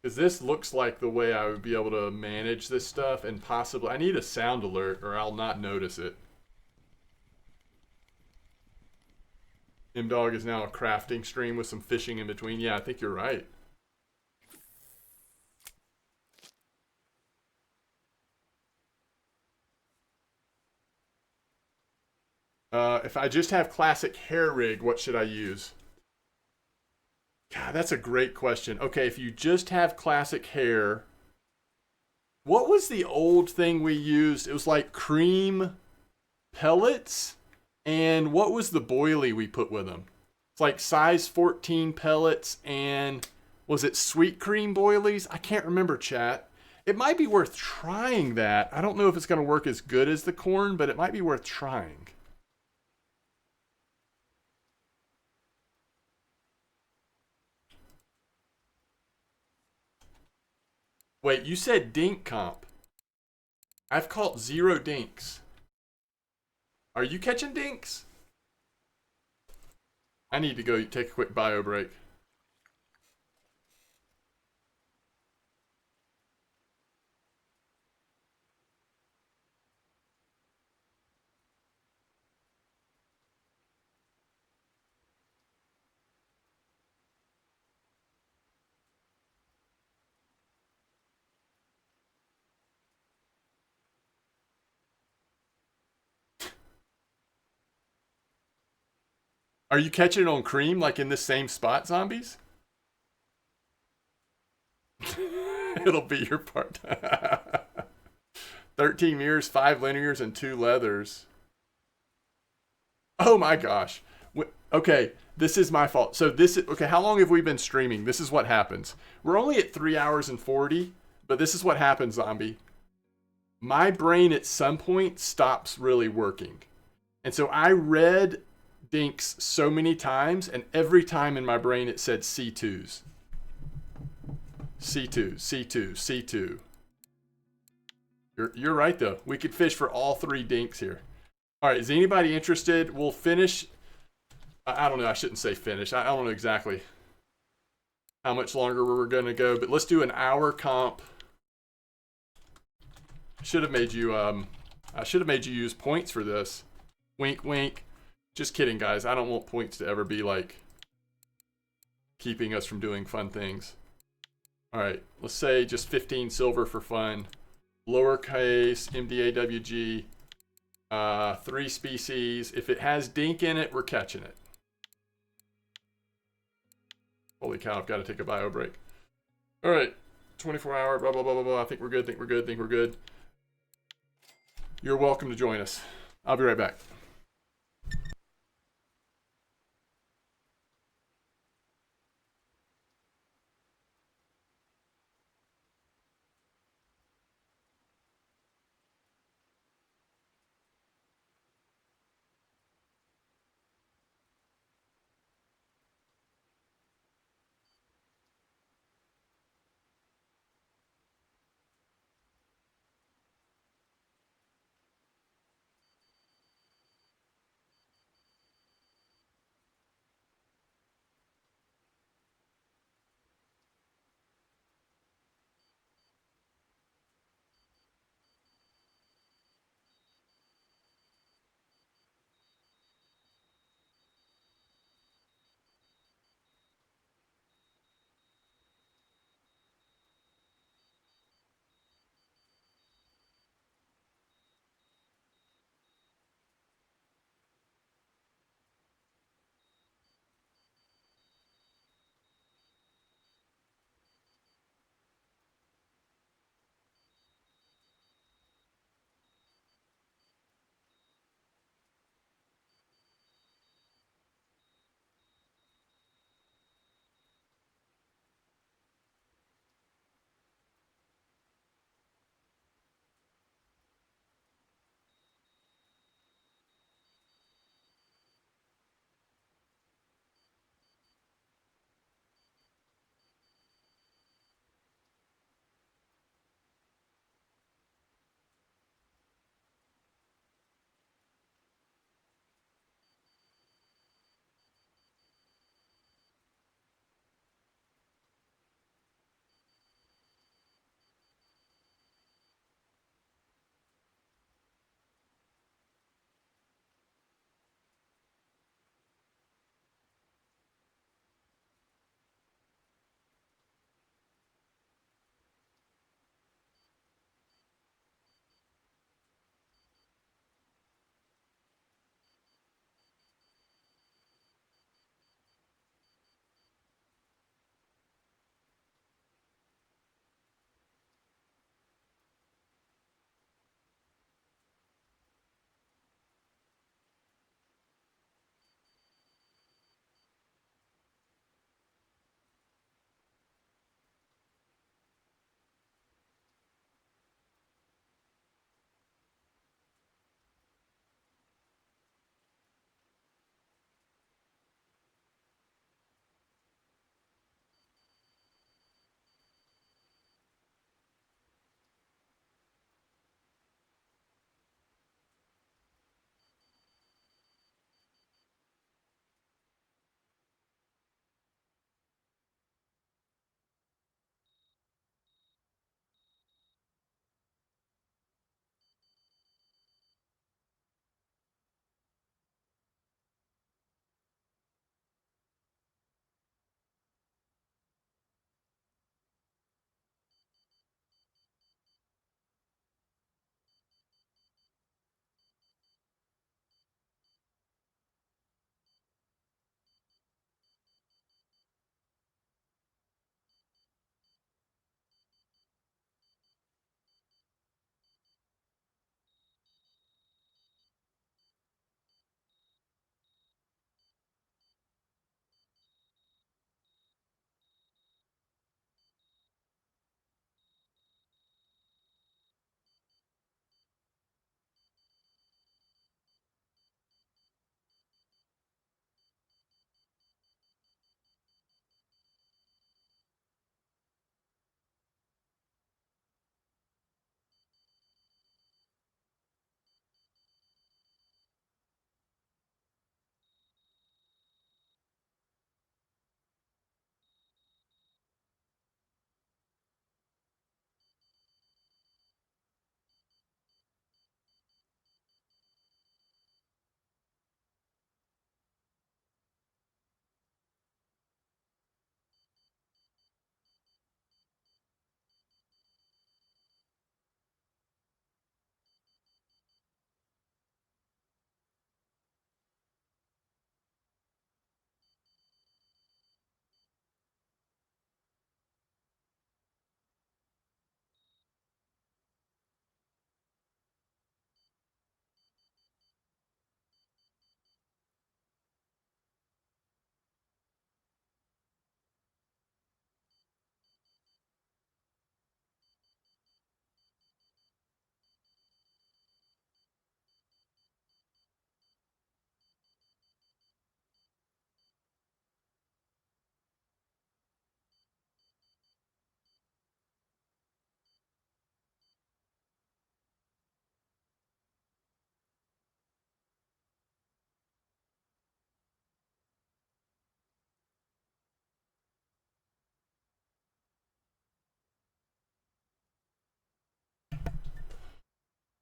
Because this looks like the way I would be able to manage this stuff, and possibly... I need a sound alert or I'll not notice it. MDawg is now a crafting stream with some fishing in between. Yeah, I think you're right. If I just have classic hair rig, what should I use? God, that's a great question. Okay, if you just have classic hair, what was the old thing we used? It was like cream pellets. And what was the boilie we put with them? It's like size 14 pellets and was it sweet cream boilies? I can't remember, chat. It might be worth trying that. I don't know if it's going to work as good as the corn, but it might be worth trying. Wait, you said dink comp. I've caught 0 dinks. Are you catching dinks? I need to go take a quick bio break. Are you catching it on cream, like in this same spot, zombies? It'll be your part. 13 mirrors, 5 linears, and 2 leathers. Oh my gosh. Okay, this is my fault. So this is, okay, how long have we been streaming? This is what happens. We're only at 3 hours and 40, but this is what happens, zombie. My brain at some point stops really working. And so I read Dinks so many times, and every time in my brain it said C2s. C2, C2, C2. You're right, though. We could fish for all 3 dinks here. All right, is anybody interested? We'll finish. I don't know. I shouldn't say finish. I don't know exactly how much longer we're going to go, but let's do an hour comp. Should have made you. I should have made you use points for this. Wink, wink. Just kidding, guys. I don't want points to ever be like keeping us from doing fun things. All right, let's say just 15 silver for fun. Lowercase MDawg. 3 species. If it has dink in it, we're catching it. Holy cow, I've got to take a bio break. All right, 24-hour, blah, blah, blah, blah, blah. I think we're good, think we're good, think we're good. You're welcome to join us. I'll be right back.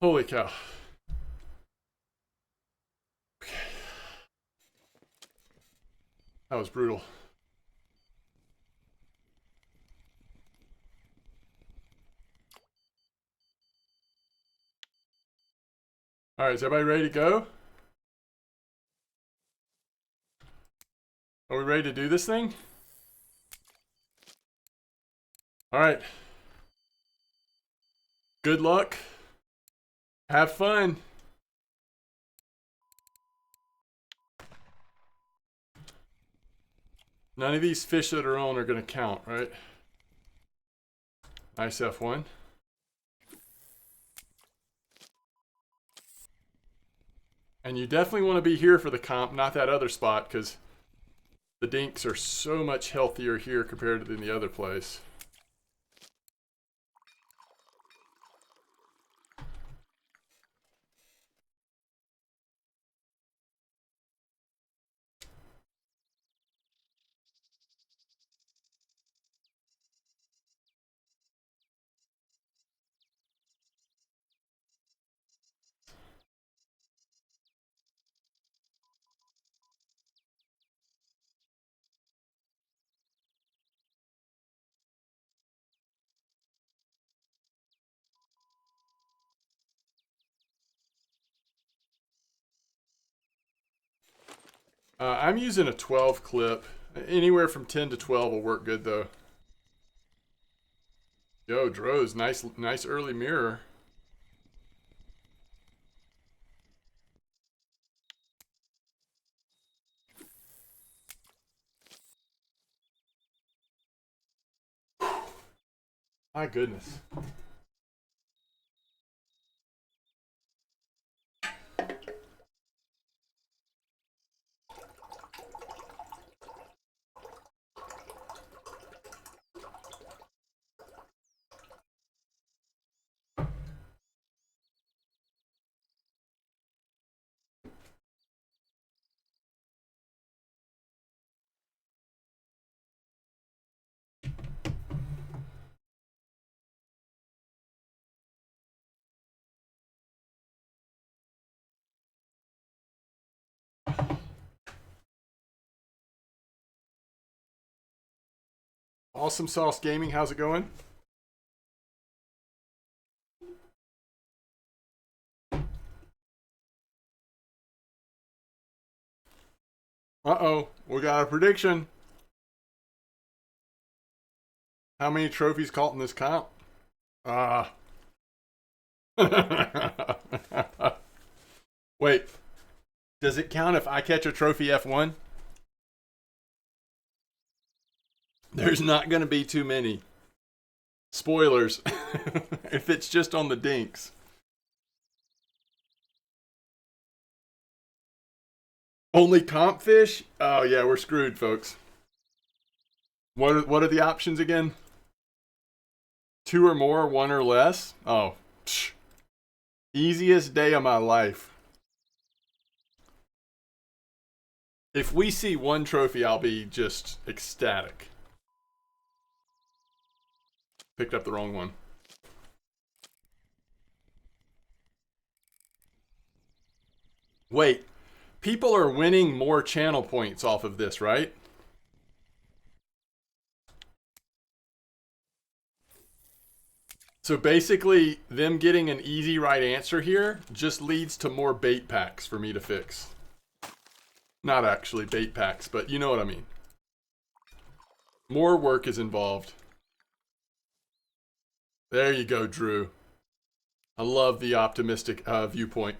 Holy cow. Okay. That was brutal. All right, is everybody ready to go? Are we ready to do this thing? All right. Good luck. Have fun. None of these fish that are on are going to count, right? Nice F1. And you definitely want to be here for the comp, not that other spot, because the dinks are so much healthier here compared to the other place. I'm using a 12 clip. Anywhere from 10 to 12 will work good though. Yo, Droz, nice early mirror. My goodness. Awesome Sauce Gaming, how's it going? Uh-oh, we got a prediction. How many trophies caught in this comp? Wait, does it count if I catch a trophy F1? There's not going to be too many. Spoilers. If it's just on the dinks. Only comp fish? Oh yeah, we're screwed, folks. What are the options again? 2 or more, 1 or less? Oh, psh. Easiest day of my life. If we see 1 trophy, I'll be just ecstatic. Picked up the wrong one. Wait, people are winning more channel points off of this, right? So basically, them getting an easy right answer here just leads to more bait packs for me to fix. Not actually bait packs, but you know what I mean. More work is involved. There you go, Drew. I love the optimistic viewpoint.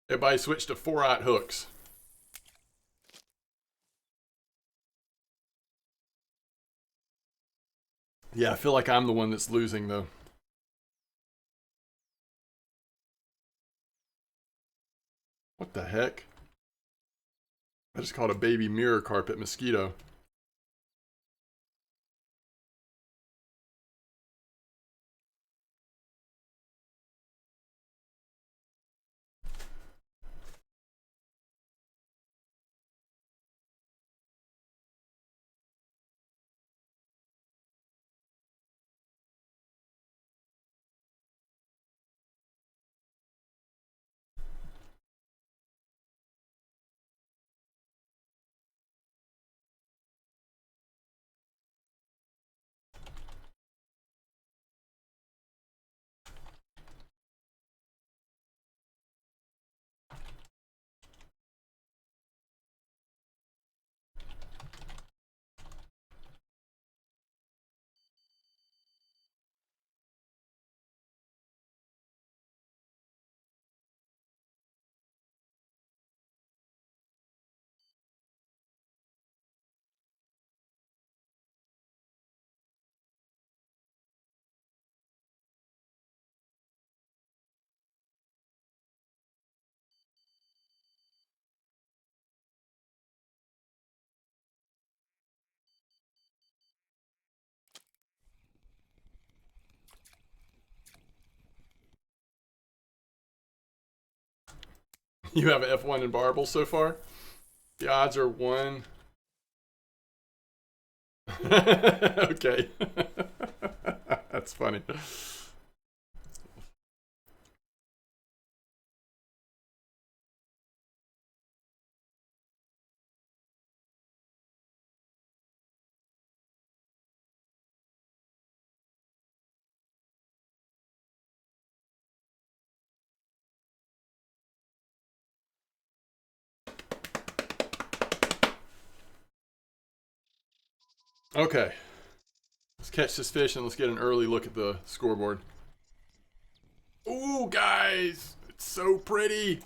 Everybody switched to 4-aught hooks. Yeah, I feel like I'm the one that's losing though. What the heck? I just caught a baby mirror carpet mosquito. You have an F1 in Barbel so far? The odds are 1. Okay. That's funny. Okay. Let's catch this fish and let's get an early look at the scoreboard. Ooh, guys! It's so pretty!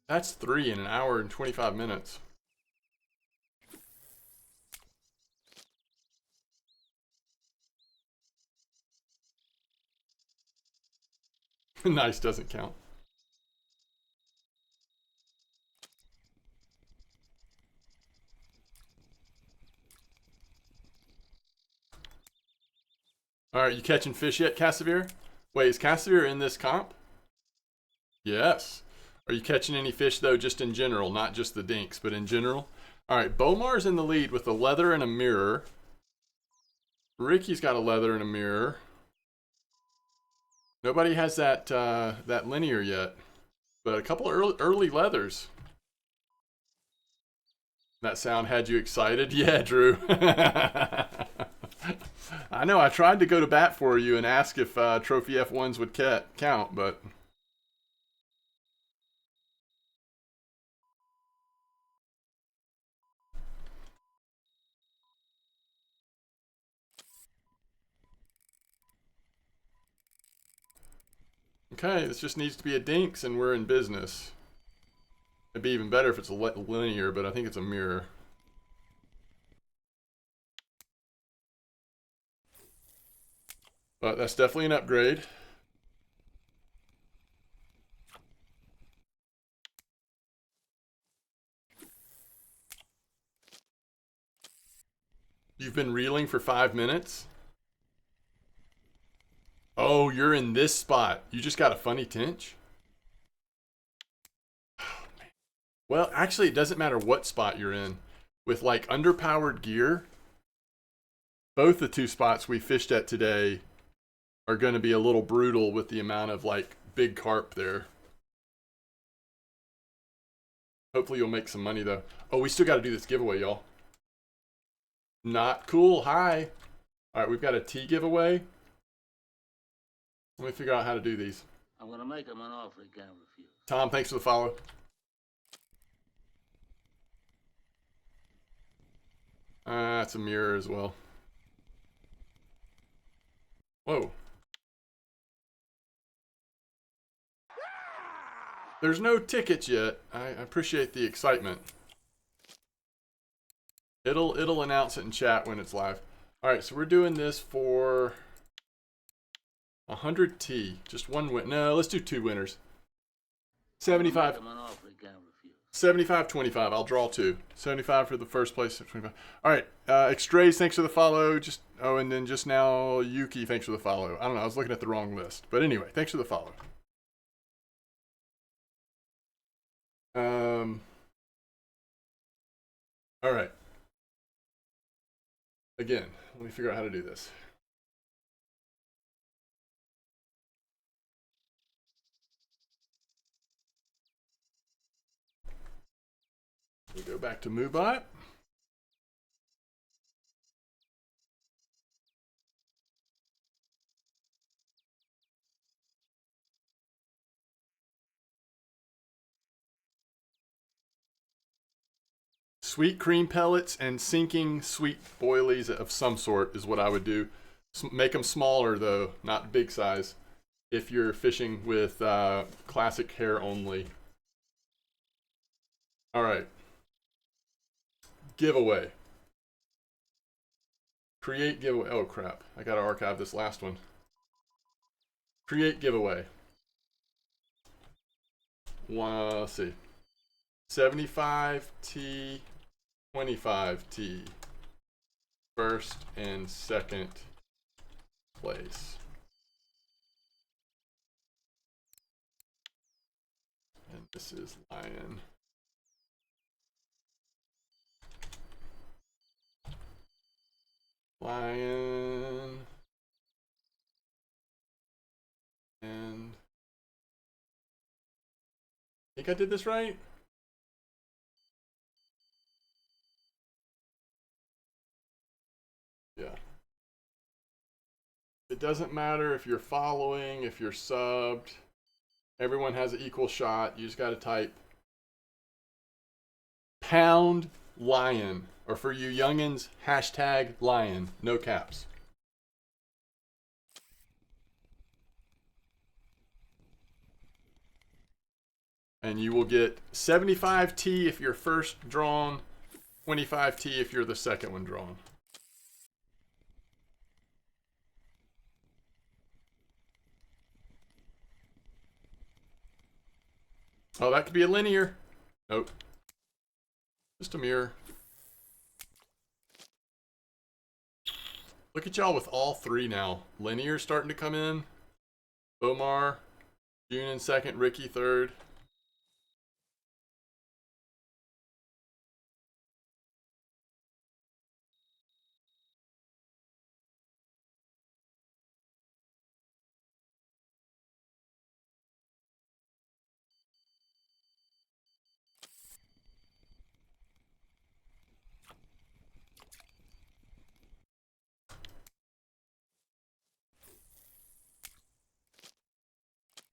That's 3 in an hour and 25 minutes. Nice doesn't count. Alright, you catching fish yet, Cassavir? Wait, is Cassavir in this comp? Yes. Are you catching any fish, though, just in general? Not just the dinks, but in general? Alright, Bomar's in the lead with a leather and a mirror. Ricky's got a leather and a mirror. Nobody has that that linear yet. But a couple early leathers. That sound had you excited? Yeah, Drew. I know, I tried to go to bat for you and ask if Trophy F1s would count, but... Okay, this just needs to be a Dinks and we're in business. It'd be even better if it's a linear, but I think it's a mirror. But that's definitely an upgrade. You've been reeling for 5 minutes? Oh, you're in this spot. You just got a funny tinge? Well, actually, it doesn't matter what spot you're in. With like underpowered gear, both the 2 spots we fished at today are going to be a little brutal with the amount of like big carp there. Hopefully you'll make some money though. Oh, we still got to do this giveaway, y'all. Not cool. Hi. All right, we've got a tea giveaway. Let me figure out how to do these. I'm going to make him an offer he can't refuse. Tom, thanks for the follow. It's a mirror as well. Whoa. There's no tickets yet. I appreciate the excitement. It'll announce it in chat when it's live. All right, so we're doing this for 100T. Just one win. No, let's do 2 winners. 75. 75-25. I'll draw 2. 75 for the first place. 25. All right. Extrays, thanks for the follow. And then just now, Yuki, thanks for the follow. I don't know. I was looking at the wrong list. But anyway, thanks for the follow. All right. Again, let me figure out how to do this. We go back to MooBot. Sweet cream pellets and sinking sweet boilies of some sort is what I would do. Make them smaller though, not big size, if you're fishing with classic hair only. All right. Giveaway. Create giveaway. Oh crap, I gotta archive this last one. Create giveaway. Let's see. 75T, 25T. First and second place. And this is lion. Lion. And I think I did this right. Yeah. It doesn't matter if you're following, if you're subbed. Everyone has an equal shot. You just got to type pound lion. Or for you youngins, hashtag lion. No caps. And you will get 75T if you're first drawn, 25T if you're the second one drawn. Oh, that could be a linear. Nope. Just a mirror. Look at y'all with all three now. Linear starting to come in. Omar, June in second, Ricky third.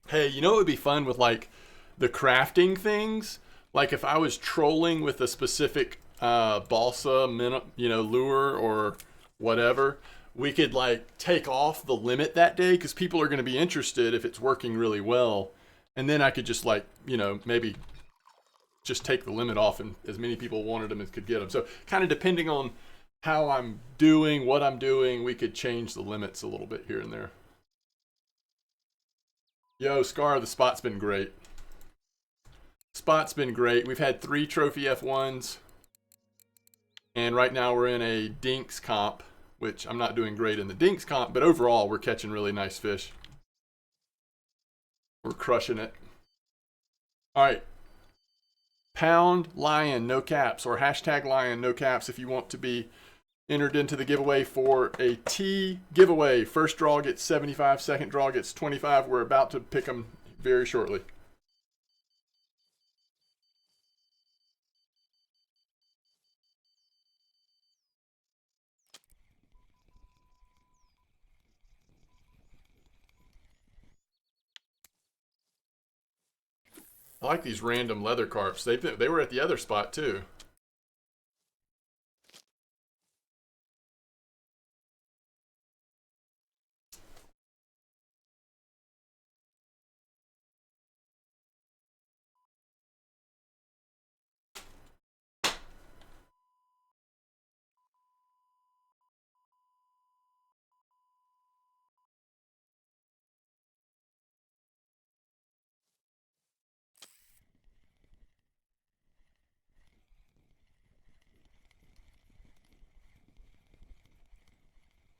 Hey, you know what would be fun with like the crafting things? Like if I was trolling with a specific balsa, lure or whatever, we could like take off the limit that day because people are going to be interested if it's working really well. And then I could just like, maybe just take the limit off and as many people wanted them as could get them. So kind of depending on how I'm doing, what I'm doing, we could change the limits a little bit here and there. Yo, Scar, the spot's been great. Spot's been great. We've had 3 trophy F1s. And right now we're in a Dinks comp, which I'm not doing great in the Dinks comp, but overall we're catching really nice fish. We're crushing it. All right. Pound lion, no caps, or hashtag lion, no caps if you want to be entered into the giveaway for a T giveaway. First draw gets 75, second draw gets 25. We're about to pick them very shortly. I like these random leather carps. They were at the other spot too.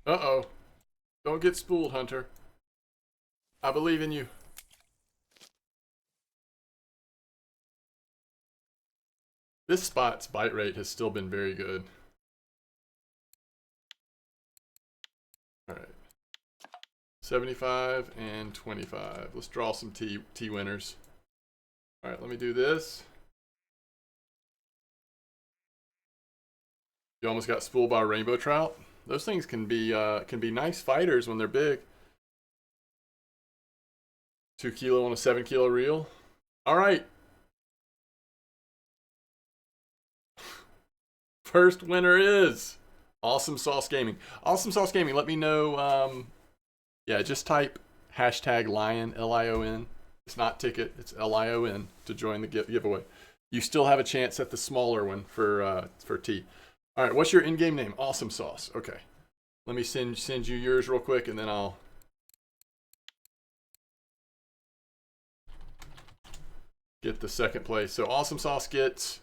Uh-oh. Don't get spooled, Hunter. I believe in you. This spot's bite rate has still been very good. All right. 75 and 25. Let's draw some T winners. All right, let me do this. You almost got spooled by a rainbow trout. Those things can be nice fighters when they're big. 2 kilo on a 7 kilo reel. All right. First winner is Awesome Sauce Gaming. Awesome Sauce Gaming, let me know. Yeah, just type hashtag lion, Lion. It's not ticket, it's Lion to join the giveaway. You still have a chance at the smaller one for T. All right, what's your in-game name? Awesome Sauce. Okay. Let me send you yours real quick, and then I'll... get the second place. So Awesome Sauce gets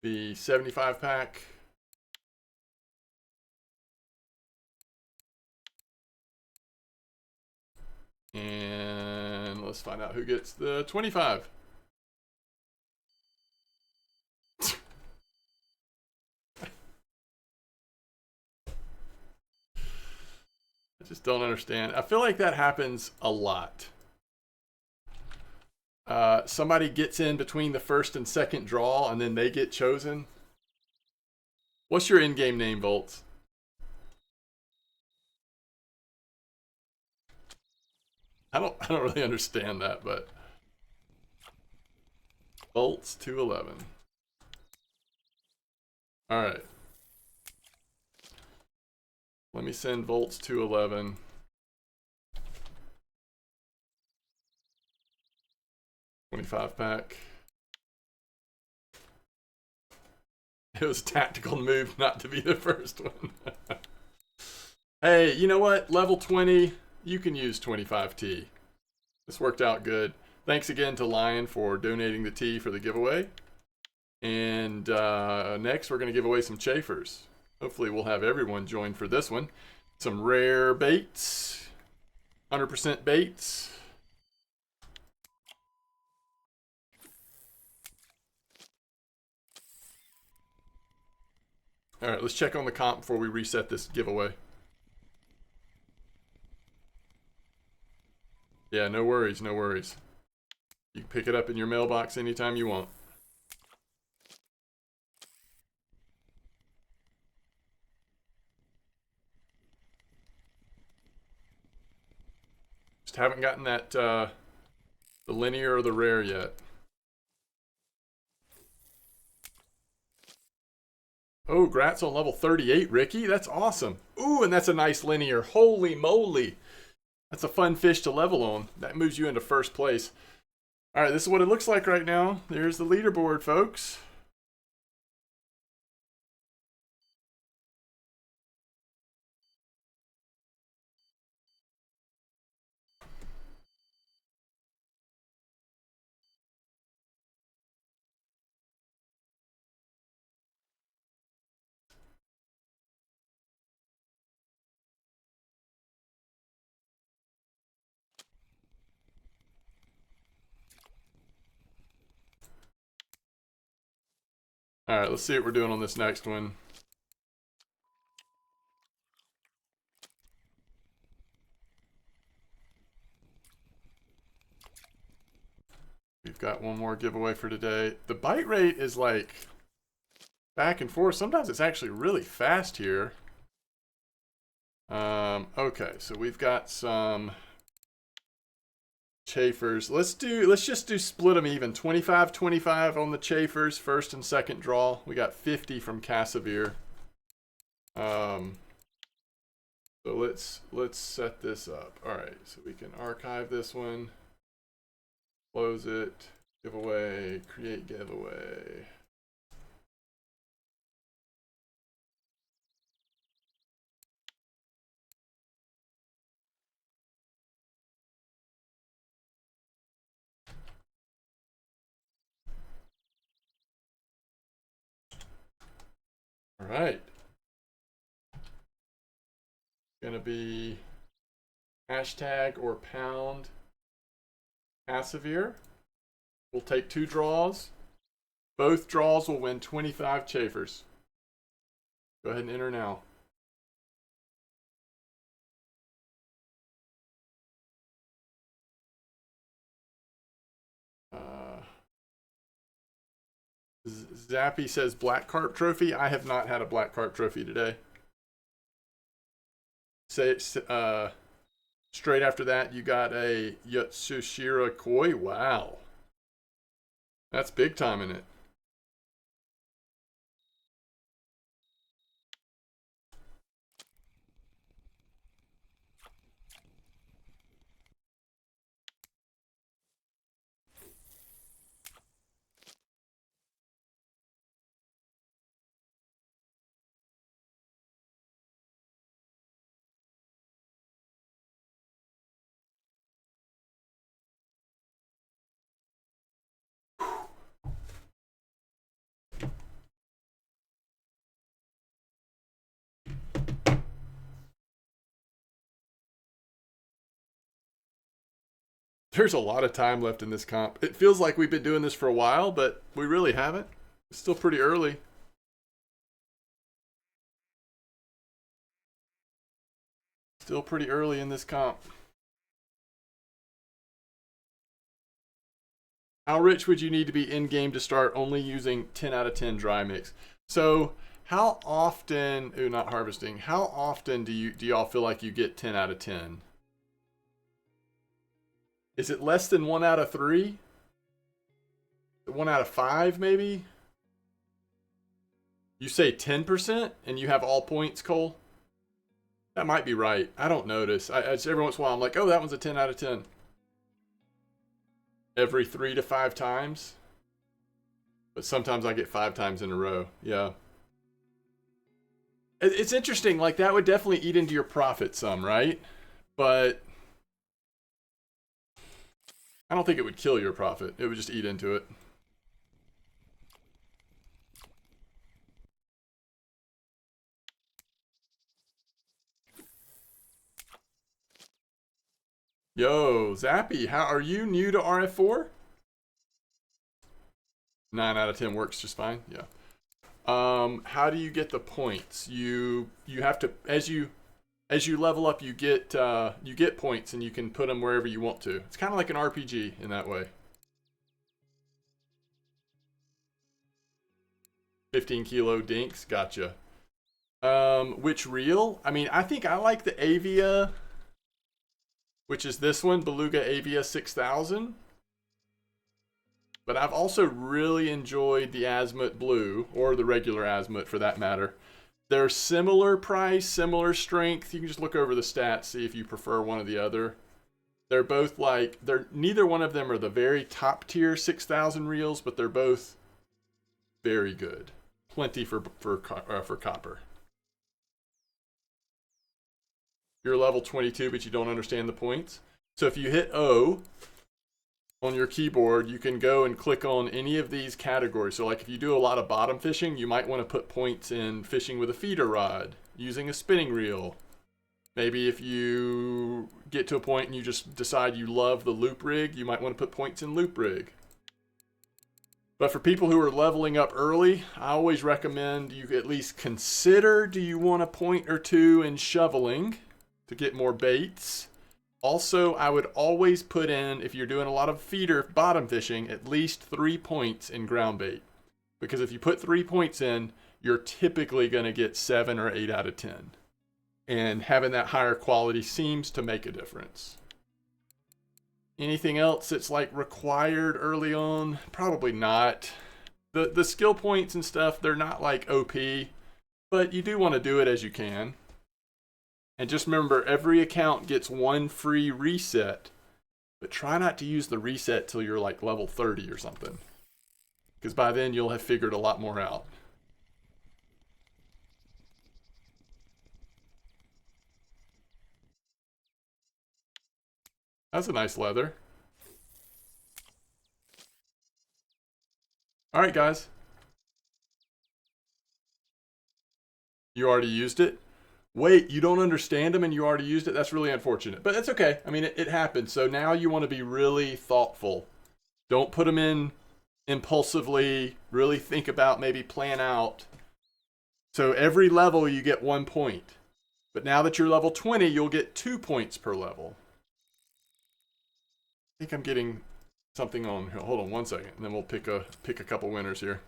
the 75 pack. And let's find out who gets the 25. I just don't understand. I feel like that happens a lot. Somebody gets in between the first and second draw, and then they get chosen. What's your in-game name, Volts? I don't really understand that, but Volts 211. All right. Let me send Volts 211. $25 pack. It was a tactical move not to be the first one. Hey, you know what? Level 20, you can use 25T. This worked out good. Thanks again to Lion for donating the tea for the giveaway. And next, we're going to give away some chafers. Hopefully, we'll have everyone join for this one. Some rare baits, 100% baits. All right, let's check on the comp before we reset this giveaway. Yeah, no worries, no worries. You can pick it up in your mailbox anytime you want. Just haven't gotten that the linear or the rare yet. Oh, Gratz on level 38, Ricky. That's awesome. Ooh, and that's a nice linear. Holy moly. That's a fun fish to level on. That moves you into first place. All right, this is what it looks like right now. There's the leaderboard, folks. All right, let's see what we're doing on this next one. We've got one more giveaway for today. The bite rate is like back and forth. Sometimes it's actually really fast here. Okay, so we've got some chafers. Let's just do split them even. 25-25 on the chafers, first and second draw. We got 50 from Cassavir. So let's set this up. All right, so we can archive this one, close it, giveaway, create giveaway. All right. Gonna be hashtag or pound Cassavir. We'll take 2 draws. Both draws will win 25 chafers. Go ahead and enter now. Zappy says black carp trophy. I have not had a black carp trophy today. Say straight after that, you got a Yatsushira koi. Wow, that's big time in it. There's a lot of time left in this comp. It feels like we've been doing this for a while, but we really haven't. It's still pretty early. Still pretty early in this comp. How rich would you need to be in game to start only using 10 out of 10 dry mix? So how often, not harvesting, how often do y'all feel like you get 10 out of 10? Is it less than 1 out of 3? 1 out of 5 maybe? You say 10% and you have all points, Cole? That might be right. I don't notice. Every once in a while I'm like, oh, that one's a 10 out of 10. Every 3 to 5 times. But sometimes I get 5 times in a row. Yeah. It's interesting. Like, that would definitely eat into your profit some, right? But I don't think it would kill your profit. It would just eat into it. Yo, Zappy, how are you new to RF4? 9 out of 10 works just fine. Yeah. How do you get the points? You have to, as you level up, you get points and you can put them wherever you want to. It's kind of like an RPG in that way. 15 kilo Dinks, gotcha. Which reel? I mean, I think I like the Avia, which is this one, Beluga Avia 6000. But I've also really enjoyed the Azimuth Blue, or the regular Azimuth for that matter. They're similar price, similar strength. You can just look over the stats, see if you prefer one or the other. They're both like, neither one of them are the very top tier 6000 reels, but they're both very good. Plenty for copper. You're level 22, but you don't understand the points. So if you hit O on your keyboard, you can go and click on any of these categories. So like if you do a lot of bottom fishing, you might want to put points in fishing with a feeder rod, using a spinning reel. Maybe if you get to a point and you just decide you love the loop rig, you might want to put points in loop rig. But for people who are leveling up early, I always recommend you at least consider, do you want a point or two in shoveling to get more baits? Also, I would always put in, if you're doing a lot of feeder bottom fishing, at least 3 points in ground bait. Because if you put 3 points in, you're typically going to get 7 or 8 out of 10. And having that higher quality seems to make a difference. Anything else that's like required early on? Probably not. The skill points and stuff, they're not like OP, but you do want to do it as you can. And just remember, every account gets 1 free reset, but try not to use the reset till you're like level 30 or something. Because by then you'll have figured a lot more out. That's a nice leather. All right, guys. You already used it? Wait, you don't understand them and you already used it? That's really unfortunate. But that's okay. I mean, it happens. So now you want to be really thoughtful. Don't put them in impulsively. Really think about, maybe plan out. So every level you get 1 point. But now that you're level 20, you'll get 2 points per level. I think I'm getting something on. Hold on 1 second, and then we'll pick a couple winners here.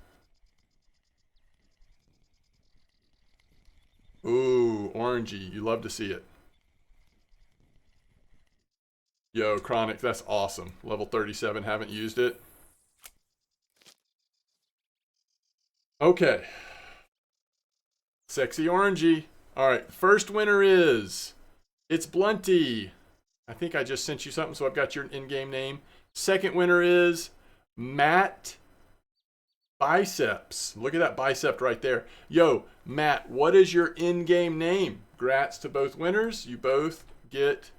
Ooh, orangey. You love to see it. Yo, Chronic, that's awesome. Level 37, haven't used it. Okay. Sexy orangey. All right, first winner is, it's Blunty. I think I just sent you something, so I've got your in-game name. Second winner is Matt Biceps. Look at that bicep right there. Yo, Matt, what is your in-game name? Congrats to both winners. You both get,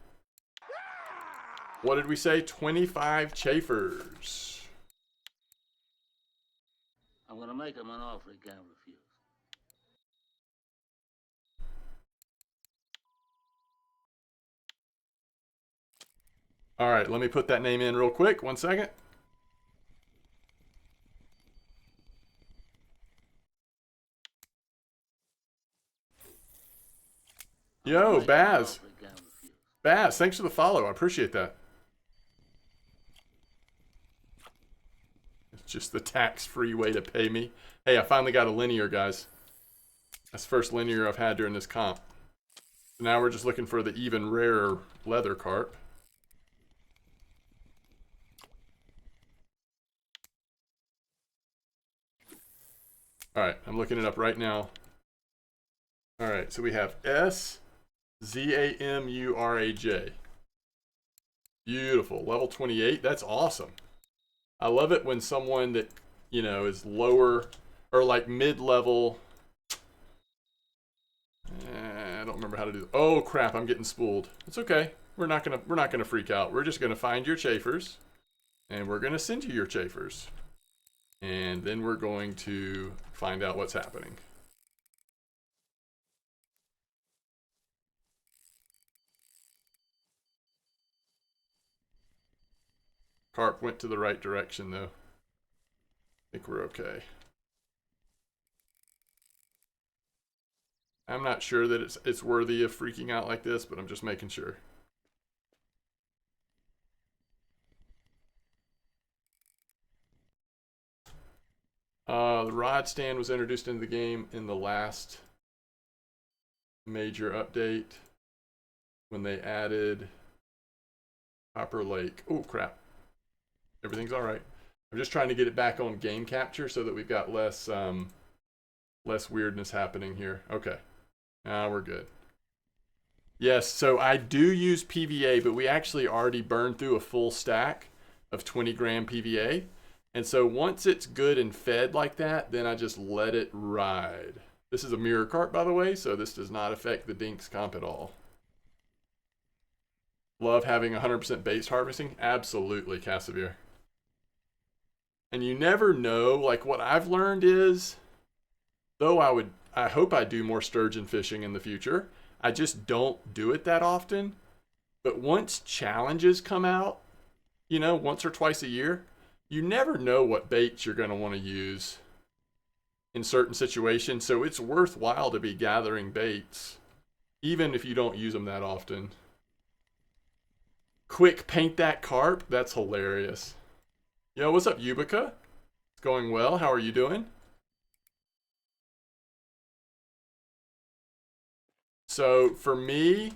what did we say? 25 chafers. I'm gonna make him an offer he can't refuse. All right, let me put that name in real quick. 1 second. Yo, Baz. Baz, thanks for the follow. I appreciate that. It's just the tax-free way to pay me. Hey, I finally got a linear, guys. That's the first linear I've had during this comp. So now we're just looking for the even rarer leather carp. All right, I'm looking it up right now. All right, so we have SZAMURAJ. Beautiful, level 28. That's awesome. I love it when someone that, you know, is lower or like mid-level. I don't remember how to do. Oh crap! I'm getting spooled. It's okay. We're not gonna freak out. We're just gonna find your chafers, and we're gonna send you your chafers, and then we're going to find out what's happening. Carp went to the right direction though. I think we're okay. I'm not sure that it's worthy of freaking out like this, but I'm just making sure. The rod stand was introduced into the game in the last major update when they added Copper Lake. Oh crap. Everything's all right. I'm just trying to get it back on game capture so that we've got less weirdness happening here. Okay. We're good. Yes, so I do use PVA, but we actually already burned through a full stack of 20 gram PVA. And so once it's good and fed like that, then I just let it ride. This is a mirror carp, by the way, so this does not affect the Dinks comp at all. Love having 100% base harvesting? Absolutely, Cassavir. And you never know, like what I've learned is, though I hope I do more sturgeon fishing in the future, I just don't do it that often. But once challenges come out, you know, once or twice a year, you never know what baits you're going to want to use in certain situations. So it's worthwhile to be gathering baits, even if you don't use them that often. Quick paint that carp? That's hilarious. Yo, what's up, Yubica? It's going well. How are you doing? So for me,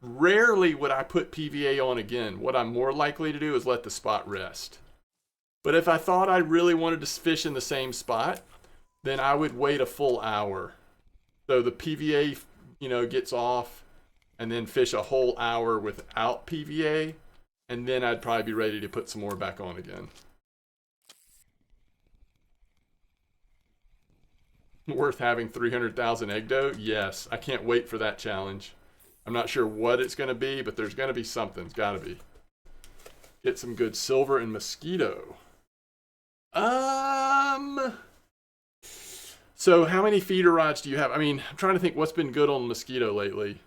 rarely would I put PVA on again. What I'm more likely to do is let the spot rest. But if I thought I really wanted to fish in the same spot, then I would wait a full hour. So the PVA, you know, gets off, and then fish a whole hour without PVA, and then I'd probably be ready to put some more back on again. Worth having 300,000 egg dough? Yes, I can't wait for that challenge. I'm not sure what it's going to be, but there's going to be something. It's got to be. Get some good silver and mosquito. So how many feeder rods do you have? I mean, I'm trying to think what's been good on mosquito lately.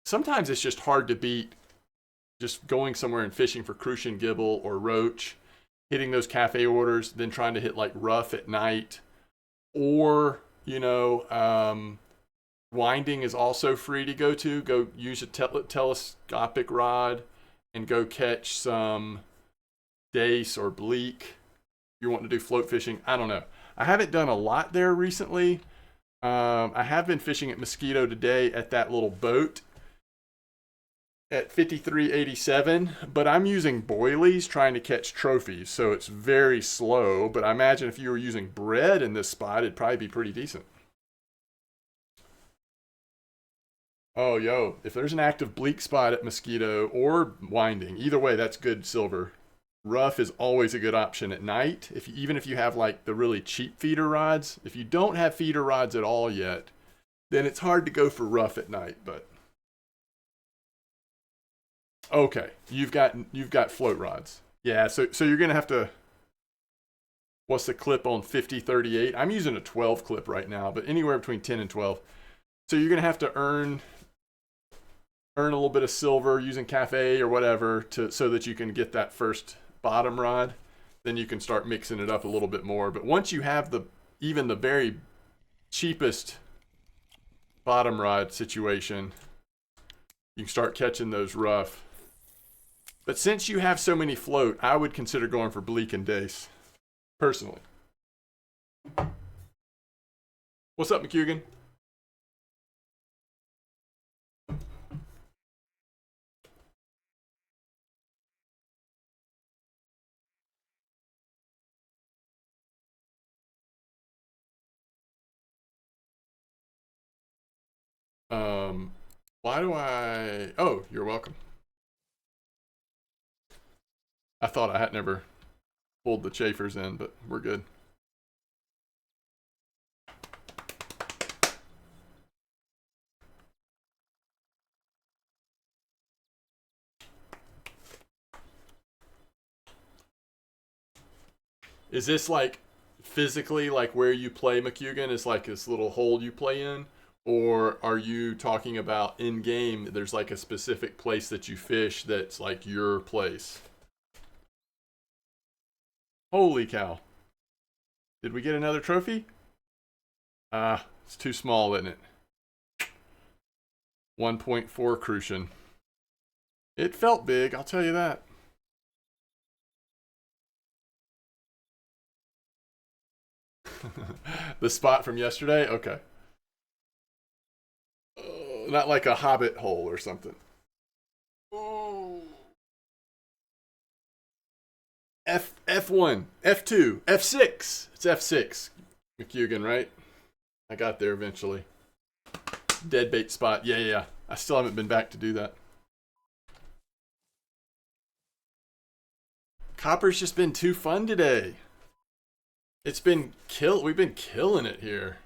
Sometimes it's just hard to beat just going somewhere and fishing for crucian gibble or roach, hitting those cafe orders, then trying to hit like rough at night. Or, you know, winding is also free to go to. Go use a telescopic rod and go catch some dace or bleak. You want to do float fishing? I don't know. I haven't done a lot there recently. I have been fishing at Mosquito today at that little boat at 5387, but I'm using boilies trying to catch trophies, so it's very slow. But I imagine if you were using bread in this spot, it'd probably be pretty decent. Oh, yo, if there's an active bleak spot at Mosquito or winding, either way, that's good silver. Rough is always a good option at night. Even if you have like the really cheap feeder rods, if you don't have feeder rods at all yet, then it's hard to go for rough at night. But okay, you've got float rods. Yeah, so you're gonna have to. What's the clip on 5038? I'm using a 12 clip right now, but anywhere between 10 and 12. So you're gonna have to earn earn a little bit of silver using cafe or whatever so that you can get that first bottom rod. Then you can start mixing it up a little bit more. But once you have even the very cheapest bottom rod situation, you can start catching those rough. But since you have so many float, I would consider going for bleak and dace, personally. What's up, McCugan? Why do I... Oh, you're welcome. I thought I had never pulled the chafers in, but we're good. Is this like physically like where you play, McCugan? Is like this little hole you play in? Or are you talking about in game, there's like a specific place that you fish that's like your place? Holy cow. Did we get another trophy? It's too small, isn't it? 1.4 crucian. It felt big, I'll tell you that. The spot from yesterday? Okay. Not like a hobbit hole or something. Oh. F1, F2, F6. It's F6. McCugan, right? I got there eventually. Dead bait spot. Yeah. I still haven't been back to do that. Copper's just been too fun today. It's been we've been killing it here.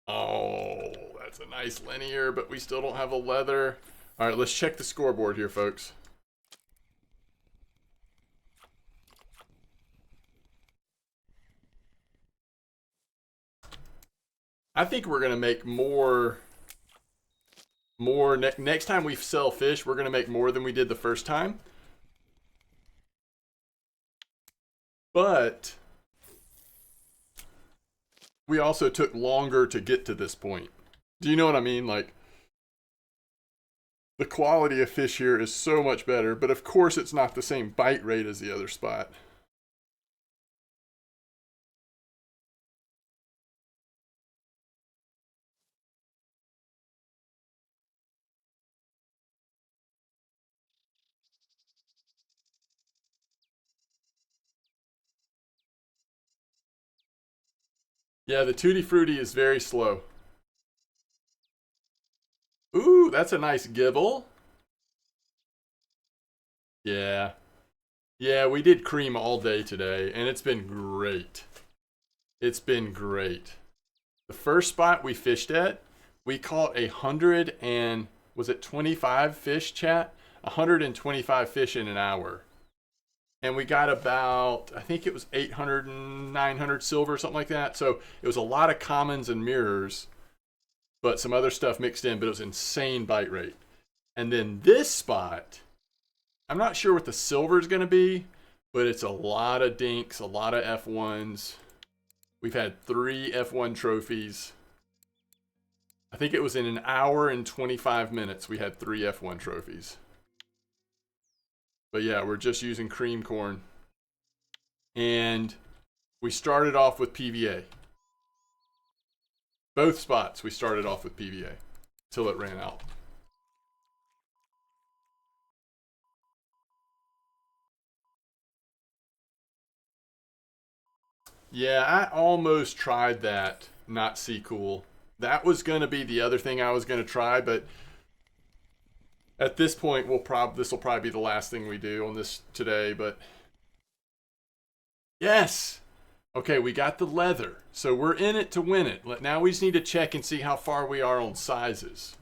Oh, that's a nice linear, but we still don't have a leather. All right, let's check the scoreboard here, folks. I think we're going to make more next time we sell fish, we're going to make more than we did the first time. But we also took longer to get to this point. Do you know what I mean? Like, the quality of fish here is so much better, but of course it's not the same bite rate as the other spot. Yeah, the Tutti Frutti is very slow. Ooh, that's a nice gibble. Yeah. Yeah, we did cream all day today, and it's been great. It's been great. The first spot we fished at, we caught 25 fish, chat? 125 fish in an hour. And we got about, I think it was 800 and 900 silver, something like that. So it was a lot of commons and mirrors, but some other stuff mixed in, but it was insane bite rate. And then this spot, I'm not sure what the silver is going to be, but it's a lot of dinks, a lot of F1s. We've had 3 F1 trophies. I think it was in an hour and 25 minutes we had 3 F1 trophies. But yeah, we're just using cream corn. And we started off with PVA. Both spots we started off with PVA till it ran out. Yeah, I almost tried that not see cool. That was going to be the other thing I was going to try, but at this point this will probably be the last thing we do on this today, but yes. Okay, we got the leather. So we're in it to win it. Now we just need to check and see how far we are on sizes.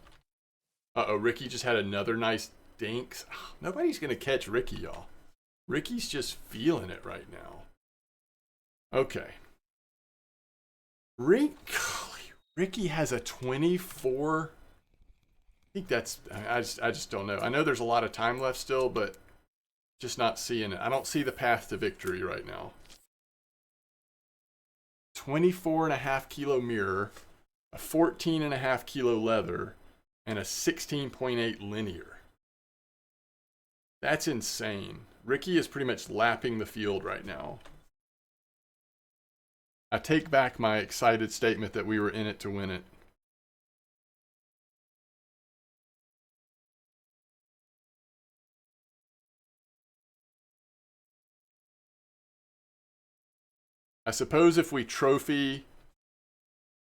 Uh-oh, Ricky just had another nice dinks. Nobody's going to catch Ricky, y'all. Ricky's just feeling it right now. Okay. Ricky has a 24. I think that's, I just don't know. I know there's a lot of time left still, but just not seeing it. I don't see the path to victory right now. 24.5 kilo mirror, a 14.5 kilo leather, and a 16.8 linear. That's insane. Ricky is pretty much lapping the field right now. I take back my excited statement that we were in it to win it. I suppose if we trophy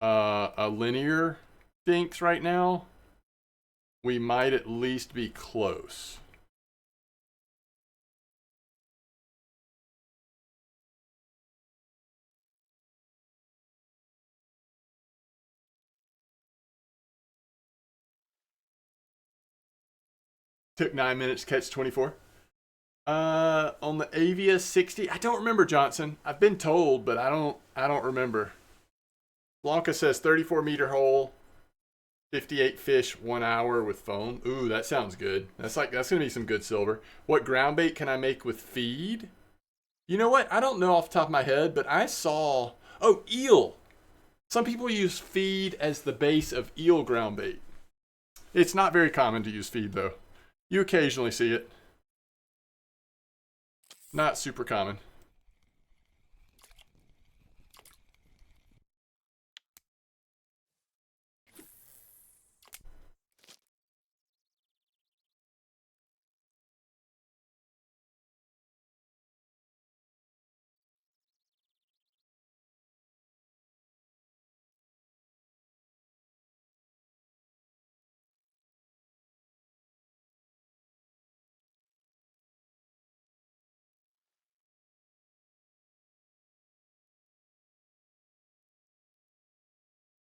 a linear Dinks right now, we might at least be close. Took 9 minutes to catch 24. On the Avia 60, I don't remember, Johnson. I've been told, but I don't remember. Blanca says 34-meter hole, 58 fish, 1 hour with foam. Ooh, that sounds good. That's gonna be some good silver. What ground bait can I make with feed? You know what? I don't know off the top of my head, but I saw, eel. Some people use feed as the base of eel ground bait. It's not very common to use feed though. You occasionally see it. Not super common.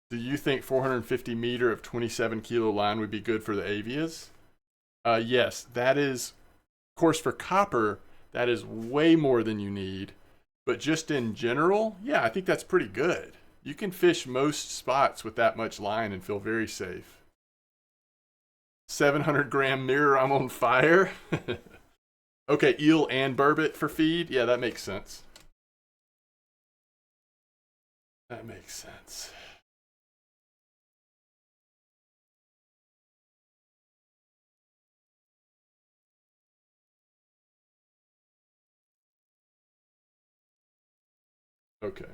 Do you think 450 meter of 27 kilo line would be good for the Avias? Yes, that is, of course, for copper, that is way more than you need. But just in general, yeah, I think that's pretty good. You can fish most spots with that much line and feel very safe. 700-gram mirror, I'm on fire. Okay, eel and burbot for feed. Yeah, that makes sense. That makes sense. Okay.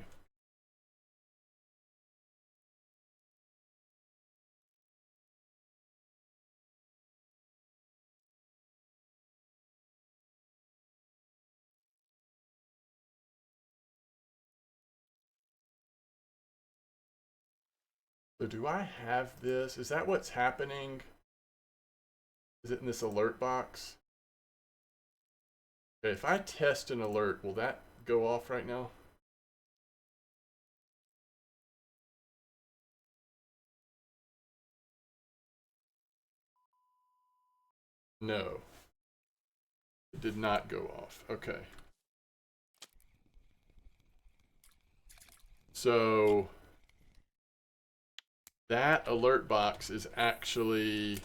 So do I have this? Is that what's happening? Is it in this alert box? Okay, if I test an alert, will that go off right now? No. It did not go off. Okay. So that alert box is actually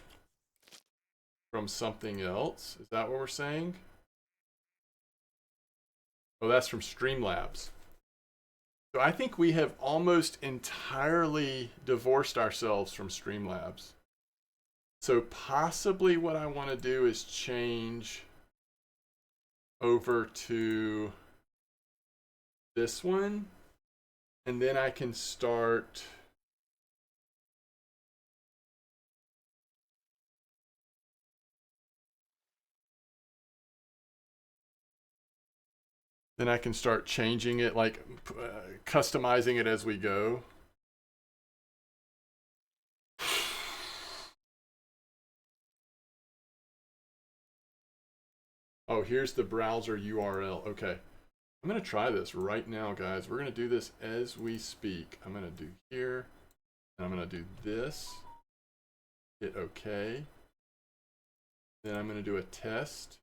from something else. Is that what we're saying? Oh, that's from Streamlabs. So I think we have almost entirely divorced ourselves from Streamlabs. So possibly what I want to do is change over to this one, and then I can start changing it, like customizing it as we go. Oh, here's the browser URL. Okay. I'm going to try this right now, guys. We're going to do this as we speak. I'm going to do here, and I'm going to do this. Hit OK. Then I'm going to do a test.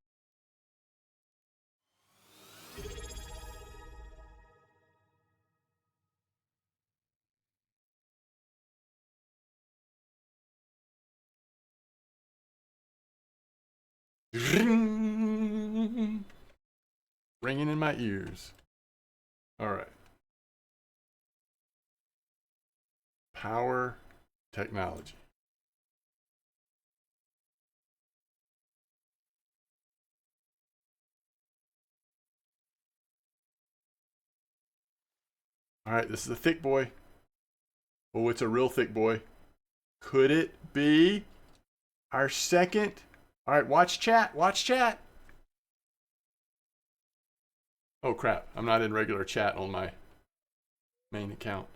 Ring. Ringing in my ears. All right. Power technology. All right, this is a thick boy. Oh, it's a real thick boy. Could it be our second? All right, watch chat. Watch chat. Oh, crap. I'm not in regular chat on my main account.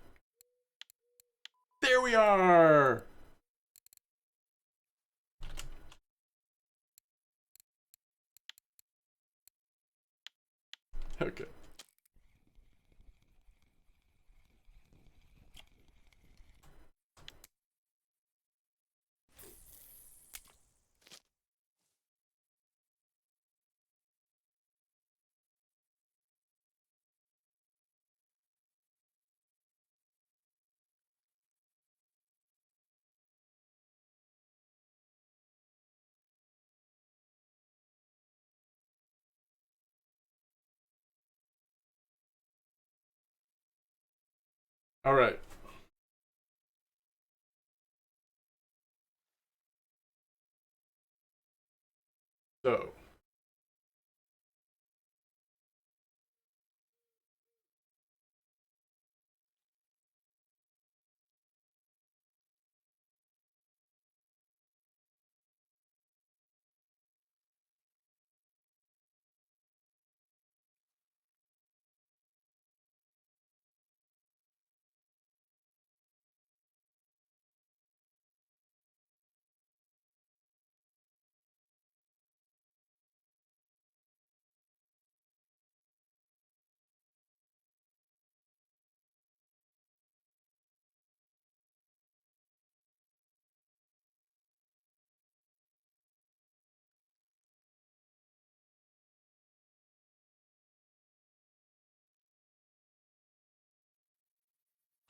There we are. Okay. All right. So,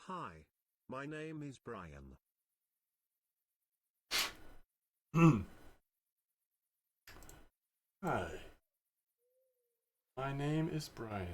Hi, my name is Brian. Hi. My name is Brian.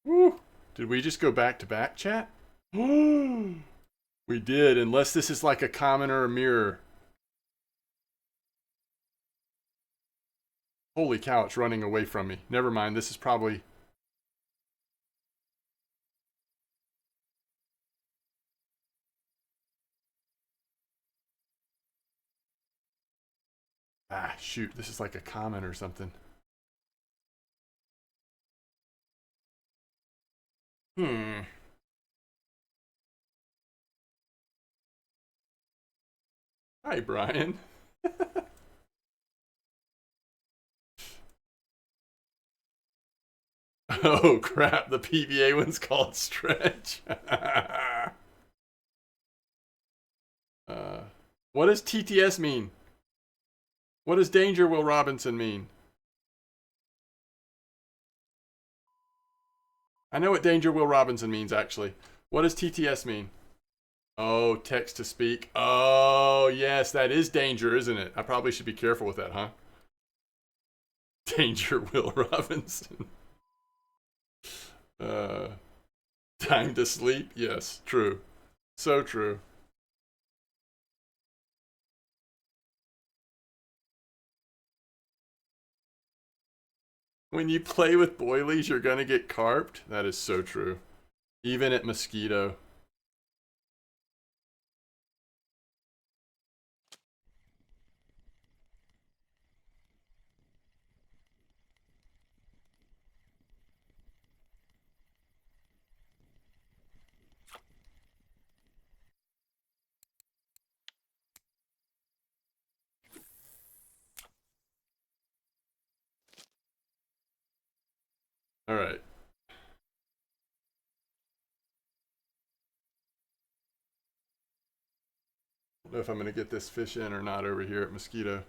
Woo. Did we just go back to back, chat? We did, unless this is like a common or a mirror. Holy cow, it's running away from me. Never mind, this is probably... Ah, shoot, this is like a common or something. Hi, Brian. Oh, crap, the PVA one's called Stretch. What does TTS mean? What does Danger Will Robinson mean? I know what Danger Will Robinson means, actually. What does TTS mean? Oh, text to speak. Oh, yes, that is danger, isn't it? I probably should be careful with that, huh? Danger Will Robinson. Uh, time to sleep? Yes, true. So true. When you play with boilies, you're gonna get carped. That is so true. Even at Mosquito. All right. Don't know if I'm going to get this fish in or not over here at Mosquito.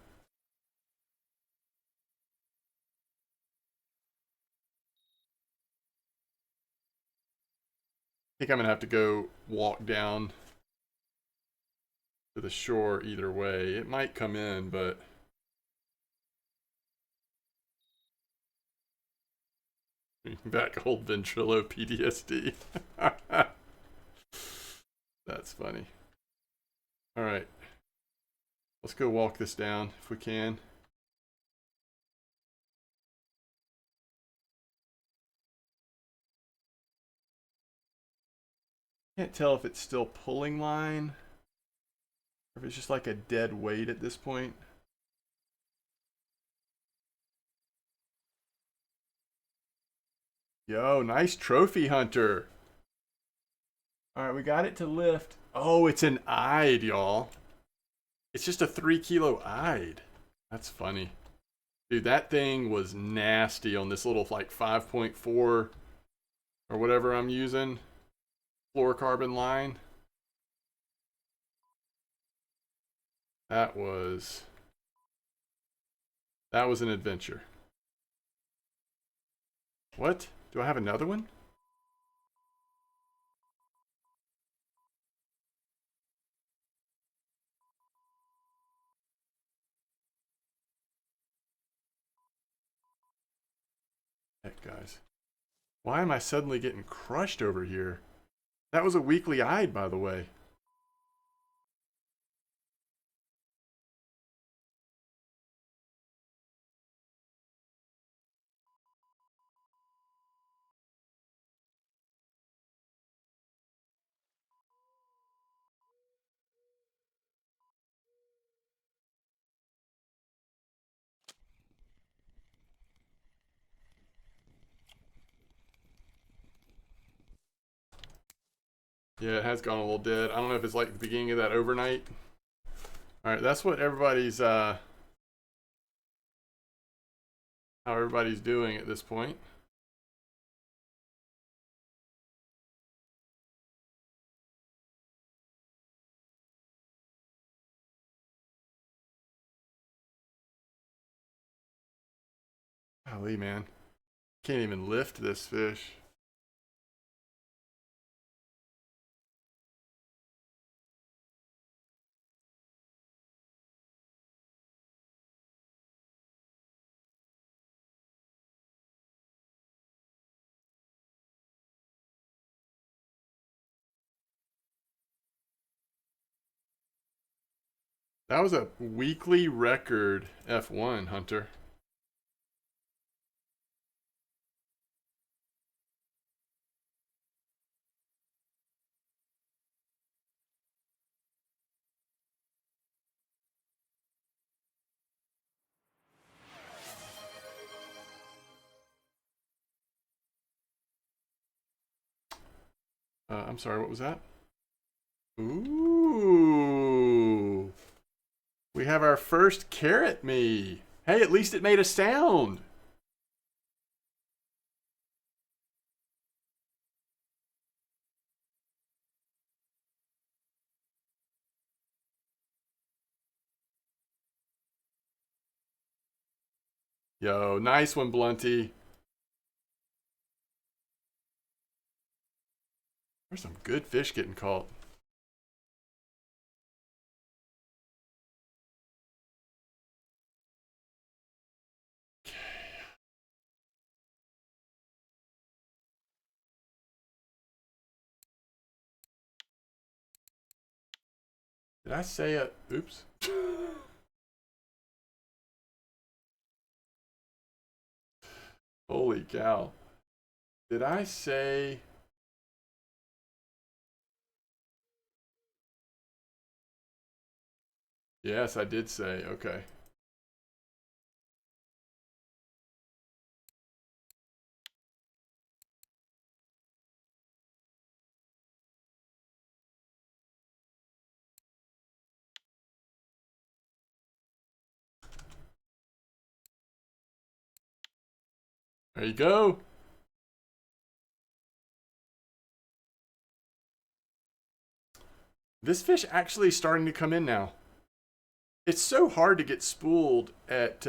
I think I'm going to have to go walk down to the shore either way. It might come in, but back old Ventrilo PTSD. That's funny. All right. Let's go walk this down if we can. Can't tell if it's still pulling line or if it's just like a dead weight at this point. Yo, nice trophy hunter. All right, we got it to lift. Oh, it's an eyed, y'all. It's just a 3 kilo eyed. That's funny. Dude, that thing was nasty on this little like 5.4 or whatever I'm using. Fluorocarbon line. That was an adventure. What? Do I have another one? Heck, guys. Why am I suddenly getting crushed over here? That was a weekly eyed, by the way. Yeah, it has gone a little dead. I don't know if it's like the beginning of that overnight. All right, that's what everybody's how everybody's doing at this point. Golly, man. Can't even lift this fish. That was a weekly record F1, Hunter. I'm sorry, what was that? Ooh. We have our first carrot me. Hey, at least it made a sound. Yo, nice one, Blunty. There's some good fish getting caught. Did I say it? Oops. Holy cow. Did I say... Yes, I did say, okay. There you go. This fish actually is starting to come in now. It's so hard to get spooled at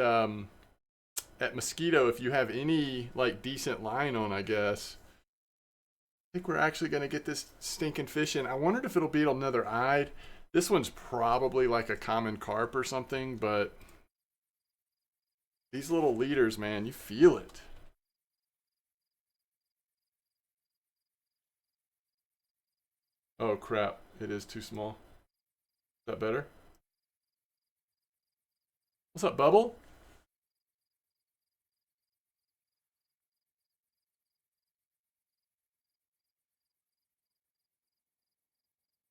Mosquito if you have any like decent line on, I guess. I think we're actually gonna get this stinking fish in. I wondered if it'll be another eyed. This one's probably like a common carp or something, but these little leaders, man, you feel it. Oh crap, it is too small. Is that better? What's up, Bubble?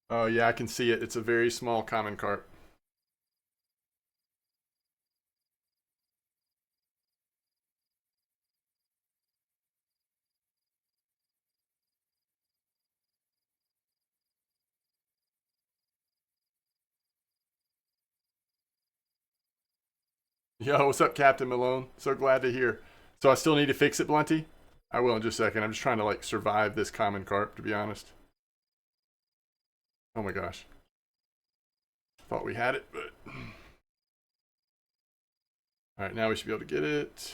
Oh yeah, I can see it. It's a very small common carp. Yo, what's up, Captain Malone? So glad to hear. So I still need to fix it, Blunty? I will in just a second. I'm just trying to like survive this common carp, to be honest. Oh my gosh. Thought we had it, but alright, now we should be able to get it.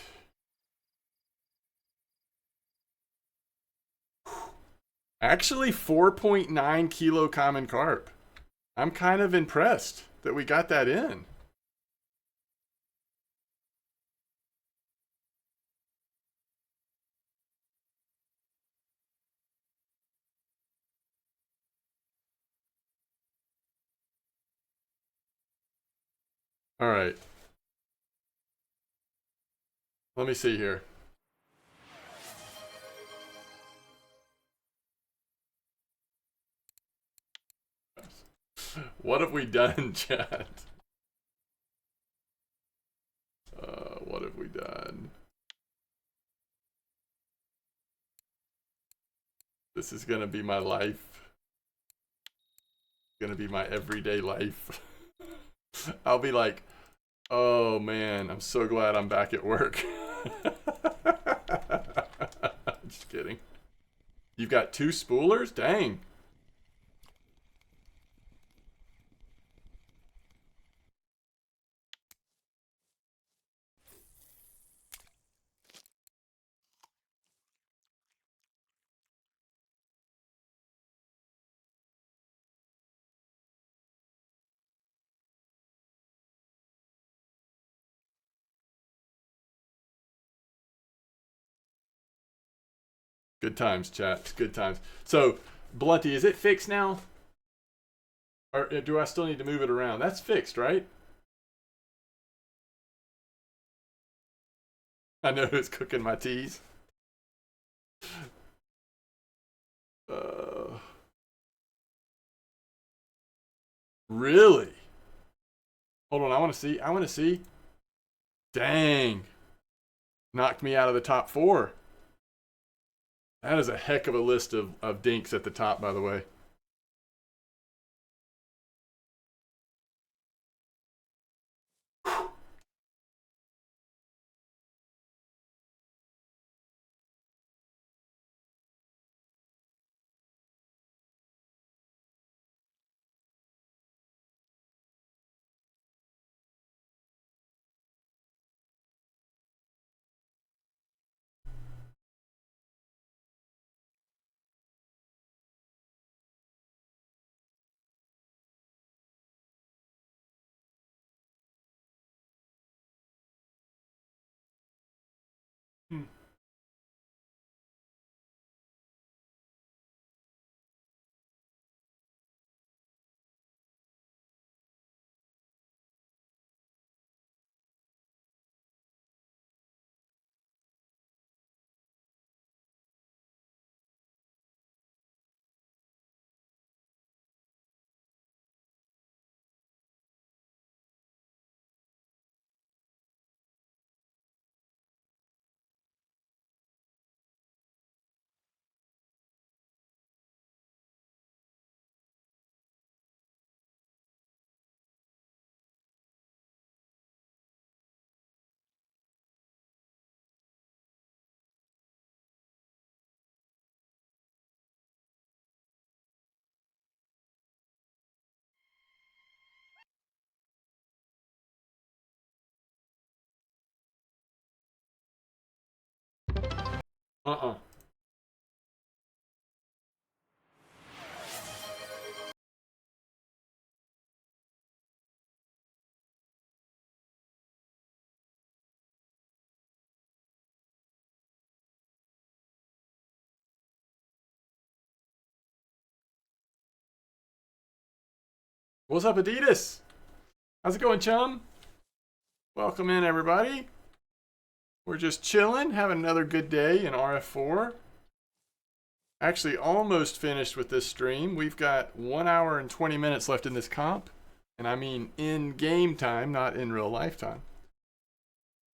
Actually, 4.9 kilo common carp. I'm kind of impressed that we got that in. All right. Let me see here. What have we done, chat? What have we done? This is gonna be my life. Gonna be my everyday life. I'll be like, oh man, I'm so glad I'm back at work. Just kidding. You've got 2 spoolers? Dang. Good times, chat. Good times. So, Blunty, is it fixed now? Or do I still need to move it around? That's fixed, right? I know who's cooking my teas. Uh, really? Hold on, I want to see. I want to see. Dang. Knocked me out of the top 4. That is a heck of a list of dinks at the top, by the way. Uh-uh. What's up, Adidas? How's it going, chum? Welcome in, everybody. We're just chilling, having another good day in RF4. Actually, almost finished with this stream. We've got 1 hour and 20 minutes left in this comp. And I mean in game time, not in real life time.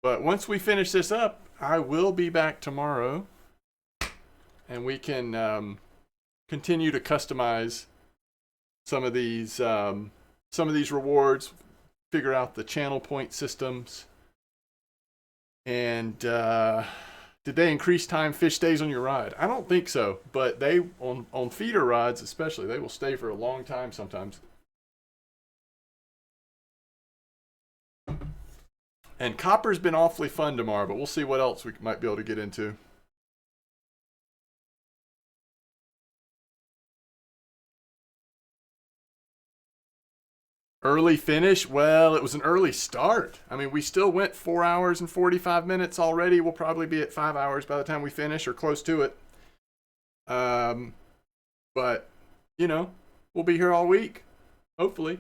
But once we finish this up, I will be back tomorrow. And we can continue to customize some of these rewards, figure out the channel point systems. And did they increase time fish stays on your rod? I don't think so, but they on feeder rods especially, they will stay for a long time sometimes. And copper's been awfully fun tomorrow, but we'll see what else we might be able to get into. Early finish? Well, it was an early start. I mean, we still went 4 hours and 45 minutes already. We'll probably be at 5 hours by the time we finish or close to it. But, you know, we'll be here all week, hopefully.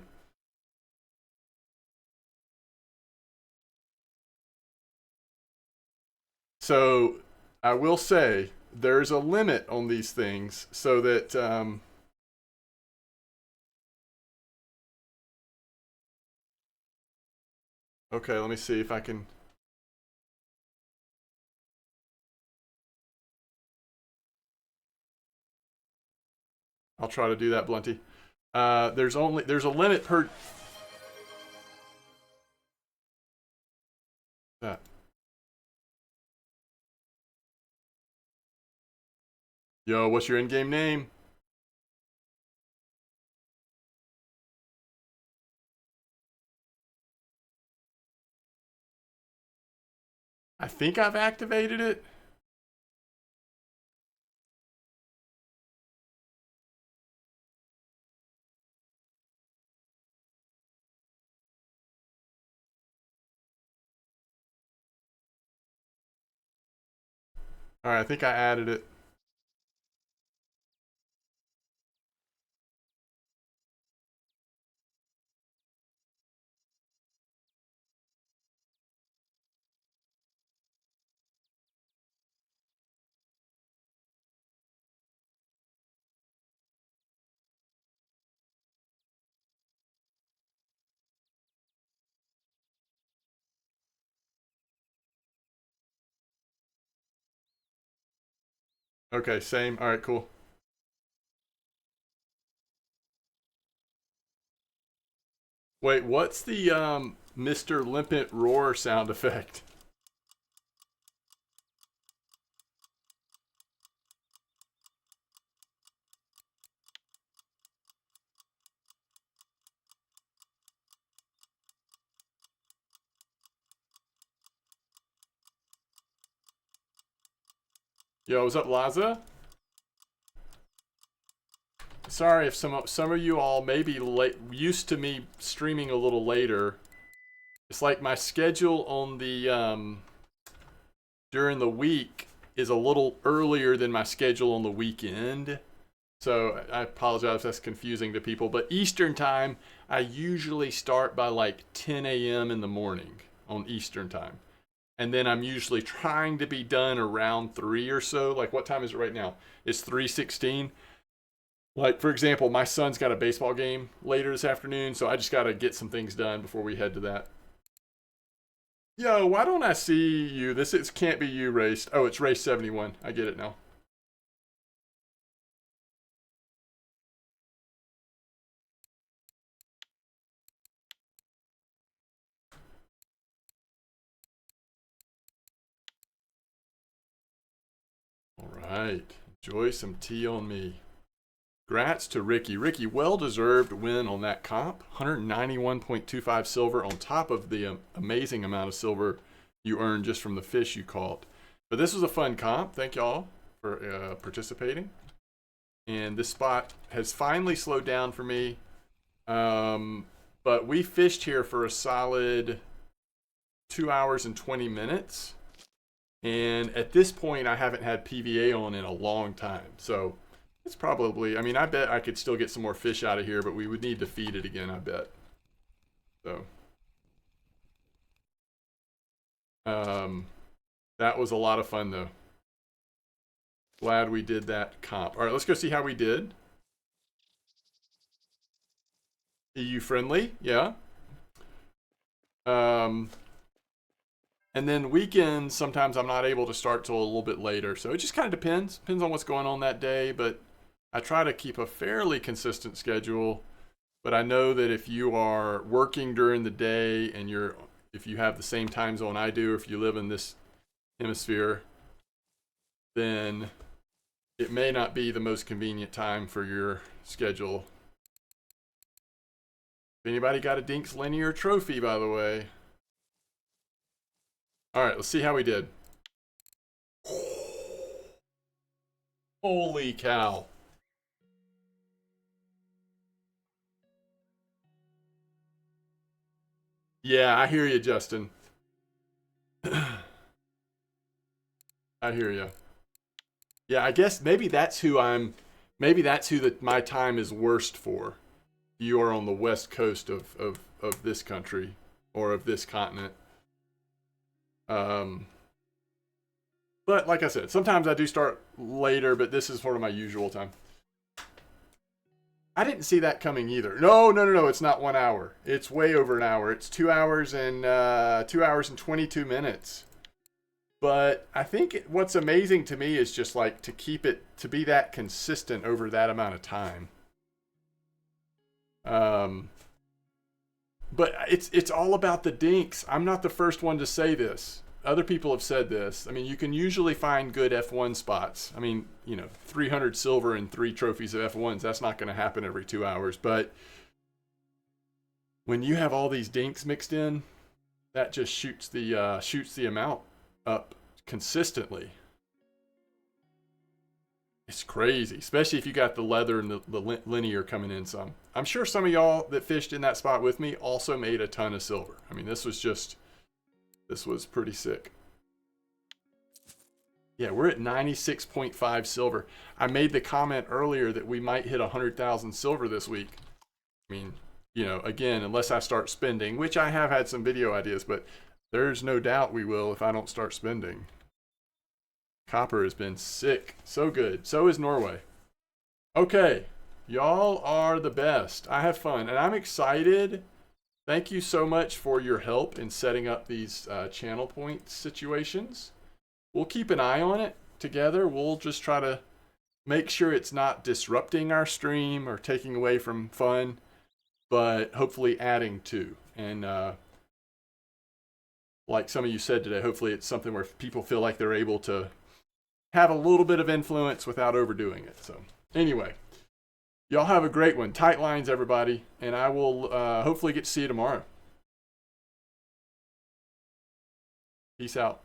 So, I will say, there's a limit on these things so that... Okay, let me see if I can... I'll try to do that, Blunty. There's a limit per... That. Yo, what's your in-game name? I think I've activated it. All right, I think I added it. Okay, same. All right, cool. Wait, what's the Mr. Limpet roar sound effect? Yo, what's up, Laza? Sorry if some of you all may be used to me streaming a little later. It's like my schedule on the during the week is a little earlier than my schedule on the weekend. So I apologize if that's confusing to people. But Eastern time, I usually start by like 10 a.m. in the morning on Eastern time. And then I'm usually trying to be done around 3 or so. Like, what time is it right now? It's 3:16. Like, for example, my son's got a baseball game later this afternoon, so I just got to get some things done before we head to that. Yo, why don't I see you? This can't be you, Race. Oh, it's Race 71. I get it now. All right. Enjoy some tea on me. Grats to Ricky. Ricky, well-deserved win on that comp. 191.25 silver on top of the amazing amount of silver you earned just from the fish you caught. But this was a fun comp. Thank y'all for participating. And this spot has finally slowed down for me. But we fished here for a solid 2 hours and 20 minutes. And at this point, I haven't had PVA on in a long time. So it's probably, I mean, I bet I could still get some more fish out of here, but we would need to feed it again, I bet. So that was a lot of fun, though. Glad we did that comp. All right, let's go see how we did. EU friendly, yeah. And then weekends, sometimes I'm not able to start till a little bit later. So it just kind of depends. Depends on what's going on that day. But I try to keep a fairly consistent schedule. But I know that if you are working during the day and if you have the same time zone I do, if you live in this hemisphere, then it may not be the most convenient time for your schedule. If anybody got a Dinks linear trophy, by the way. All right, let's see how we did. Holy cow. Yeah, I hear you, Justin. I hear you. Yeah, I guess maybe that's who my time is worst for. You are on the west coast of this country or of this continent. But like I said, sometimes I do start later, but this is sort of my usual time. I didn't see that coming either. No, it's not 1 hour. It's way over an hour. It's 2 hours and 22 minutes. But I think what's amazing to me is just like to keep it to be that consistent over that amount of time. But it's all about the dinks. I'm not the first one to say this. Other people have said this. I mean, you can usually find good F1 spots. I mean, 300 silver and 3 trophies of F1s. That's not going to happen every 2 hours. But when you have all these dinks mixed in, that just shoots the amount up consistently. It's crazy, especially if you got the leather and the linear coming in some. I'm sure some of y'all that fished in that spot with me also made a ton of silver. I mean, this was pretty sick. Yeah, we're at 96.5 silver. I made the comment earlier that we might hit 100,000 silver this week. I mean, again, unless I start spending, which I have had some video ideas, but there's no doubt we will if I don't start spending. Copper has been sick. So good. So is Norway. Okay. Y'all are the best. I have fun. And I'm excited. Thank you so much for your help in setting up these channel point situations. We'll keep an eye on it together. We'll just try to make sure it's not disrupting our stream or taking away from fun, but hopefully adding to. And like some of you said today, hopefully it's something where people feel like they're able to have a little bit of influence without overdoing it. So anyway, y'all have a great one. Tight lines, everybody. And I will hopefully get to see you tomorrow. Peace out.